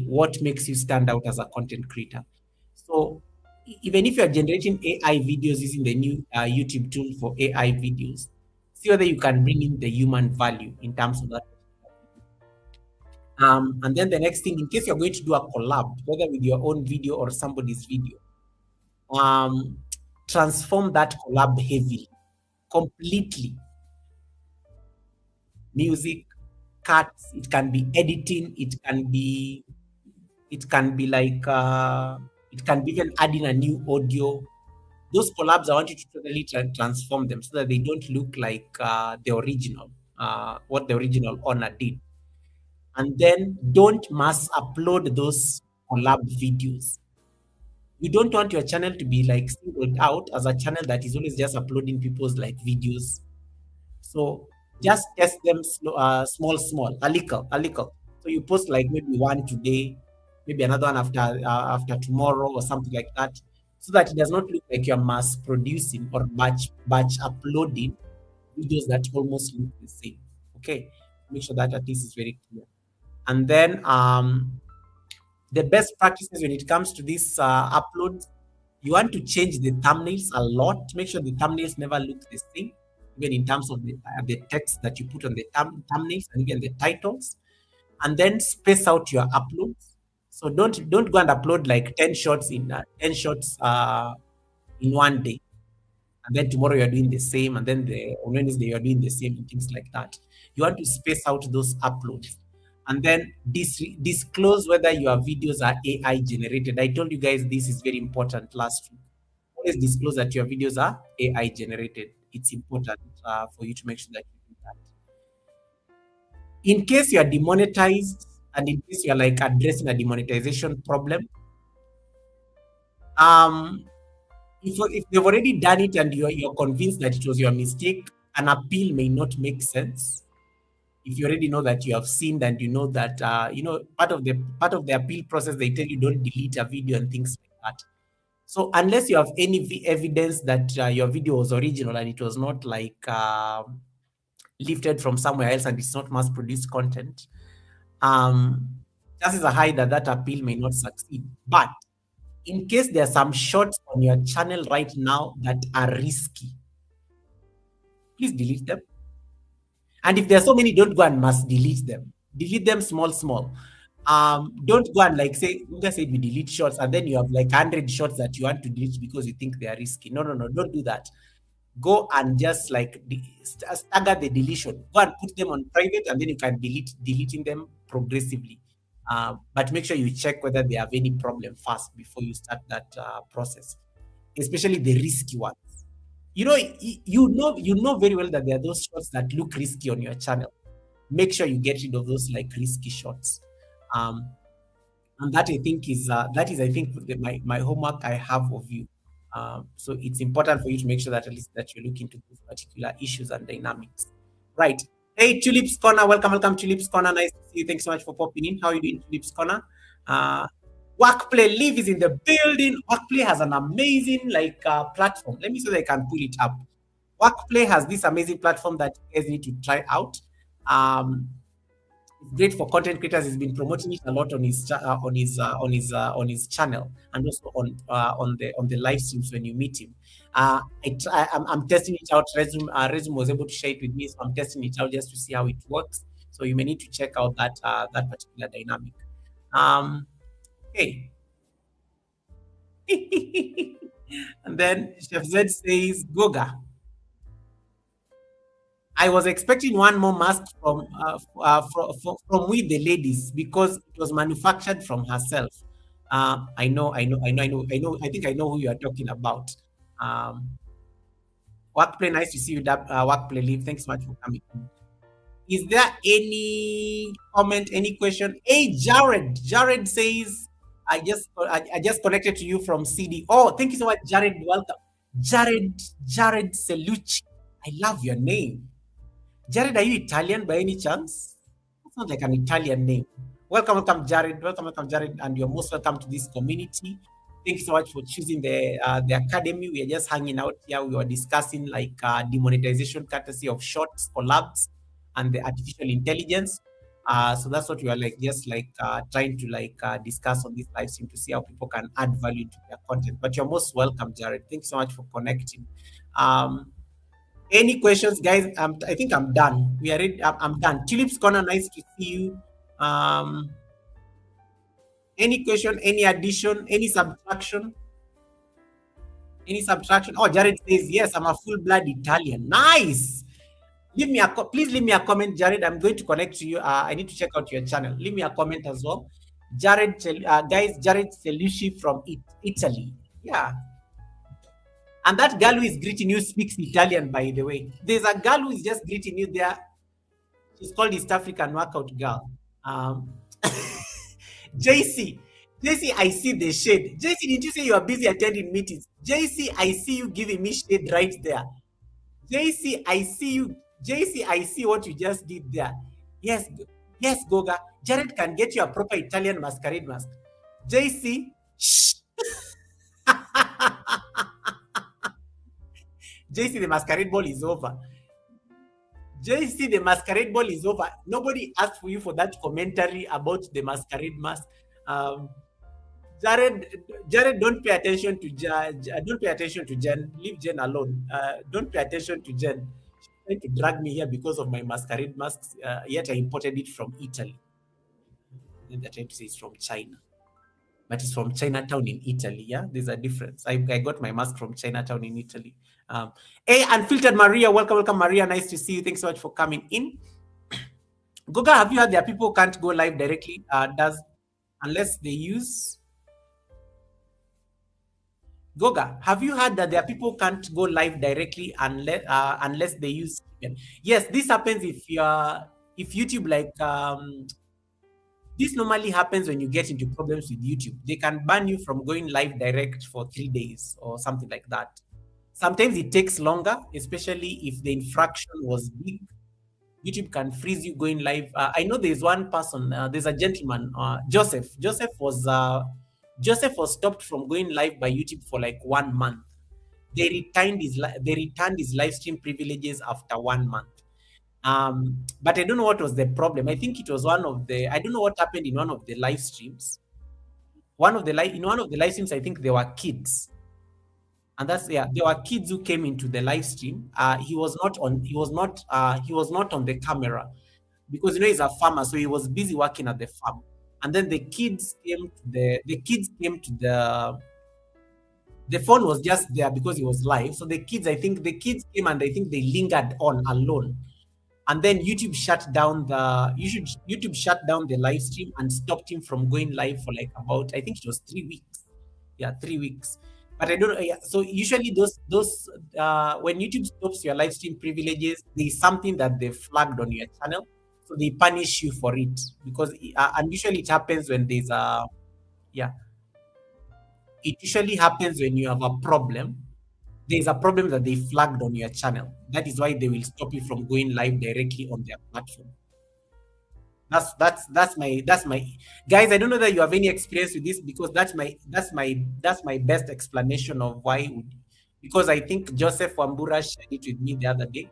what makes you stand out as a content creator. So even if you're generating AI videos using the new YouTube tool for AI videos, see whether you can bring in the human value in terms of that. And then the next thing, in case you're going to do a collab, whether with your own video or somebody's video, transform that collab heavily, completely. Music, cuts, it can be editing, it can be like it can be even adding a new audio. Those collabs, I want you to totally transform them so that they don't look like the original, what the original owner did. And then don't mass upload those collab videos. You don't want your channel to be like singled out as a channel that is always just uploading people's like videos. So just test them small, a little. So you post like maybe one today, maybe another one after tomorrow or something like that, so that it does not look like you're mass producing or batch uploading videos that almost look the same. Okay, make sure that at least is very clear. And then the best practices when it comes to this upload, you want to change the thumbnails a lot. Make sure the thumbnails never look the same, even in terms of the text that you put on the thumbnails and even the titles. And then space out your uploads. So don't go and upload like 10 shots in 10 shots in one day, and then tomorrow you're doing the same, and then on Wednesday you're doing the same, and things like that. You want to space out those uploads, and then disclose whether your videos are AI generated. I told you guys this is very important last week. Always disclose that your videos are AI generated. It's important for you to make sure that you do that. In case you are demonetized, and in case you're like addressing a demonetization problem, if they've already done it and you're convinced that it was your mistake, an appeal may not make sense. If you already know that you have sinned and you know that part of the appeal process, they tell you don't delete a video and things like that. So unless you have any evidence that your video was original and it was not like lifted from somewhere else and it's not mass-produced content, chances are high that appeal may not succeed. But in case there are some shots on your channel right now that are risky, please delete them. And if there are so many, don't go and mass delete them. Delete them small. Don't go and like say, just say we delete shots and then you have like 100 shots that you want to delete because you think they are risky. No, don't do that. Go and just like stagger the deletion. Go and put them on private, and then you can deleting them progressively. But make sure you check whether they have any problem first before you start that process, especially the risky ones. you know very well that there are those shots that look risky on your channel. Make sure you get rid of those like risky shots. Um, and that is I think my homework I have of you. So it's important for you to make sure that at least that you look into these particular issues and dynamics. Right. Hey, Tulips Corner, welcome Tulips Corner. Nice to see you. Thanks so much for popping in. How are you doing, Tulips Corner? Uh, Workplay Live is in the building. Workplay has an amazing platform. Let me see if I can pull it up. Workplay has this amazing platform that you guys need to try out. Um, it's great for content creators. He's been promoting it a lot on his channel, and also on the live streams when you meet him. I'm testing it out. Resume was able to share it with me, so I'm testing it out just to see how it works. So you may need to check out that particular dynamic. Okay. And then Chef Z says, Goga, I was expecting one more mask from We the Ladies because it was manufactured from herself. I know. I think I know who you are talking about. Workplay, nice to see you. Workplay, Live. Thanks so much for coming. Is there any comment, any question? Hey, Jared. Jared says, I just connected to you from CD. Oh, thank you so much, Jared. Welcome. Jared Celucci. I love your name. Jared, are you Italian by any chance? That sounds like an Italian name. Welcome, Jared. Welcome, Jared, and you're most welcome to this community. Thank you so much for choosing the academy. We are just hanging out here. We were discussing demonetization courtesy of shorts, collabs, and the artificial intelligence. So that's what we are trying to discuss on this live stream to see how people can add value to their content. But you're most welcome, Jared. Thanks so much for connecting. Any questions, guys? I think I'm done. We are ready. I'm done. Tulips Corner, nice to see you. Any question? Any addition? Any subtraction? Any subtraction? Oh, Jared says yes. I'm a full-blood Italian. Nice. Please leave me a comment, Jared. I'm going to connect to you. I need to check out your channel. Leave me a comment as well. Jared, guys, Jared Celucci from Italy. Yeah. And that girl who is greeting you speaks Italian, by the way. There's a girl who is just greeting you there. She's called East African Workout Girl. JC, I see the shade. JC, did you say you are busy attending meetings? JC, I see you giving me shade right there. JC, I see you. JC, I see what you just did there. Yes, Goga. Jared can get you a proper Italian masquerade mask. JC, shh. JC, the masquerade ball is over. JC, the masquerade ball is over. Nobody asked for you for that commentary about the masquerade mask. Jared, don't pay attention to don't pay attention to Jen. Leave Jen alone. Don't pay attention to Jen. She's trying to drag me here because of my masquerade masks. Yet I imported it from Italy. And they're trying to say it's from China. But it's from Chinatown in Italy. Yeah, there's a difference. I got my mask from Chinatown in Italy. Hey, Unfiltered Maria, welcome, Maria. Nice to see you. Thanks so much for coming in. Goga, have you heard there people can't go live directly? Unless they use. Goga, have you heard that there are people can't go live directly unless they use? Yes, this happens if YouTube this normally happens when you get into problems with YouTube. They can ban you from going live direct for 3 days or something like that. Sometimes it takes longer, especially if the infraction was big. YouTube can freeze you going live. I know there's one person, there's a gentleman, Joseph. Joseph was stopped from going live by YouTube for like 1 month. They returned his live stream privileges after 1 month. But I don't know what was the problem. I think it was I don't know what happened in one of the live streams. In one of the live streams, I think there were kids. And there were kids who came into the live stream. He was not on the camera because he's a farmer, so he was busy working at the farm. And then the kids came to the phone was just there because he was live. So the kids came and I think they lingered on alone. And then YouTube shut down the live stream and stopped him from going live for like about, I think it was 3 weeks. Yeah, 3 weeks. But I don't know. Yeah, so usually those when YouTube stops your live stream privileges, there is something that they flagged on your channel, so they punish you for it because and usually it happens when there's a yeah, it usually happens when you have a problem. There's a problem that they flagged on your channel. That is why they will stop you from going live directly on their platform. That's my guys. I don't know that you have any experience with this because that's my best explanation of why. Because I think Joseph Wambura shared it with me the other day,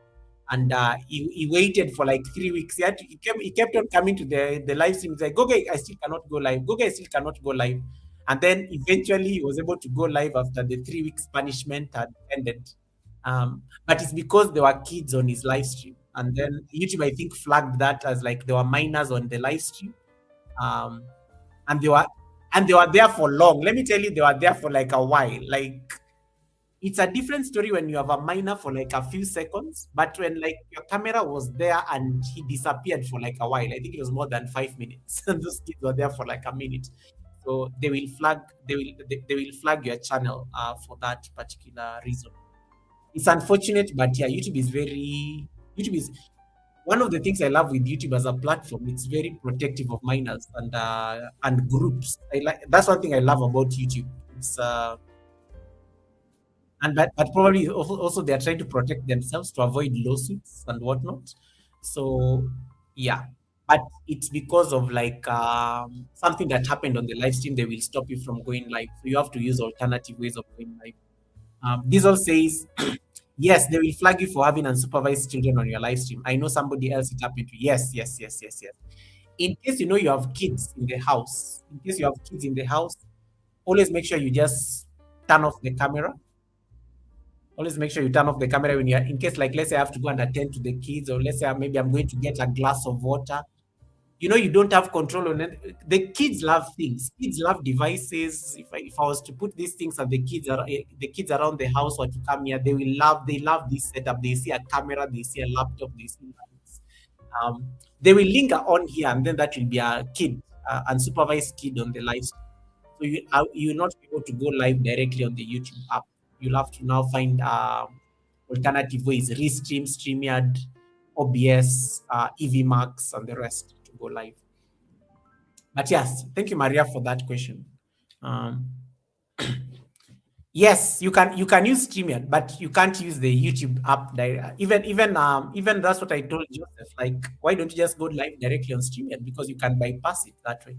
and he waited for like 3 weeks. He kept on coming to the live stream. He's like, "Goge, I still cannot go live. Goge, I still cannot go live." And then eventually he was able to go live after the 3 weeks punishment had ended. But it's because there were kids on his live stream. And then YouTube, I think, flagged that as like there were minors on the live stream. Um, and they were there for long. Let me tell you, they were there for like a while. Like it's a different story when you have a minor for like a few seconds, but when like your camera was there and he disappeared for like a while, I think it was more than 5 minutes, and those kids were there for like a minute. So they will flag your channel for that particular reason. It's unfortunate, but yeah, YouTube is one of the things I love with YouTube as a platform. It's very protective of minors and groups. I like that's one thing I love about YouTube. It's and but probably also they are trying to protect themselves to avoid lawsuits and whatnot. So yeah, but it's because of like something that happened on the live stream. They will stop you from going live, so you have to use alternative ways of going live. Diesel says, yes, they will flag you for having unsupervised children on your live stream. I know somebody else it happened to. Yes, yes, yes, yes, yes. In case you know you have kids in the house, always make sure you just turn off the camera. Always make sure you turn off the camera when you're, in case, like, let's say I have to go and attend to the kids, or let's say maybe I'm going to get a glass of water. You know, you don't have control on it. The kids love things. Kids love devices. If I was to put these things and the kids around the house were to come here, they love this setup. They see a camera, they see a laptop, they see lights. They will linger on here, and then that will be a kid, unsupervised kid on the live stream. So you will not be able to go live directly on the YouTube app. You'll have to now find alternative ways, Restream, StreamYard, OBS, EVMax, and the rest to go live. But yes, thank you, Maria, for that question. Yes, you can use StreamYard, but you can't use the YouTube app. Even that's what I told Joseph. Like, why don't you just go live directly on StreamYard, because you can bypass it that way.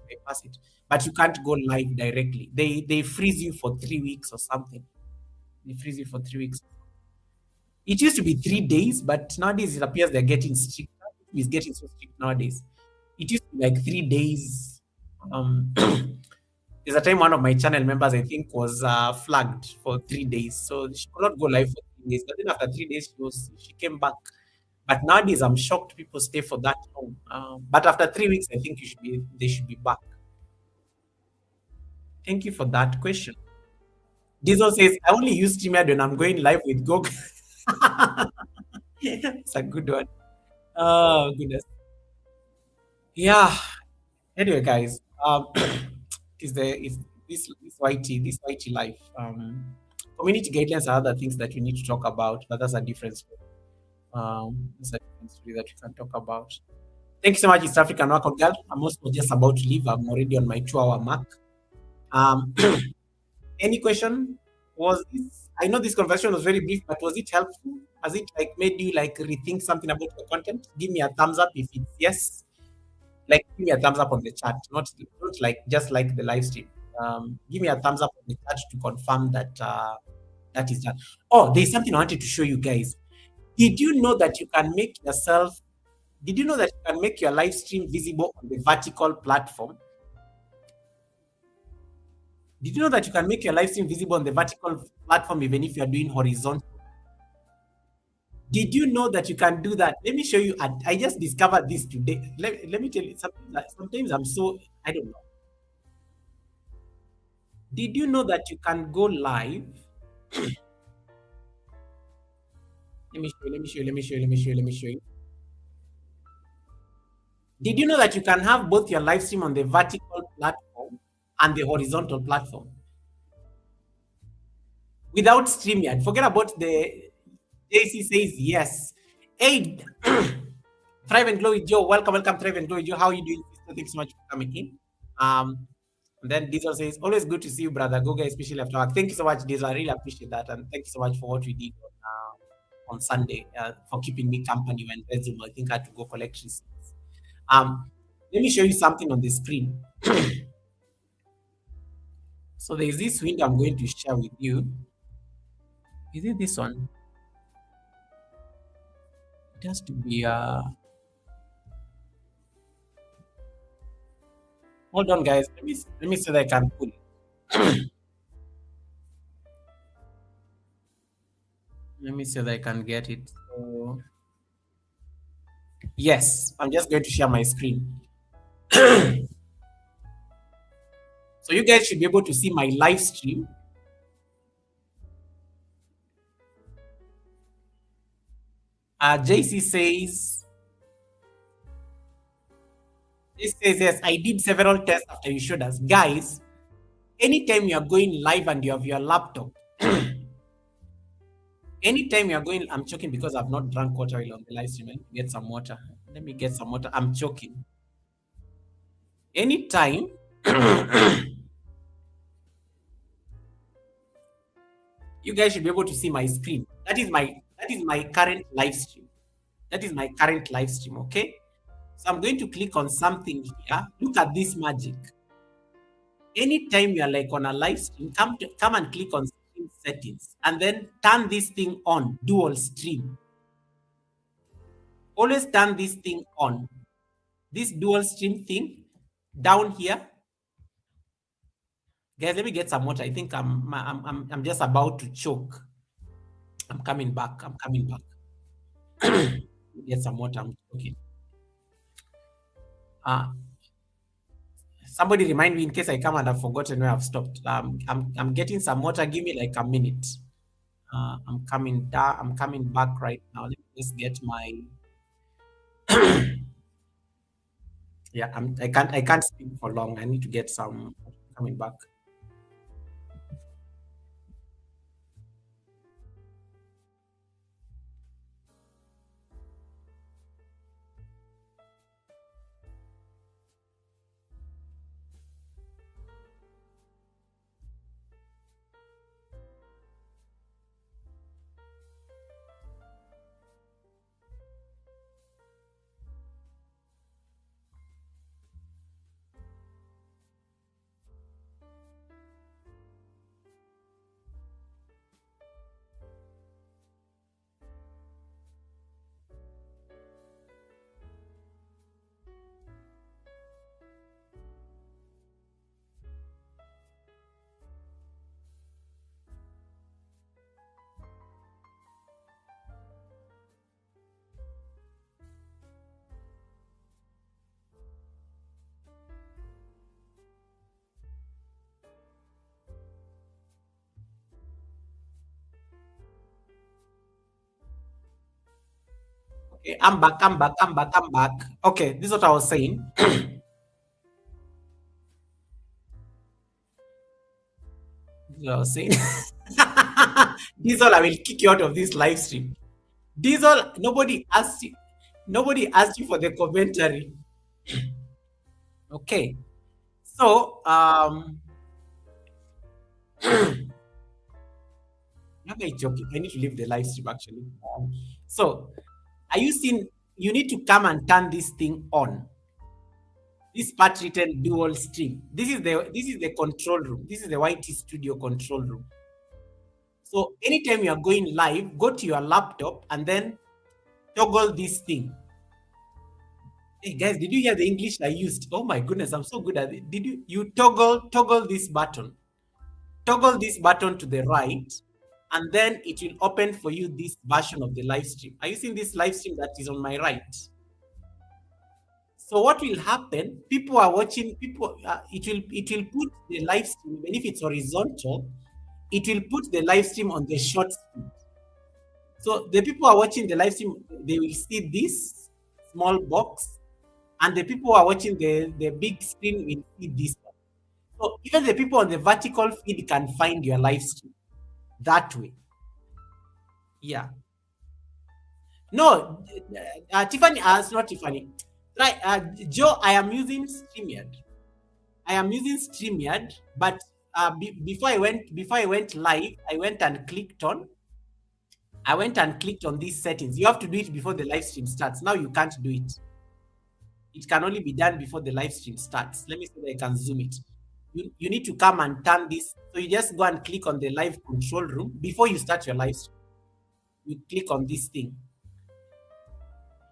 Bypass it, but you can't go live directly. They freeze you for 3 weeks or something. They freeze you for 3 weeks. It used to be 3 days, but nowadays it appears they're getting stricter. It's getting so strict nowadays. It used to be like 3 days. There's a time one of my channel members, I think, was flagged for 3 days, so she could not go live for 3 days. But then after 3 days, she came back. But nowadays, I'm shocked people stay for that long. But after 3 weeks, I think they should be back. Thank you for that question. Diesel says, I only use StreamYard when I'm going live with Google. It's a good one. Oh, goodness. Yeah. Anyway, guys, is this YT life. Community guidelines are other things that we need to talk about, but that's a different story. That's a different story that we can talk about. Thank you so much, East African Workout Girl. I'm also just about to leave. I'm already on my 2-hour mark. Any question? I know this conversation was very brief, but was it helpful? Has it like made you like rethink something about the content? Give me a thumbs up if it's yes. Like, give me a thumbs up on the chat, not like just like the live stream. Give me a thumbs up on the chat to confirm that that is done. Oh, there's something I wanted to show you guys. Did you know that you can make your live stream visible on the vertical platform? Did you know that you can make your live stream visible on the vertical platform even if you're doing horizontal? Did you know that you can do that? Let me show you. I just discovered this today. Let me tell you something. Sometimes I don't know. Did you know that you can go live? Let me show you. Did you know that you can have both your live stream on the vertical platform and the horizontal platform? without StreamYard. Forget about the JC says yes. Hey, Thrive and Glow with Joe. Welcome, welcome, Thrive and Glow with Joe. How are you doing, sister? Thanks so much for coming in. And then Diesel says, always good to see you, brother. Go guys, especially after work. Thank you so much, Diesel. I really appreciate that. And thank you so much for what we did on Sunday, for keeping me company when Resume, I think I had to go collect receipts. Let me show you something on the screen. So there's this window I'm going to share with you. Is it this one? It has to be hold on guys. Let me see that I can pull it. Let me see that I can get it. So yes, I'm just going to share my screen. So you guys should be able to see my live stream. JC says, yes, I did several tests after you showed us. Guys, anytime you are going live and you have your laptop, anytime you are going, I'm choking because I've not drunk water while on the live stream. Let me get some water. Let me get some water. I'm choking. Anytime you guys should be able to see my screen. That is my current live stream. That is my current live stream, okay? So I'm going to click on something here. Look at this magic. Anytime you are like on a live stream, come and click on stream settings and then turn this thing on, dual stream. Always turn this thing on. This dual stream thing down here. Guys, let me get some water. I think I'm just about to choke. I'm coming back. Get some water. I'm choking. Somebody remind me in case I come and I've forgotten where I've stopped. I'm getting some water. Give me like a minute. I'm coming back right now. Let me just get my yeah. I can't speak for long. I need to get some. Coming back. Okay, I'm back. Okay, this is what I was saying. Diesel, I will kick you out of this live stream. Diesel, nobody asked you. Nobody asked you for the commentary. Okay. So, okay, joking. I need to leave the live stream actually. So, are you seeing? You need to come and turn this thing on. This part written dual stream. This is the control room. This is the YT Studio control room. So anytime you are going live, go to your laptop and then toggle this thing. Hey guys, did you hear the English I used? Oh my goodness, I'm so good at it. Did you toggle this button? Toggle this button to the right, and then it will open for you this version of the live stream. Are you seeing this live stream that is on my right? So what will happen? People are watching. It will put the live stream, even if it's horizontal, it will put the live stream on the short screen. So the people who are watching the live stream, they will see this small box, and the people who are watching the big screen will see this one. So even the people on the vertical feed can find your live stream that way. Yeah. No, Tiffany, it's not Tiffany. Right, Joe, I am using StreamYard. I am using StreamYard, but before I went live, I went and clicked on these settings. You have to do it before the live stream starts. Now you can't do it. It can only be done before the live stream starts. Let me see if I can zoom it. You need to come and turn this. So you just go and click on the live control room before you start your live stream. You click on this thing.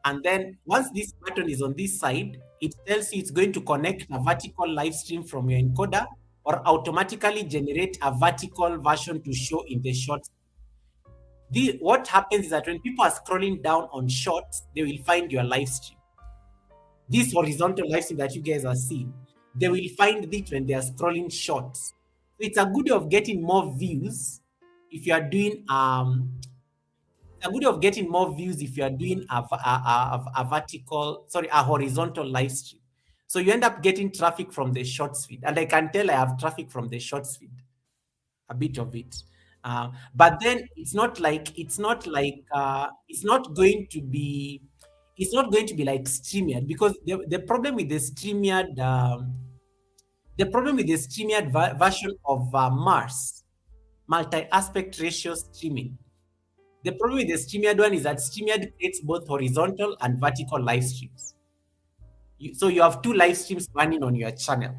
And then once this button is on this side, it tells you it's going to connect a vertical live stream from your encoder or automatically generate a vertical version to show in the shorts. What happens is that when people are scrolling down on shorts, they will find your live stream. This horizontal live stream that you guys are seeing, they will find it when they are scrolling shorts. So it's a good way of getting more views if you are doing a good way of getting more views if you are doing a horizontal live stream. So you end up getting traffic from the shorts feed, and I can tell I have traffic from the shorts feed, a bit of it. But then it's not going to be like StreamYard, because the problem with the StreamYard version of Mars, multi-aspect ratio streaming. The problem with the StreamYard one is that StreamYard creates both horizontal and vertical live streams. So you have two live streams running on your channel.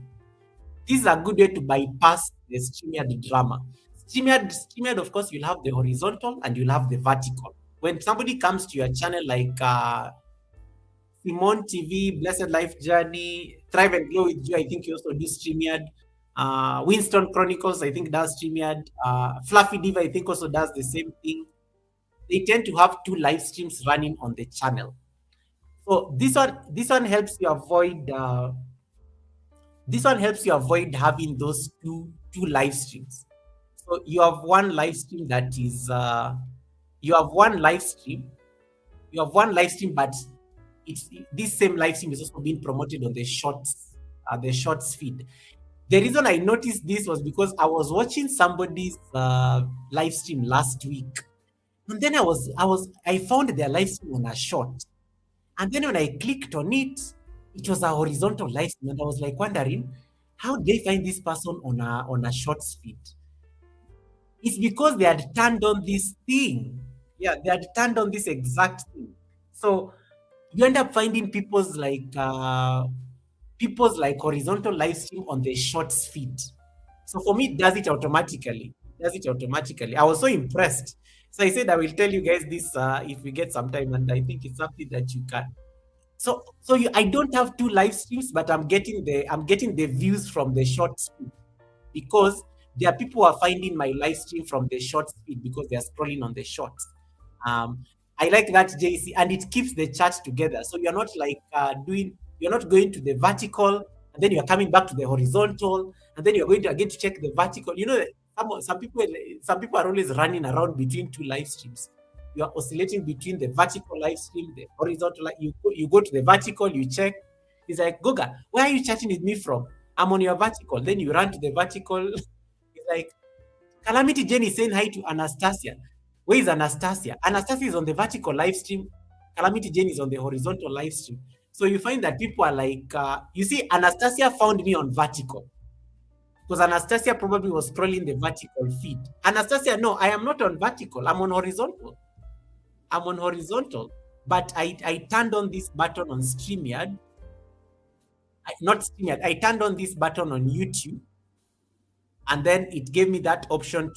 This is a good way to bypass the StreamYard drama. StreamYard, of course, you'll have the horizontal and you'll have the vertical. When somebody comes to your channel like Simone TV, Blessed Life Journey, Thrive and Glow with You, I think you also do StreamYard. Winston Chronicles, I think, does StreamYard. Fluffy Diva, I think, also does the same thing. They tend to have two live streams running on the channel. So this one helps you avoid having those two live streams. So you have one live stream that is but this same live stream is also being promoted on the shorts feed. The reason I noticed this was because I was watching somebody's live stream last week, and then I found their live stream on a short, and then when I clicked on it, it was a horizontal live stream, and I was like wondering how did they find this person on a shorts feed. It's because they had turned on this thing. Yeah, they had turned on this exact thing. So you end up finding people's horizontal live stream on the shorts feed. So for me, it does it automatically. I was so impressed. So I said I will tell you guys this if we get some time, and I think it's something that you can. So I don't have two live streams, but I'm getting the views from the shorts feed, because there are people who are finding my live stream from the shorts feed because they are scrolling on the shorts. I like that, JC, and it keeps the chart together. So you're not you're not going to the vertical and then you're coming back to the horizontal, and then you're going to again to check the vertical. You know, some people are always running around between two live streams. You are oscillating between the vertical live stream, the horizontal. You go to the vertical, you check. It's like, Goga, where are you chatting with me from? I'm on your vertical. Then you run to the vertical. It's like, Calamity Jane is saying hi to Anastasia. Where is Anastasia? Anastasia is on the vertical live stream. Calamity Jane is on the horizontal live stream. So you find that people are like, you see, Anastasia found me on vertical, because Anastasia probably was scrolling the vertical feed. Anastasia, no, I am not on vertical. I'm on horizontal. But I turned on this button on StreamYard. Not StreamYard. I turned on this button on YouTube, and then it gave me that option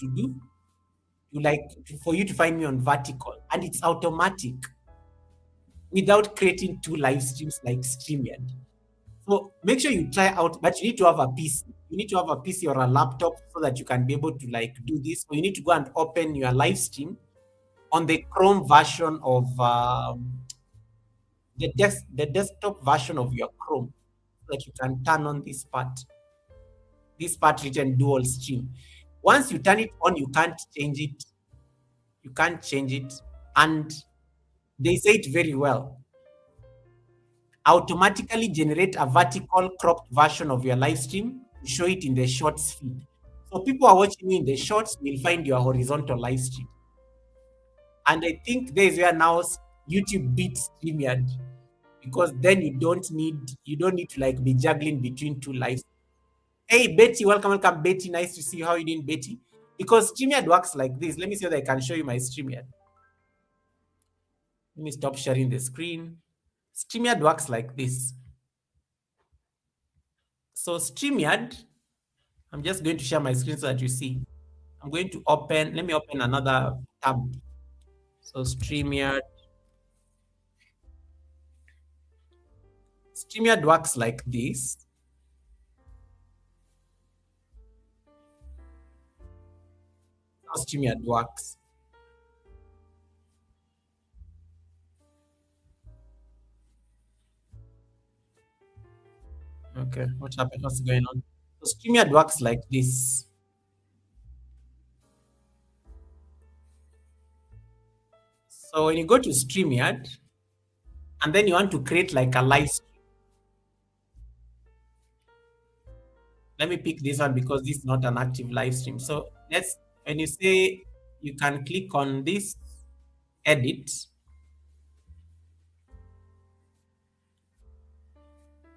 for you to find me on vertical, and it's automatic without creating two live streams like StreamYard. So make sure you try out, but you need to have a PC. You need to have a PC or a laptop so that you can be able to do this. Or you need to go and open your live stream on the Chrome version of the desktop version of your Chrome, so that you can turn on this part written dual stream. Once you turn it on, you can't change it. And they say it very well. Automatically generate a vertical cropped version of your live stream to show it in the shorts feed. So people are watching you in the shorts will find your horizontal live stream. And I think there is where now YouTube beats StreamYard, because then you don't need to like be juggling between two lives. Hey Betty, welcome, welcome Betty. Nice to see you. How you doing, Betty? Because StreamYard works like this. Let me see whether I can show you my StreamYard. Let me stop sharing the screen. StreamYard works like this. So StreamYard, I'm just going to share my screen so that you see. I'm going to let me open another tab. So StreamYard works like this. How StreamYard works. Okay, what happened? What's going on? So StreamYard works like this. So when you go to StreamYard, and then you want to create like a live stream. Let me pick this one because this is not an active live stream. So when you say, you can click on this edit.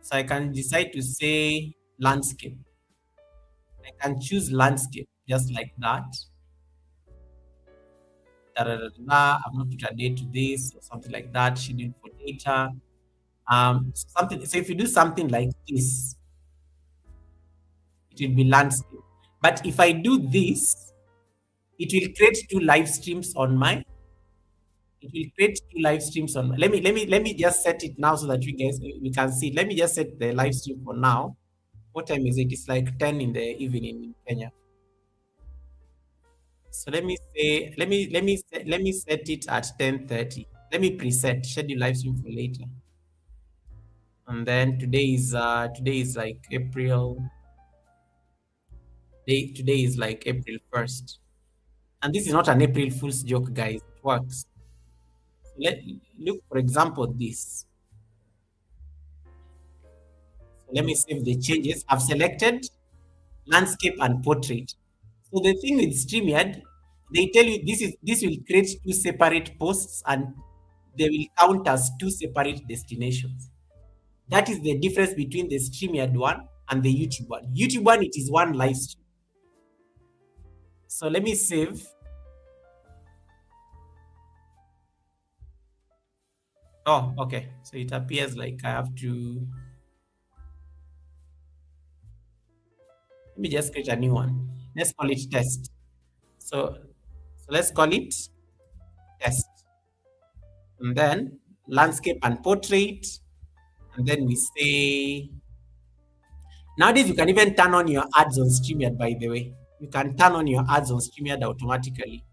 So I can decide to say landscape. I can choose landscape just like that. Da, da, da, da. I'm not put a date to this or something like that. Schedule for data. Something. So if you do something like this, it will be landscape. But if I do this, it will create two live streams on my. It will create two live streams on. Let me just set it now so that we can see. Let me just set the live stream for now. What time is it? It's like 10 in the evening in Kenya. So let me set it at 10:30. Let me preset schedule live stream for later. And then today is like today is like April 1st. And this is not an April Fool's joke, guys. It works. Look, for example, this. So let me save the changes. I've selected landscape and portrait. So the thing with StreamYard, they tell you this will create two separate posts and they will count as two separate destinations. That is the difference between the StreamYard one and the YouTube one. YouTube one, it is one live stream. So let me save. Oh, okay. So it appears like I have to. Let me just create a new one. Let's call it test. So let's call it test. And then landscape and portrait. And then we say, nowadays you can even turn on your ads on StreamYard, by the way. You can turn on your ads on StreamYard automatically.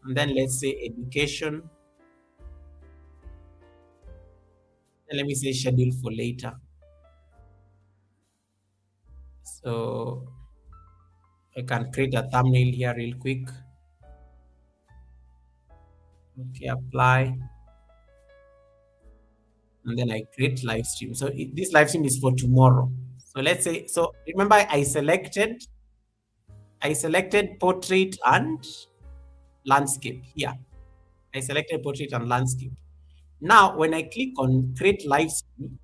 And then let's say education. And let me say schedule for later. So I can create a thumbnail here real quick. Okay, apply. And then I create live stream. So this live stream is for tomorrow. So let's say, so remember I selected portrait and landscape here. I selected portrait and landscape. Now, when I click on create live stream,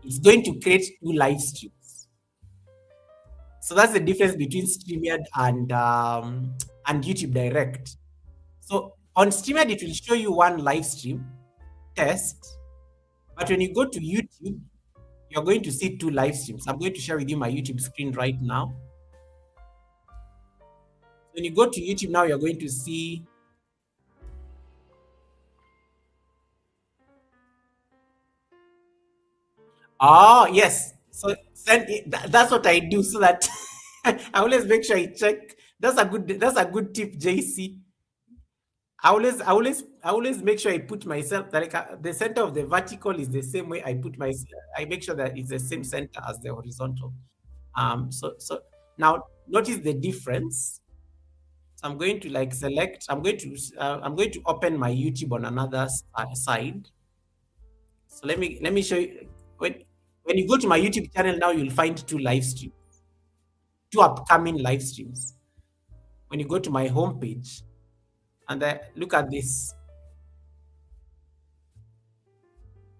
it's going to create two live streams. So that's the difference between StreamYard and YouTube Direct. So on StreamYard, it will show you one live stream test, but when you go to YouTube, you're going to see two live streams. I'm going to share with you my YouTube screen right now. When you go to YouTube now, you're going to see. Oh, yes. So send it, that's what I do so that I always make sure I check. That's a good tip, JC. I always make sure I put myself like the center of the vertical is the same way I put myself. I make sure that it's the same center as the horizontal. So now notice the difference. So I'm going to like select. I'm going to open my YouTube on another side. So let me show you when When you go to my YouTube channel now, you'll find two live streams, two upcoming live streams. When you go to my homepage, and look at this.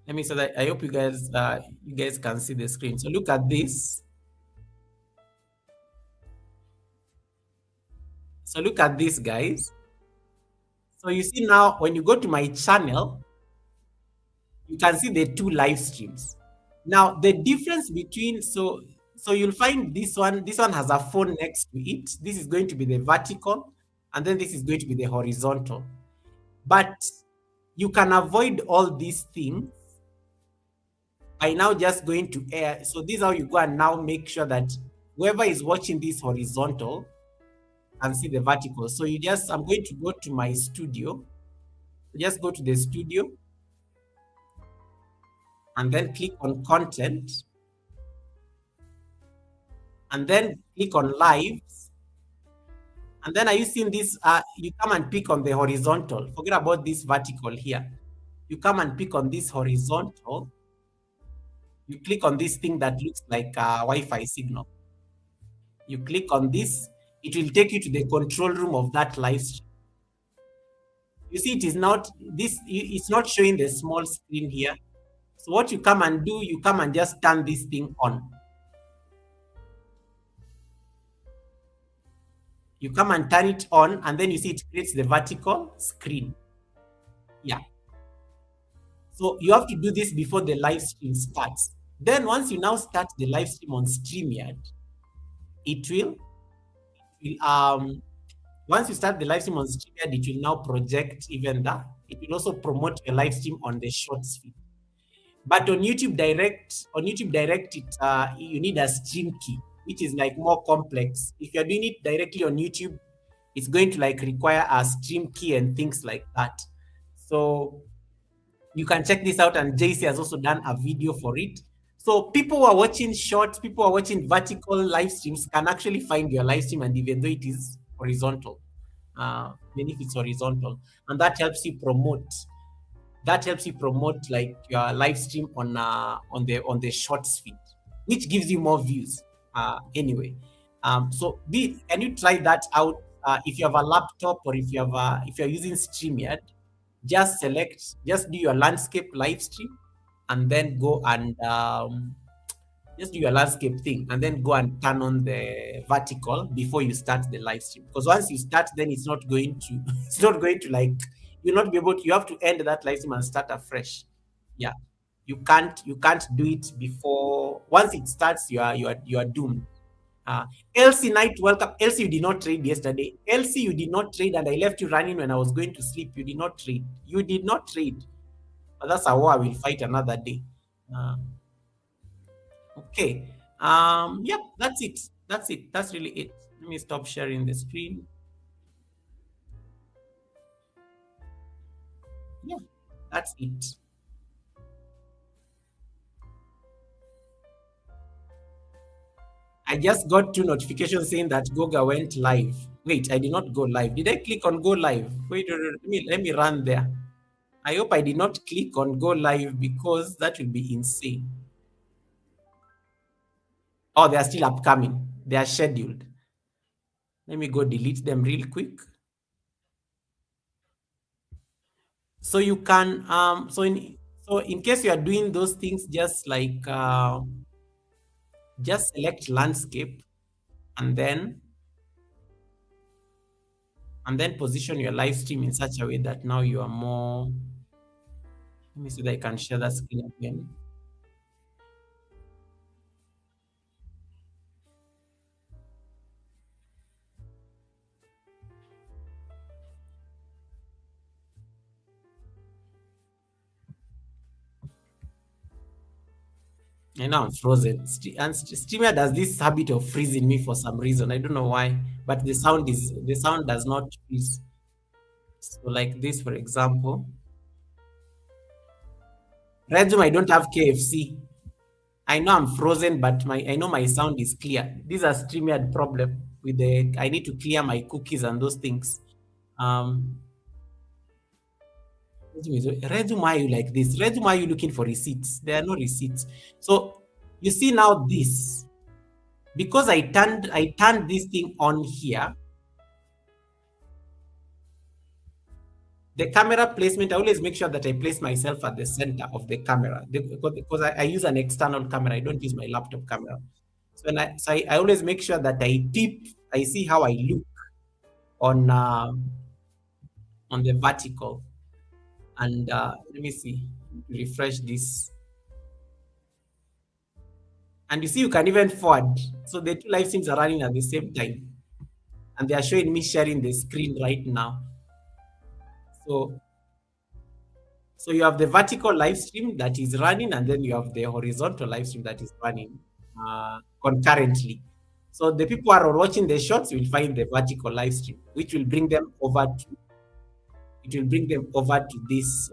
Let me so that I hope you guys can see the screen. So look at this. So look at this, guys. So you see now when you go to my channel, you can see the two live streams. Now the difference between so you'll find this one has a phone next to it. This is going to be the vertical, and then this is going to be the horizontal. But you can avoid all these things by now just going to air. So this is how you go and now make sure that whoever is watching this horizontal can see the vertical. So I'm going to go to my studio. Just go to the studio and then click on content and then click on lives. And then are you seeing this? You come and pick on the horizontal. Forget about this vertical here. You come and pick on this horizontal. You click on this thing that looks like a Wi-Fi signal. You click on this. It will take you to the control room of that live stream. You see, it is not this. It's not showing the small screen here. So what you come and do, you come and just turn this thing on. You come and turn it on, and then you see it creates the vertical screen. Yeah. So you have to do this before the live stream starts. Then once you now start the live stream on StreamYard, once you start the live stream on StreamYard, it will now project even that. It will also promote a live stream on the Shorts feed. But on YouTube Direct, you need a stream key, which is like more complex. If you're doing it directly on YouTube, it's going to like require a stream key and things like that. So you can check this out, and JC has also done a video for it. So people who are watching shorts, people who are watching vertical live streams can actually find your live stream, and even though it is horizontal, even if it's horizontal, and that helps you promote like your live stream on the Shorts feed, which gives you more views. Anyway, so can you try that out? If you have a laptop or if you're using StreamYard, just do your landscape live stream, and then go and just do your landscape thing, and then go and turn on the vertical before you start the live stream. Because once you start, then it's not going to like, you'll not be able to, you have to end that live stream and start afresh. Yeah. You can't do it before. Once it starts, you are doomed. Elsie Knight, welcome. Elsie, you did not trade yesterday. Elsie, you did not trade, and I left you running when I was going to sleep. You did not trade. But that's a war I will fight another day. Okay. Yep, that's it. That's really it. Let me stop sharing the screen. Yeah, that's it. I just got 2 notifications saying that Goga went live. Wait, I did not go live. Did I click on go live? Wait, let me run there. I hope I did not click on go live, because that will be insane. Oh, they are still upcoming. They are scheduled. Let me go delete them real quick. So you can so in case you are doing those things, just like just select landscape, and then position your live stream in such a way that now you are more. Let me see that I can share that screen again. And now I'm frozen. And StreamYard does this habit of freezing me for some reason. I don't know why, but the sound does not freeze. So like this, for example. Resume, I don't have KFC. I know I'm frozen, but I know my sound is clear. These are StreamYard problem with I need to clear my cookies and those things. Resume, why are you like this? Resume, why are you looking for receipts? There are no receipts. So You see now this, because I turned this thing on here. The camera placement, I always make sure that I place myself at the center of the camera because I use an external camera. I don't use my laptop camera. So I always make sure that I see how I look on the vertical. And let me see, refresh this. And you see, you can even forward. So the two live streams are running at the same time. And they are showing me sharing the screen right now. So So you have the vertical live stream that is running, and then you have the horizontal live stream that is running concurrently. So the people who are watching the shorts will find the vertical live stream, which will bring them over to this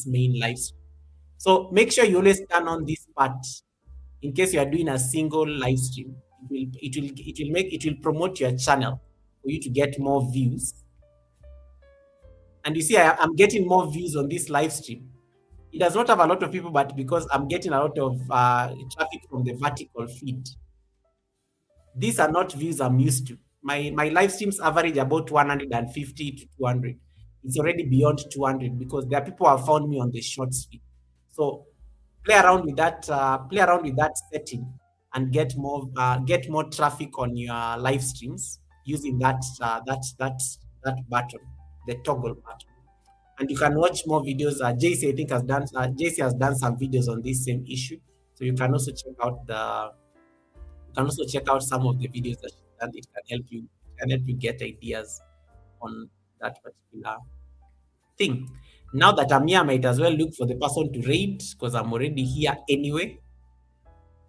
main live stream. So make sure you always turn on this part in case you are doing a single live stream. It will promote your channel for you to get more views. And you see, I'm getting more views on this live stream. It does not have a lot of people, but because I'm getting a lot of traffic from the vertical feed. These are not views I'm used to. My live streams average about 150 to 200. It's already beyond 200 because there are people who have found me on the shorts feed. So play around with that. Play around with that setting and get more traffic on your live streams using that button, the toggle button. And you can watch more videos. JC, I think, has done. JC has done some videos on this same issue, so you can also check out some of the videos that she's done. It can help you get ideas on that particular thing. Now that I'm here, I might as well look for the person to raid because I'm already here anyway.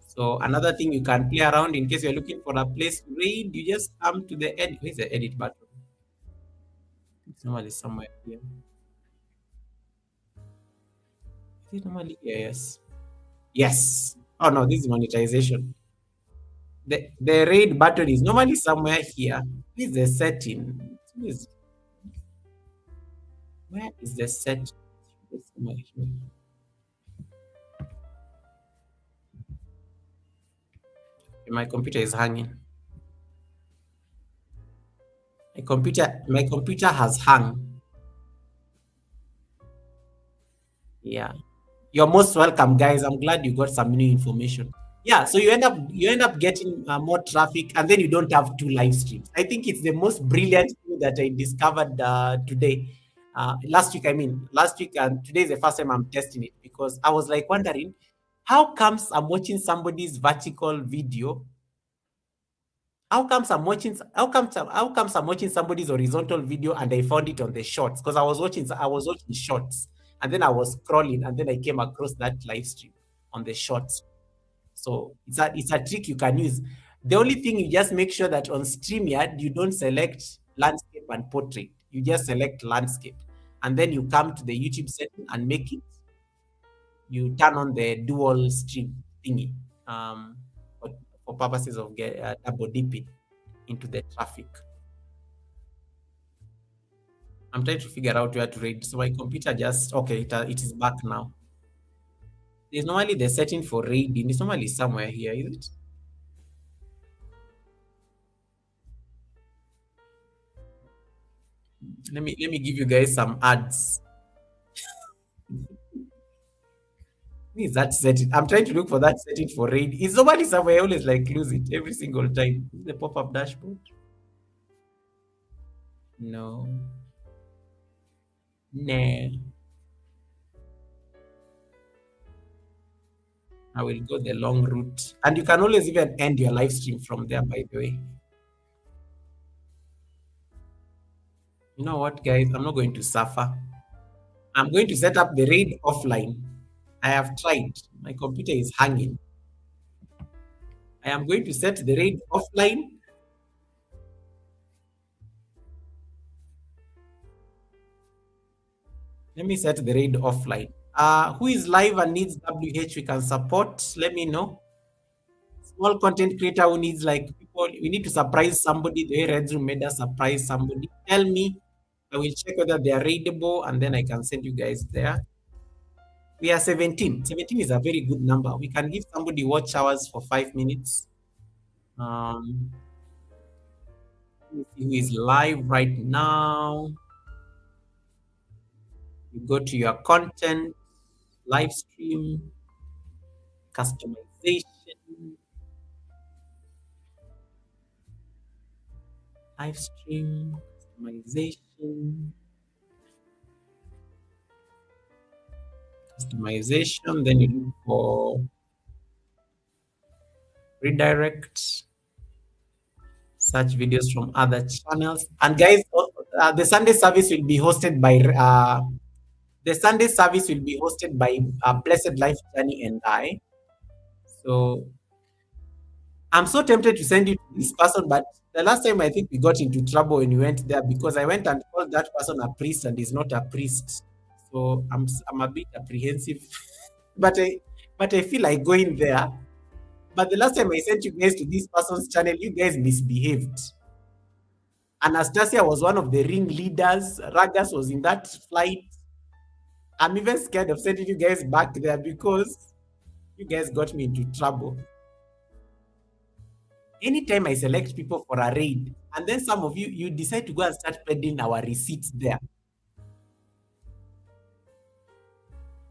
So another thing you can play around in case you're looking for a place to raid, you just come to the edit. Where's the edit button? It's normally somewhere here. Is it normally here? Yes. Yes. Oh no, this is monetization. The raid button is normally somewhere here. This is the setting. Where is the set? It's somewhere here. Okay, my computer is hanging. My computer has hung. Yeah. You're most welcome, guys. I'm glad you got some new information. Yeah, so you end up getting more traffic, and then you don't have two live streams. I think it's the most brilliant thing that I discovered today. Last week, and today is the first time I'm testing it because I was like wondering, how comes I'm watching somebody's vertical video? How comes I'm watching somebody's horizontal video and I found it on the shorts because I was watching shorts, and then I was scrolling, and then I came across that live stream on the shorts. So it's a trick you can use. The only thing, you just make sure that on StreamYard you don't select landscape and portrait. You just select landscape, and then you come to the YouTube setting and you turn on the dual stream thingy for, for purposes of double dipping into the traffic. I'm trying to figure out where to read. So my computer just okay. It is back now. There's normally the setting for reading. It's normally somewhere here, is it? Let me give you guys some ads. Where is that setting? I'm trying to look for that setting for raid. It's normally somewhere. I always like lose it every single time. Is it the pop-up dashboard? No. Nah. I will go the long route. And you can always even end your live stream from there, by the way. You know what, guys? I'm not going to suffer. I'm going to set up the raid offline. I have tried. My computer is hanging. I am going to set the raid offline. Let me set the raid offline. Who is live and needs WH we can support? Let me know. Small content creator who needs like people, we need to surprise somebody. The way Red Room made us surprise somebody. Tell me. I will check whether they are raidable and then I can send you guys there. We are 17. 17 is a very good number. We can give somebody watch hours for 5 minutes. Um, let me see who is live right now. You go to your content, live stream, customization, live stream, customization, customization. Then you look for redirect, search videos from other channels. And guys, the Sunday service will be hosted by the Sunday service will be hosted by Blessed Life Journey and I. So I'm so tempted to send you to this person, but the last time I think we got into trouble when we went there because I went and called that person a priest and he's not a priest. So I'm a bit apprehensive, but I feel like going there. But the last time I sent you guys to this person's channel, you guys misbehaved. Anastasia was one of the ring leaders. Ragas was in that flight. I'm even scared of sending you guys back there because you guys got me into trouble. Anytime I select people for a raid, and then some of you decide to go and start peddling our receipts there.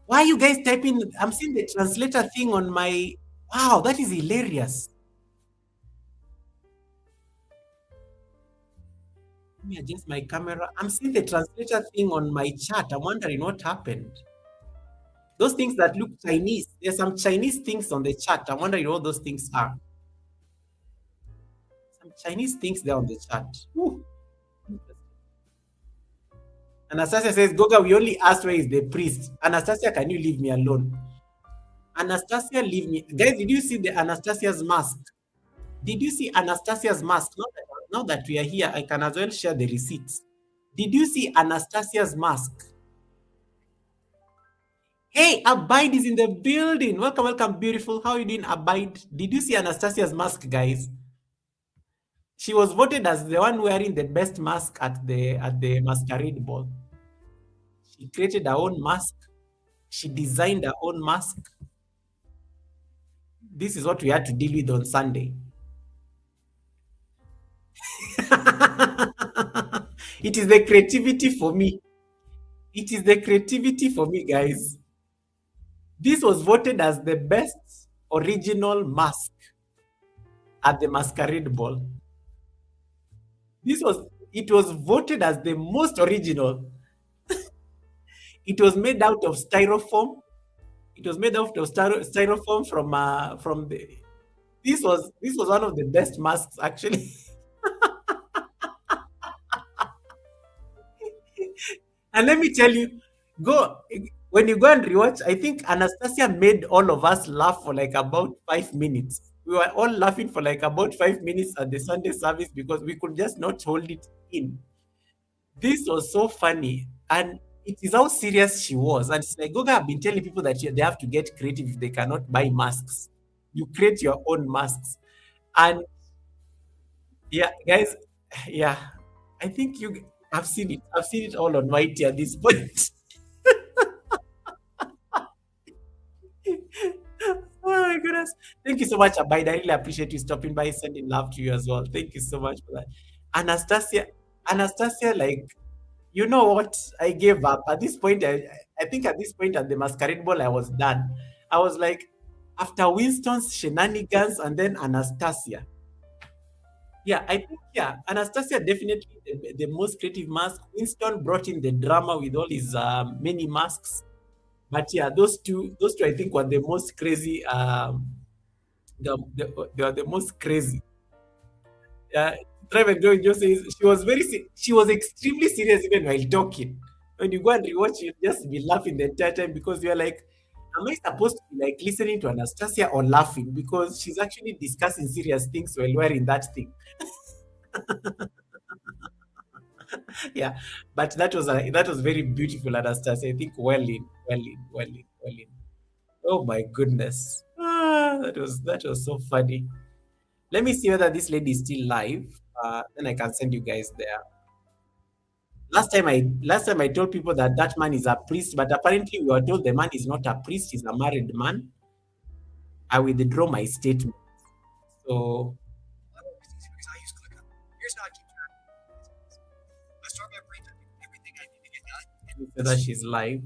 Why are you guys typing? I'm seeing the translator thing on my. Wow, that is hilarious. Let me adjust my camera. I'm seeing the translator thing on my chat. I'm wondering what happened. Those things that look Chinese. There's some Chinese things on the chat. I'm wondering what those things are. Some Chinese things there on the chat. Whew. Anastasia says, Goga, we only asked where is the priest. Anastasia, can you leave me alone? Anastasia, leave me. Guys, did you see the Anastasia's mask? Did you see Anastasia's mask? Now that we are here, I can as well share the receipts. Did you see Anastasia's mask? Hey, Abide is in the building. Welcome, welcome, beautiful. How are you doing, Abide? Did you see Anastasia's mask, guys? She was voted as the one wearing the best mask at the masquerade ball. She created her own mask. She designed her own mask. This is what we had to deal with on Sunday. It is the creativity for me. It is the creativity for me, guys. This was voted as the best original mask at the masquerade ball. It was voted as the most original. It was made out of styrofoam. It was made out of styrofoam from the. This was one of the best masks actually. And let me tell you, go when you go and rewatch. I think Anastasia made all of us laugh for like about 5 minutes. We were all laughing for like about 5 minutes at the Sunday service because we could just not hold it in. This was so funny, and it is how serious she was. And it's like, Goga, have been telling people that they have to get creative if they cannot buy masks. You create your own masks. And yeah, guys, yeah, I think you. I've seen it. I've seen it all on Mighty at this point. Oh my goodness. Thank you so much, Abide. I really appreciate you stopping by, sending love to you as well. Thank you so much for that. Anastasia, like, you know what? I gave up. At this point, I think at this point at the masquerade ball, I was done. I was like, after Winston's shenanigans and then Anastasia. Yeah, I think, yeah, Anastasia definitely the most creative mask. Winston brought in the drama with all his many masks. But yeah, those two, I think were the most crazy. They are the most crazy. Yeah, Drive and Joy just says she was extremely serious even while talking. When you go and rewatch, you just be laughing the entire time because you're like, am I supposed to be like listening to Anastasia or laughing because she's actually discussing serious things while wearing that thing? Yeah, but that was very beautiful, Anastasia. I think well in, well in, well in, well in. Oh my goodness. That was so funny. Let me see whether this lady is still live. Then I can send you guys there. Last time I told people that that man is a priest, but apparently we were told the man is not a priest, he's a married man. I withdraw my statement. So whether she's live.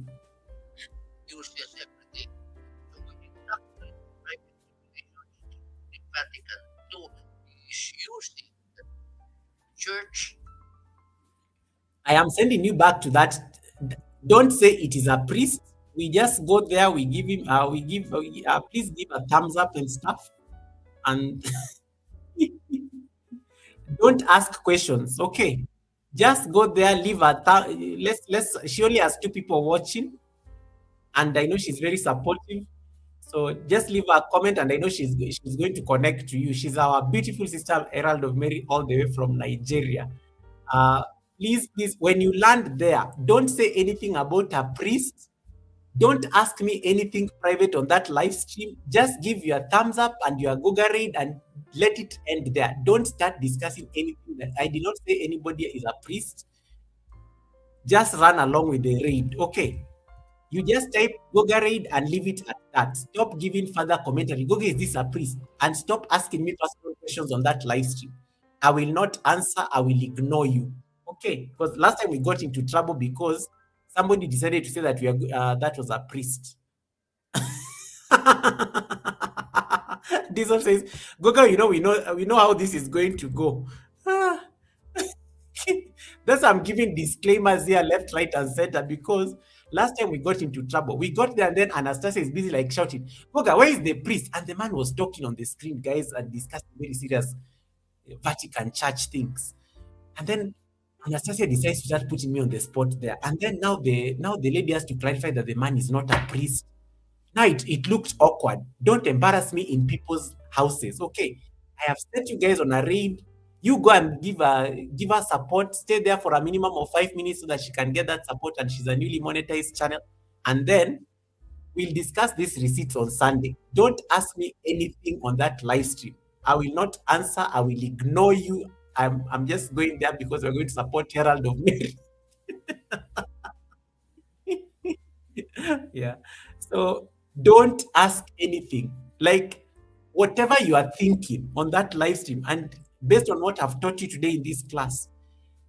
use this every day. So when you talk to a private relationship, the Vatican II is using the church. I am sending you back to that. Don't say it is a priest. We just go there. We give him. Please give a thumbs up and stuff. And don't ask questions. Okay, just go there. Leave a let's. She only has two people watching, and I know she's very supportive. So just leave a comment, and I know she's going to connect to you. She's our beautiful sister, Herald of Mary, all the way from Nigeria. Uh, please, when you land there, don't say anything about a priest. Don't ask me anything private on that live stream. Just give your thumbs up and your Google read and let it end there. Don't start discussing anything that I did not say anybody is a priest. Just run along with the read. Okay. You just type Google read and leave it at that. Stop giving further commentary. Google, is this a priest? And stop asking me personal questions on that live stream. I will not answer. I will ignore you. Okay, because last time we got into trouble because somebody decided to say that that was a priest. This one says, Google, we know how this is going to go. Ah, that's why I'm giving disclaimers here, left, right, and center, because last time we got into trouble. We got there, and then Anastasia is busy like shouting, Goga, where is the priest? And the man was talking on the screen, guys, and discussing very serious Vatican church things. And then Anastasia decides to start putting me on the spot there. And then now the lady has to clarify that the man is not a priest. Now it looked awkward. Don't embarrass me in people's houses. Okay. I have sent you guys on a raid. You go and give her support. Stay there for a minimum of 5 minutes so that she can get that support and she's a newly monetized channel. And then we'll discuss these receipts on Sunday. Don't ask me anything on that live stream. I will not answer. I will ignore you. I'm just going there because we're going to support Herald of Mary. Yeah. So don't ask anything. Like whatever you are thinking on that live stream, and based on what I've taught you today in this class,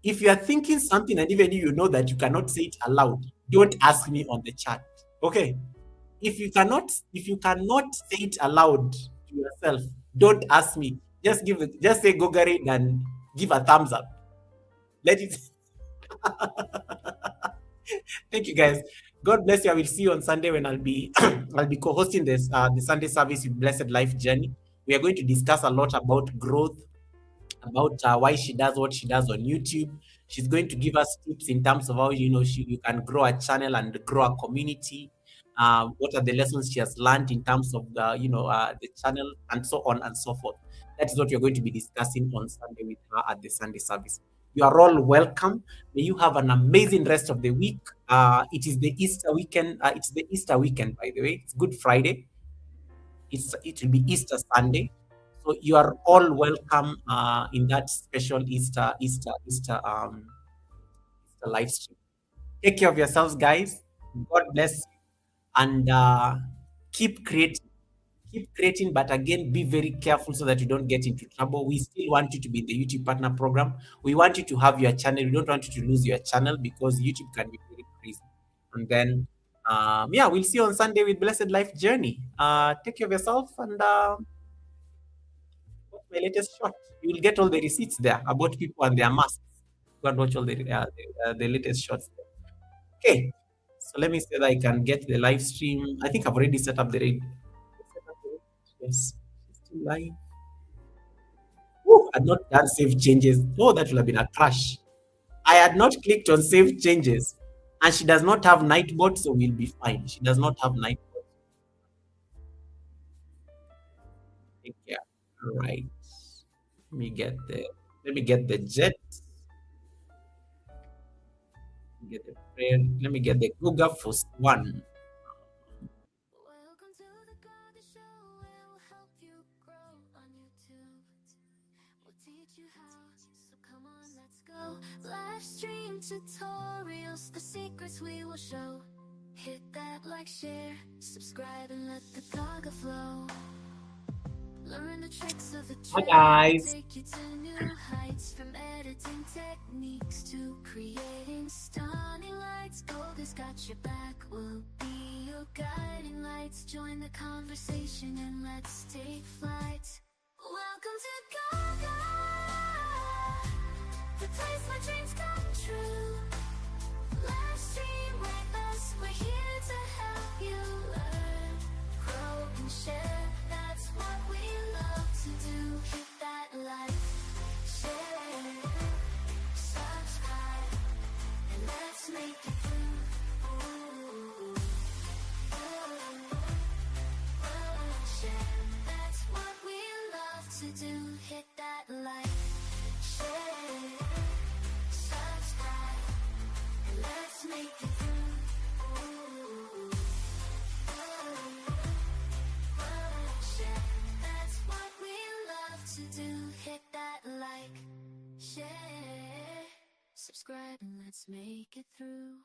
if you are thinking something and even you know that you cannot say it aloud, don't ask me on the chat. Okay. If you cannot say it aloud to yourself, don't ask me. Just say go get it and give a thumbs up. Let it. Thank you, guys. God bless you. I will see you on Sunday when I'll be I'll be co-hosting this the Sunday service with Blessed Life Journey. We are going to discuss a lot about growth, about why she does what she does on YouTube. She's going to give us tips in terms of how you can grow a channel and grow a community. What are the lessons she has learned in terms of the channel and so on and so forth. That is what we're going to be discussing on Sunday with her at the Sunday service. You are all welcome. May you have an amazing rest of the week. It is the Easter weekend. It's the Easter weekend, by the way. It's Good Friday. It will be Easter Sunday. So you are all welcome in that special Easter live stream. Take care of yourselves, guys. God bless you, and keep creating. Keep creating, but again, be very careful so that you don't get into trouble. We still want you to be in the YouTube partner program. We want you to have your channel. We don't want you to lose your channel because YouTube can be very crazy. And then, we'll see you on Sunday with Blessed Life Journey. Take care of yourself and watch my latest shot. You will get all the receipts there about people and their masks. Go and watch all the latest shots there. Okay. So let me see that I can get the live stream. I think I've already set up the raid. Yes, it's still live. Had not done save changes. Oh, that would have been a crash. I had not clicked on save changes, and she does not have Nightbot, so we'll be fine. She does not have Nightbot. Take care. All right. Let me get the jet. Let me get the Google first one. Welcome to the Garden Show, where we'll help you grow on YouTube. We'll teach you how, so come on, let's go. Live stream tutorials, the secrets we will show. Hit that like, share, subscribe, and let the gaga flow. Learn the tricks of the Hi trade, guys. take you to new heights, from editing techniques to creating stunning lights. Gold has got your back, we'll be your guiding lights. Join the conversation and let's take flight. Welcome to Gaga, the place where dreams come true. Live stream with us, we're here to help you learn, grow and share. That's what we love to do. Hit that like, share, subscribe, and let's make it through. Share, that's what we love to do. Hit that like, share, subscribe, and let's make it through. Share, that's what we love to do. Hit that like, share, subscribe, and let's make it through.